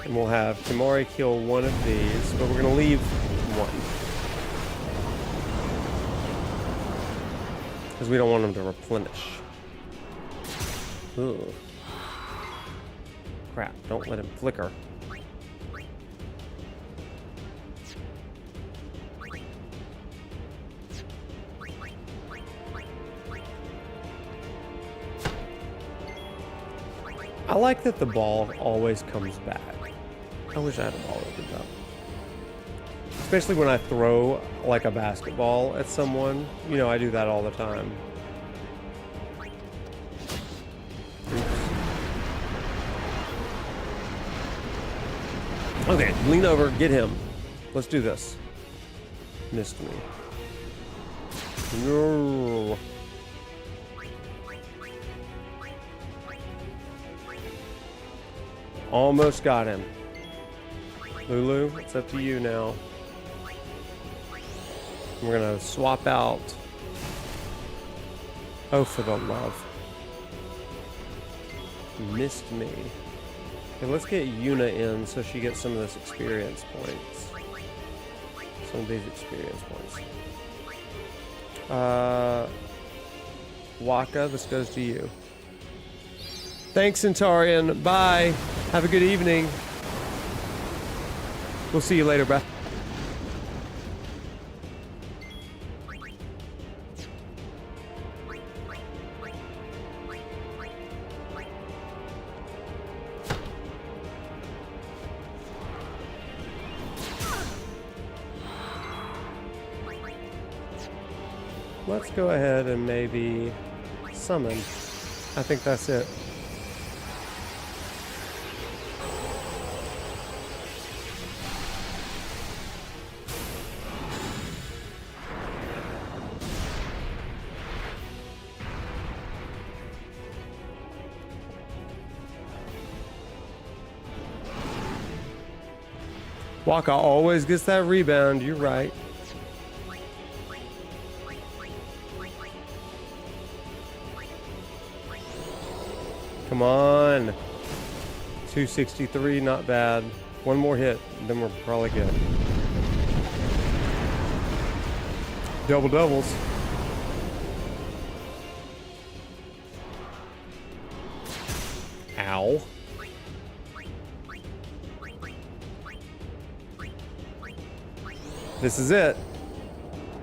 And we'll have Kimari kill one of these, but we're gonna leave one. Because we don't want them to replenish. Ugh. Crap, don't let him flicker. I like that the ball always comes back. I wish I had a ball opened up. Especially when I throw like a basketball at someone. You know, I do that all the time. Oops. Okay, lean over, get him. Let's do this. Missed me. No. Almost got him. Lulu, it's up to you now. We're gonna swap out. Oh, for the love. Missed me. Okay, let's get Yuna in so she gets some of this experience points. Some of these experience points. Wakka, this goes to you. Thanks, Centaurian. Bye. Have a good evening. We'll see you later, bruh. Let's go ahead and maybe summon. I think that's it. Wakka always gets that rebound, you're right. Come on. 263, not bad. One more hit, then we're probably good. Double doubles. Ow. This is it.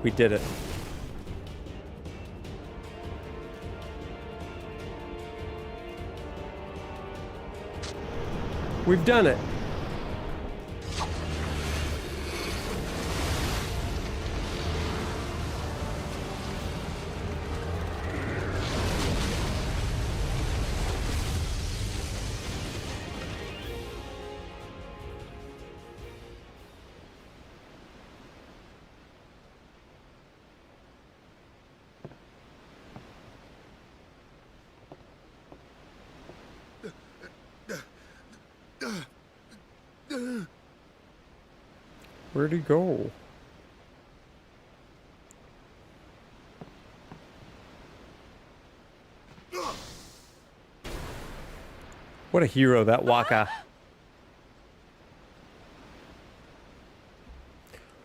We did it. We've done it. Where'd he go? What a hero, that Wakka.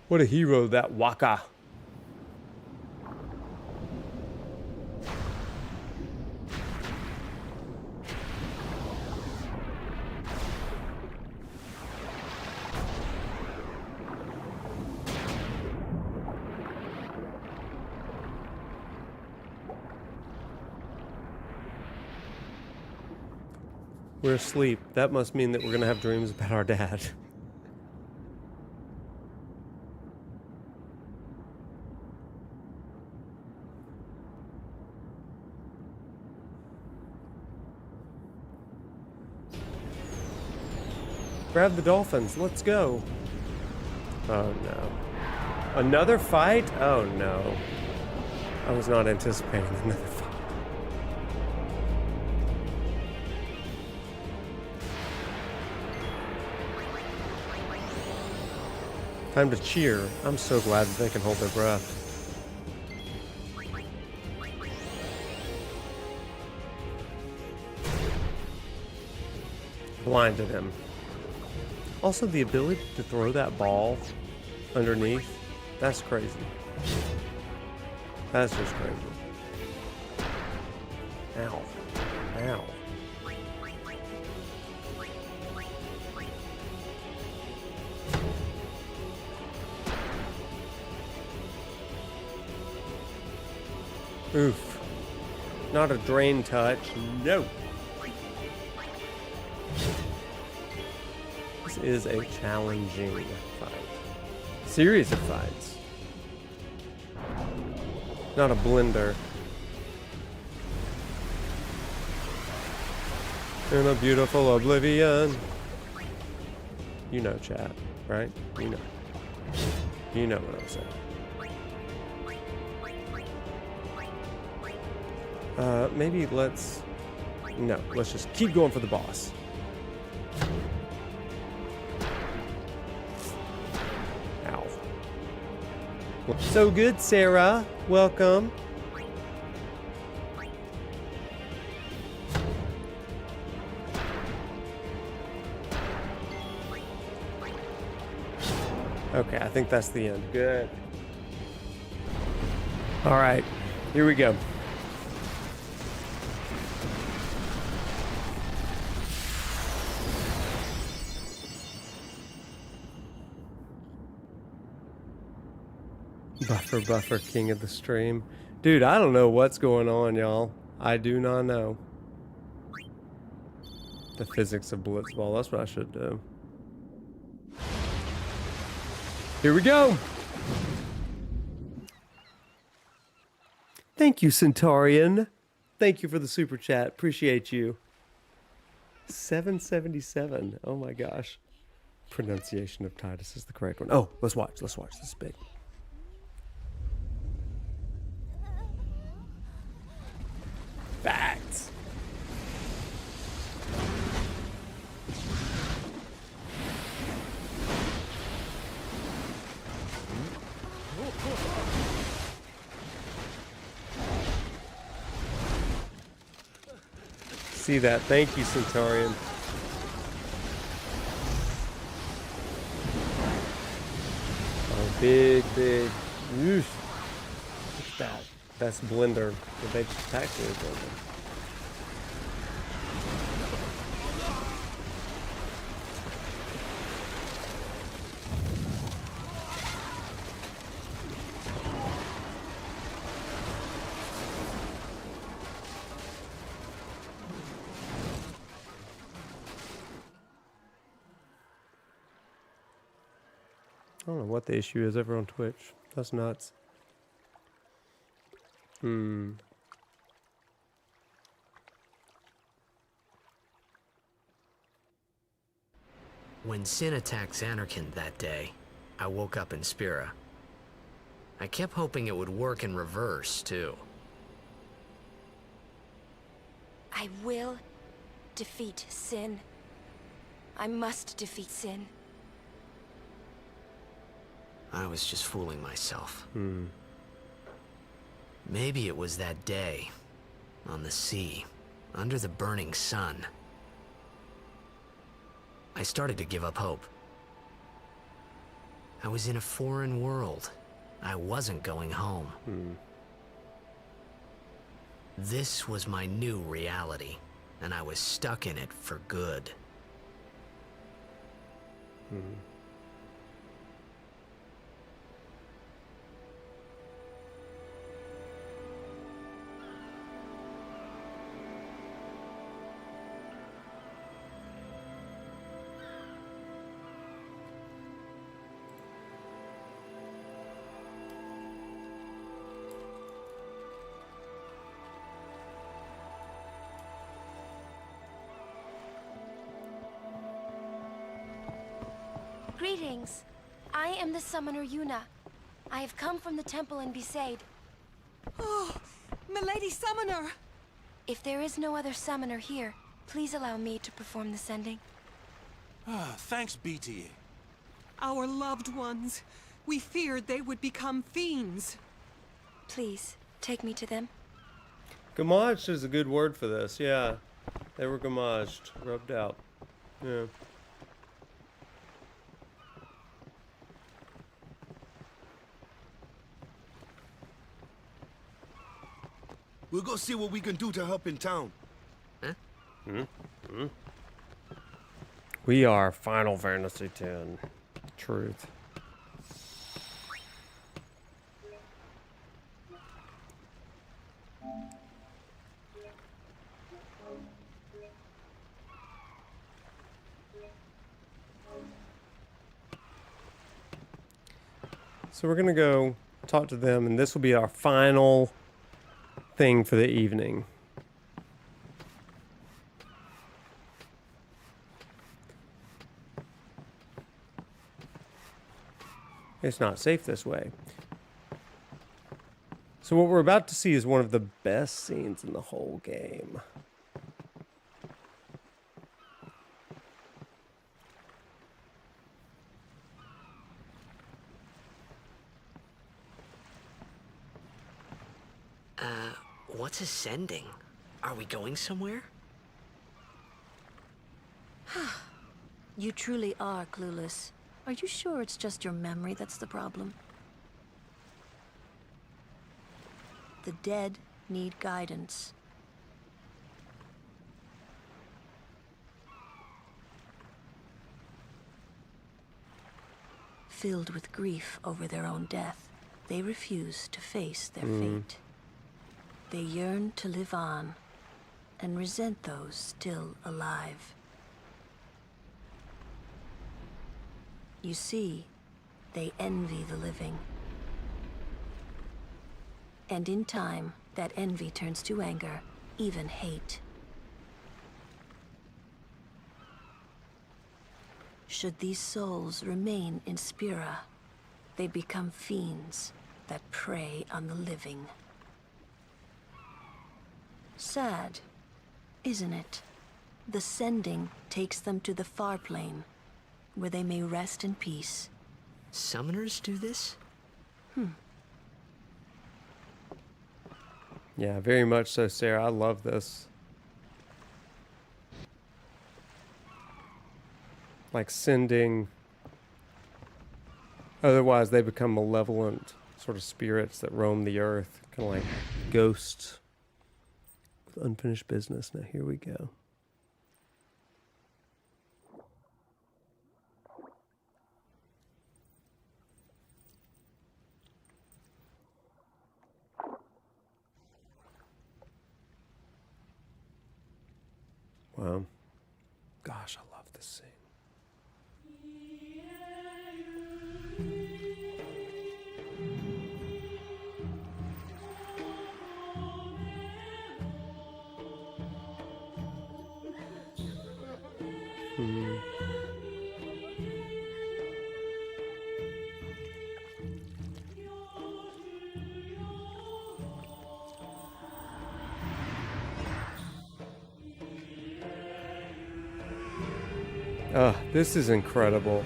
What a hero, that Wakka. We're asleep. That must mean that we're gonna have dreams about our dad. Grab the dolphins. Let's go. Oh no. Another fight? Oh no. I was not anticipating another fight. Time to cheer. I'm so glad that they can hold their breath. Blinded him. Also, the ability to throw that ball underneath, that's crazy. That's just crazy. Ow. Ow. Oof. Not a drain touch. No. This is a challenging fight. Series of fights. Not a blender. In a beautiful oblivion. You know, chat, right? You know. You know what I'm saying. Maybe let's... No, let's just keep going for the boss. Ow. So good, Sarah. Welcome. Okay, I think that's the end. Good. All right, here we go. Buffer, king of the stream. Dude, I don't know what's going on, y'all. I do not know. The physics of Blitzball, that's what I should do. Here we go. Thank you, Centaurian. Thank you for the super chat. Appreciate you. 777. Oh my gosh. Pronunciation of Tidus is the correct one. Oh, let's watch. Let's watch. This is big. Facts. See that. Thank you, Centaurian. Oh, big. Oof. Look at that. That's Blender. Did they just attack me with Blender? I don't know what the issue is ever on Twitch. That's nuts. When Sin attacked Zanarkand that day, I woke up in Spira. I kept hoping it would work in reverse, too. I will defeat Sin. I must defeat Sin. I was just fooling myself. Maybe it was that day, on the sea, under the burning sun. I started to give up hope. I was in a foreign world. I wasn't going home. This was my new reality, and I was stuck in it for good. Greetings. I am the summoner Yuna. I have come from the temple in Besaid. Oh, Milady Summoner! If there is no other summoner here, please allow me to perform the sending. Thanks, BT. Our loved ones. We feared they would become fiends. Please, take me to them. Gamaged is a good word for this, yeah. They were gamaged, rubbed out. Yeah. We'll go see what we can do to help in town. We are Final Fantasy X. Truth. So we're gonna go talk to them, and this will be our final thing for the evening. It's not safe this way. So what we're about to see is one of the best scenes in the whole game. What's ascending? Are we going somewhere? You truly are clueless. Are you sure it's just your memory that's the problem? The dead need guidance. Filled with grief over their own death, they refuse to face their fate. They yearn to live on and resent those still alive. You see, they envy the living. And in time, that envy turns to anger, even hate. Should these souls remain in Spira, they become fiends that prey on the living. Sad, isn't it? The sending takes them to the far plane, where they may rest in peace. Summoners do this? Yeah, very much so, Sarah. I love this. Like sending... Otherwise, they become malevolent sort of spirits that roam the earth. Kind of like ghosts with unfinished business. Now, here we go. Wow. Gosh, I love this scene. Oh, this is incredible.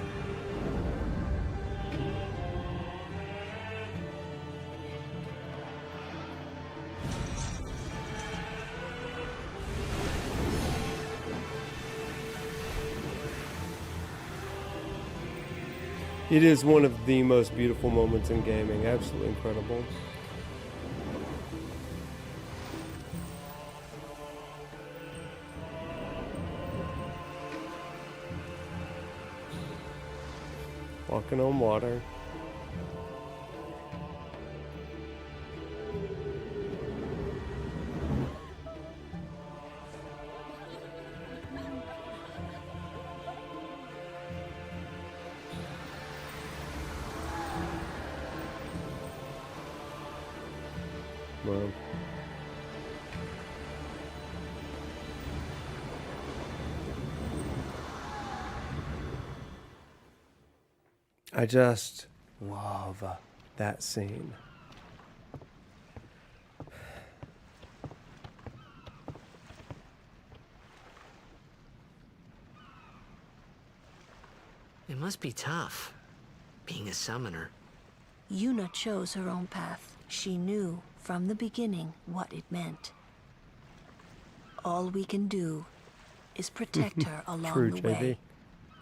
It is one of the most beautiful moments in gaming. Absolutely incredible. Walking on water. Wow. I just love that scene. It must be tough, being a summoner. Yuna chose her own path. She knew from the beginning what it meant. All we can do is protect her along True, the JV. way.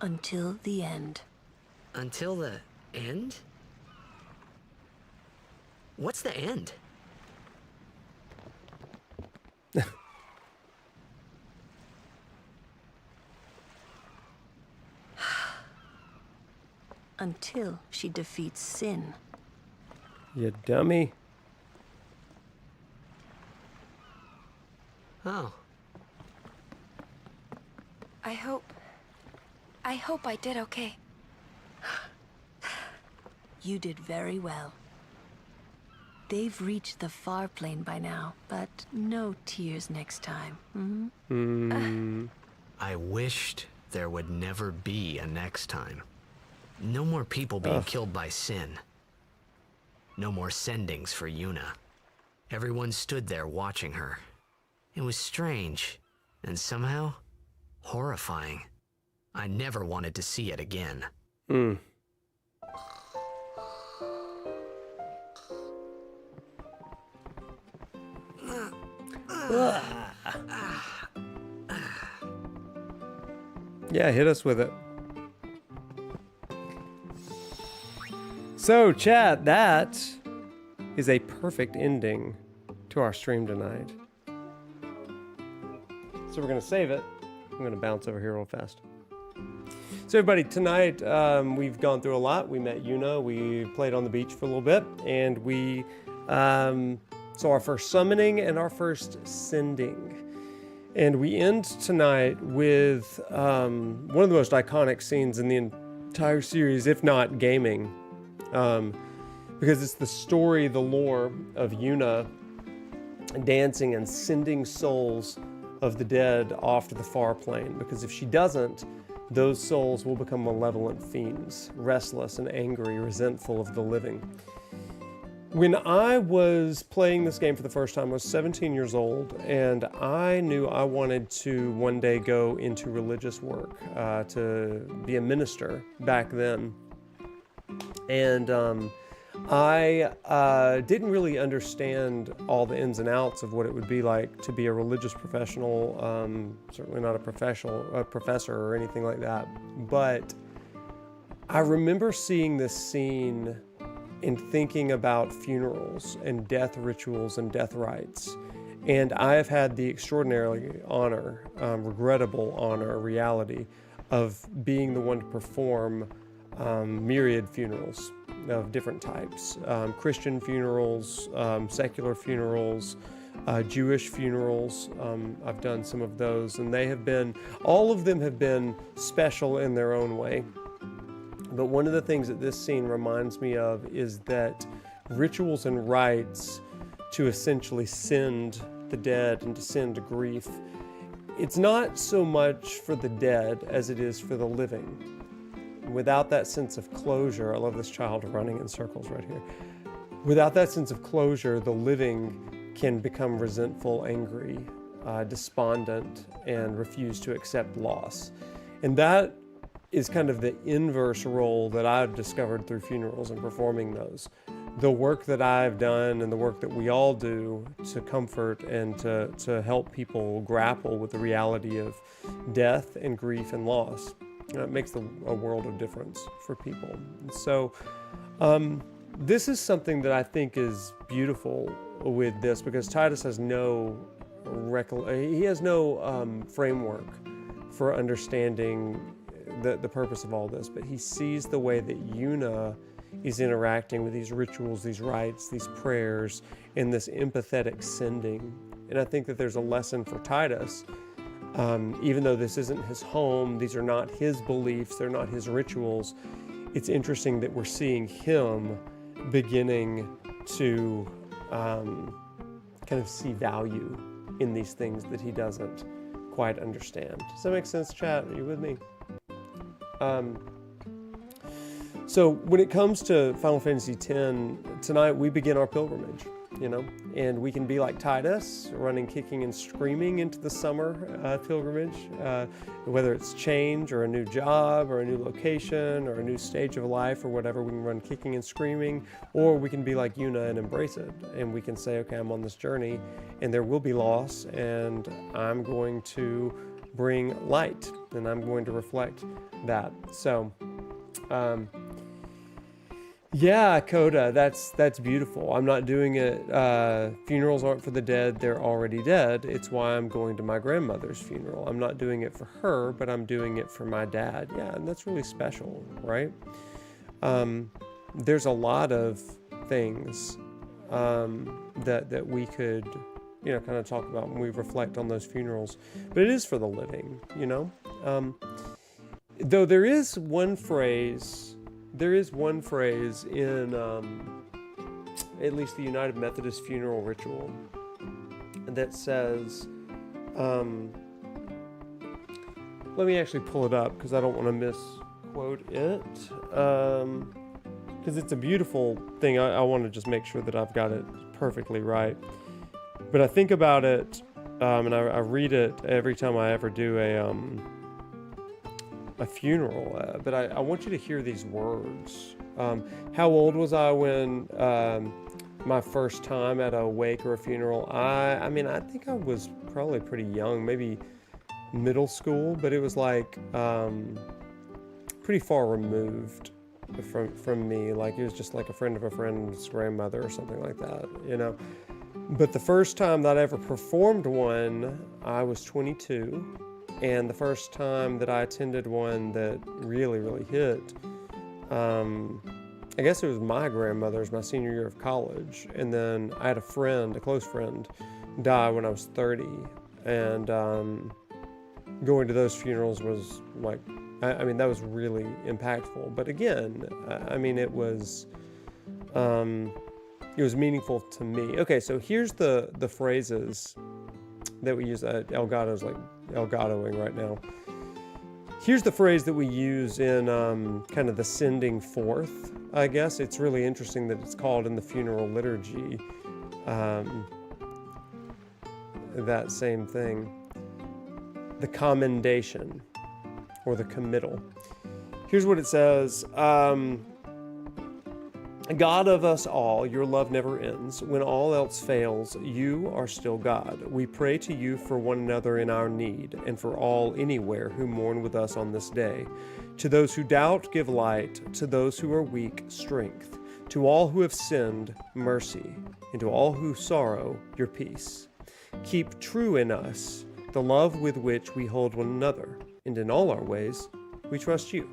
Until the end. Until the end? What's the end? Until she defeats sin. You dummy. Oh. I hope I did okay. You did very well. They've reached the far plane by now, but no tears next time. I wished there would never be a next time. No more people being killed by sin. No more sendings for Yuna. Everyone stood there watching her. It was strange, and somehow horrifying. I never wanted to see it again. Yeah, hit us with it. So, chat, that is a perfect ending to our stream tonight. So we're going to save it. I'm going to bounce over here real fast. So everybody, tonight we've gone through a lot. We met Yuna, we played on the beach for a little bit, and we saw our first summoning and our first sending. And we end tonight with one of the most iconic scenes in the entire series, if not gaming. Because it's the story, the lore of Yuna dancing and sending souls of the dead off to the far plane. Because if she doesn't, those souls will become malevolent fiends, restless and angry, resentful of the living. When I was playing this game for the first time, I was 17 years old, and I knew I wanted to one day go into religious work, to be a minister back then. And I didn't really understand all the ins and outs of what it would be like to be a religious professional, certainly not a professor or anything like that. But I remember seeing this scene and thinking about funerals and death rituals and death rites. And I have had the extraordinary honor, regrettable honor, reality of being the one to perform myriad funerals of different types. Christian funerals, secular funerals, Jewish funerals. I've done some of those, and all of them have been special in their own way. But one of the things that this scene reminds me of is that rituals and rites to essentially send the dead and to send grief, it's not so much for the dead as it is for the living. Without that sense of closure, I love this child running in circles right here. Without that sense of closure, the living can become resentful, angry, despondent, and refuse to accept loss. And that is kind of the inverse role that I've discovered through funerals and performing those. The work that I've done and the work that we all do to comfort and to help people grapple with the reality of death and grief and loss. It makes a world of difference for people. And so this is something that I think is beautiful with this, because Tidus has no framework for understanding the purpose of all this, but he sees the way that Yuna is interacting with these rituals, these rites, these prayers, and this empathetic sending. And I think that there's a lesson for Tidus. Even though this isn't his home, these are not his beliefs, they're not his rituals, it's interesting that we're seeing him beginning to kind of see value in these things that he doesn't quite understand. Does that make sense, chat? Are you with me? So when it comes to Final Fantasy X, tonight we begin our pilgrimage, and we can be like Tidus, running, kicking, and screaming into the summer pilgrimage, whether it's change or a new job or a new location or a new stage of life or whatever. We can run kicking and screaming, or we can be like Yuna and embrace it, and we can say, okay, I'm on this journey, and there will be loss, and I'm going to bring light, and I'm going to reflect that. So, yeah, Coda, that's beautiful. I'm not doing it. Funerals aren't for the dead; they're already dead. It's why I'm going to my grandmother's funeral. I'm not doing it for her, but I'm doing it for my dad. Yeah, and that's really special, right? There's a lot of things that we could, kind of talk about when we reflect on those funerals. But it is for the living, Though there is one phrase in at least the United Methodist funeral ritual that says, let me actually pull it up because I don't want to misquote quote it, because it's a beautiful thing. I want to just make sure that I've got it perfectly right. But I think about it, and I read it every time I ever do a funeral. But I want you to hear these words. How old was I when my first time at a wake or a funeral? I mean, I think I was probably pretty young, maybe middle school, but it was like pretty far removed from me. Like, it was just like a friend of a friend's grandmother or something like that, you know. But the first time that I ever performed one, I was 22, and the first time that I attended one that really hit, I guess it was my grandmother's, my senior year of college. And then I had a friend, a close friend, die when I was 30. And going to those funerals was like, I mean, that was really impactful. But again, I mean, it was meaningful to me. Okay, so here's the phrases that we use. Elgato's like Elgatoing right now. Here's the phrase that we use in kind of the sending forth, I guess. It's really interesting that it's called in the funeral liturgy that same thing. The commendation, or the committal. Here's what it says. God of us all, your love never ends. When all else fails, you are still God. We pray to you for one another in our need, and for all anywhere who mourn with us on this day. To those who doubt, give light. To those who are weak, strength. To all who have sinned, mercy. And to all who sorrow, your peace. Keep true in us the love with which we hold one another, and in all our ways, we trust you.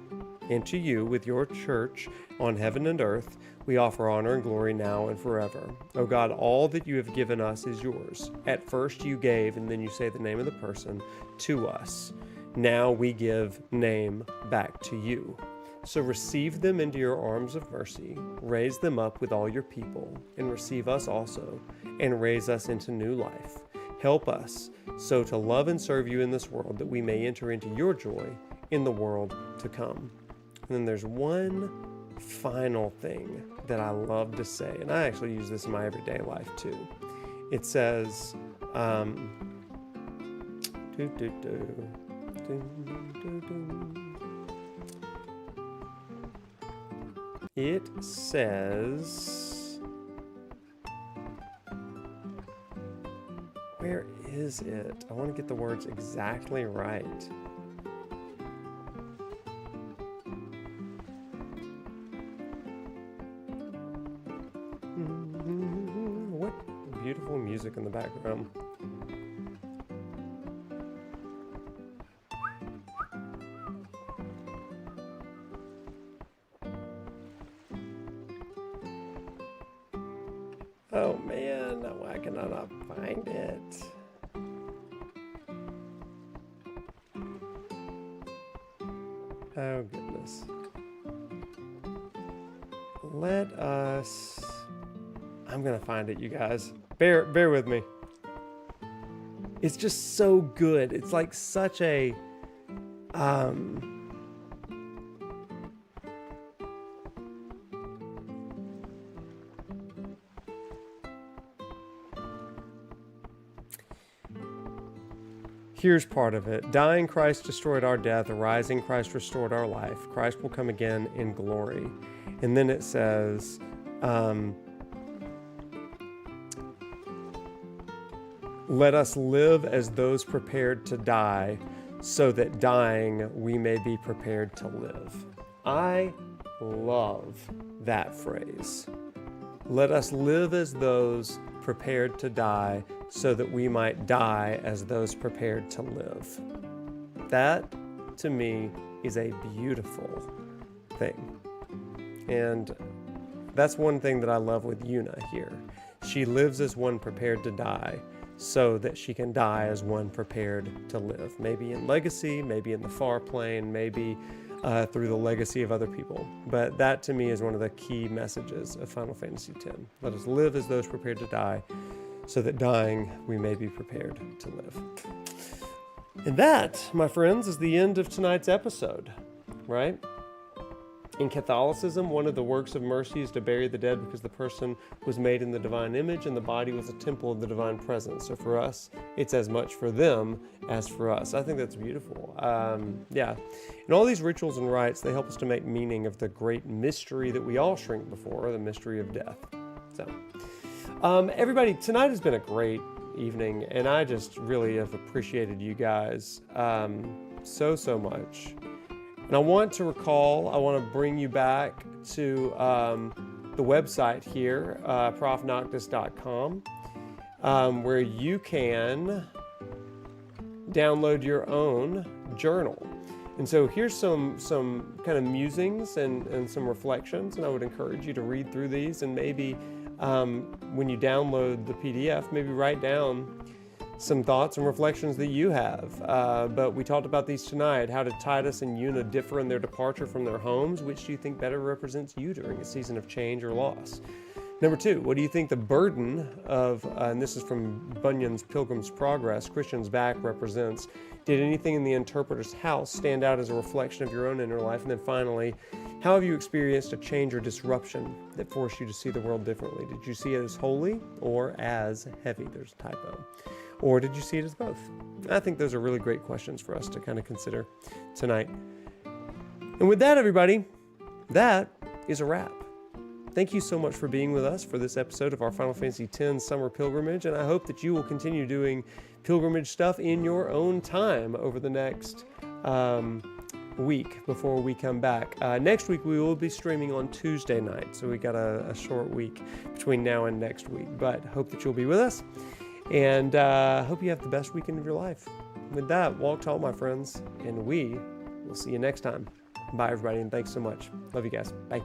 And to you, with your church on heaven and earth, we offer honor and glory now and forever. O God, all that you have given us is yours. At first you gave, and then you say the name of the person, to us. Now we give name back to you. So receive them into your arms of mercy, raise them up with all your people, and receive us also, and raise us into new life. Help us so to love and serve you in this world, that we may enter into your joy in the world to come. And then there's one final thing that I love to say, and I actually use this in my everyday life too. It says, it says, where is it? I want to get the words exactly right. What beautiful music in the background. Oh man, why can I not find it? Oh goodness. Let us... I'm gonna find it, you guys. Bear with me. It's just so good. It's like such a Here's part of it. Dying Christ destroyed our death, arising Christ restored our life. Christ will come again in glory. And then it says, let us live as those prepared to die, so that dying we may be prepared to live. I love that phrase. Let us live as those prepared to die, so that we might die as those prepared to live. That, to me, is a beautiful thing. And that's one thing that I love with Yuna here. She lives as one prepared to die, so that she can die as one prepared to live. Maybe in legacy, maybe in the far plane, maybe through the legacy of other people. But that, to me, is one of the key messages of Final Fantasy X. Let us live as those prepared to die, so that dying we may be prepared to live. And that, my friends, is the end of tonight's episode, right? In Catholicism, one of the works of mercy is to bury the dead because the person was made in the divine image and the body was a temple of the divine presence. So for us, it's as much for them as for us. I think that's beautiful. Yeah. And all these rituals and rites, they help us to make meaning of the great mystery that we all shrink before, the mystery of death. So, everybody, tonight has been a great evening, and I just really have appreciated you guys so much. And I want to bring you back to the website here, ProfNoctis.com, where you can download your own journal. And so here's some kind of musings and some reflections, and I would encourage you to read through these, and maybe when you download the PDF, maybe write down some thoughts and reflections that you have. But we talked about these tonight. How did Tidus and Yuna differ in their departure from their homes? Which do you think better represents you during a season of change or loss? Number 2, what do you think the burden of, and this is from Bunyan's Pilgrim's Progress, Christian's back represents? Did anything in the interpreter's house stand out as a reflection of your own inner life? And then finally, how have you experienced a change or disruption that forced you to see the world differently? Did you see it as holy or as heavy? There's a typo. Or did you see it as both? I think those are really great questions for us to kind of consider tonight. And with that, everybody, that is a wrap. Thank you so much for being with us for this episode of our Final Fantasy X Summer Pilgrimage, and I hope that you will continue doing pilgrimage stuff in your own time over the next week before we come back. Next week we will be streaming on Tuesday night, so we got a short week between now and next week, but hope that you'll be with us. And hope you have the best weekend of your life. With that, walk tall, my friends, and we will see you next time. Bye, everybody, and thanks so much. Love you guys. Bye.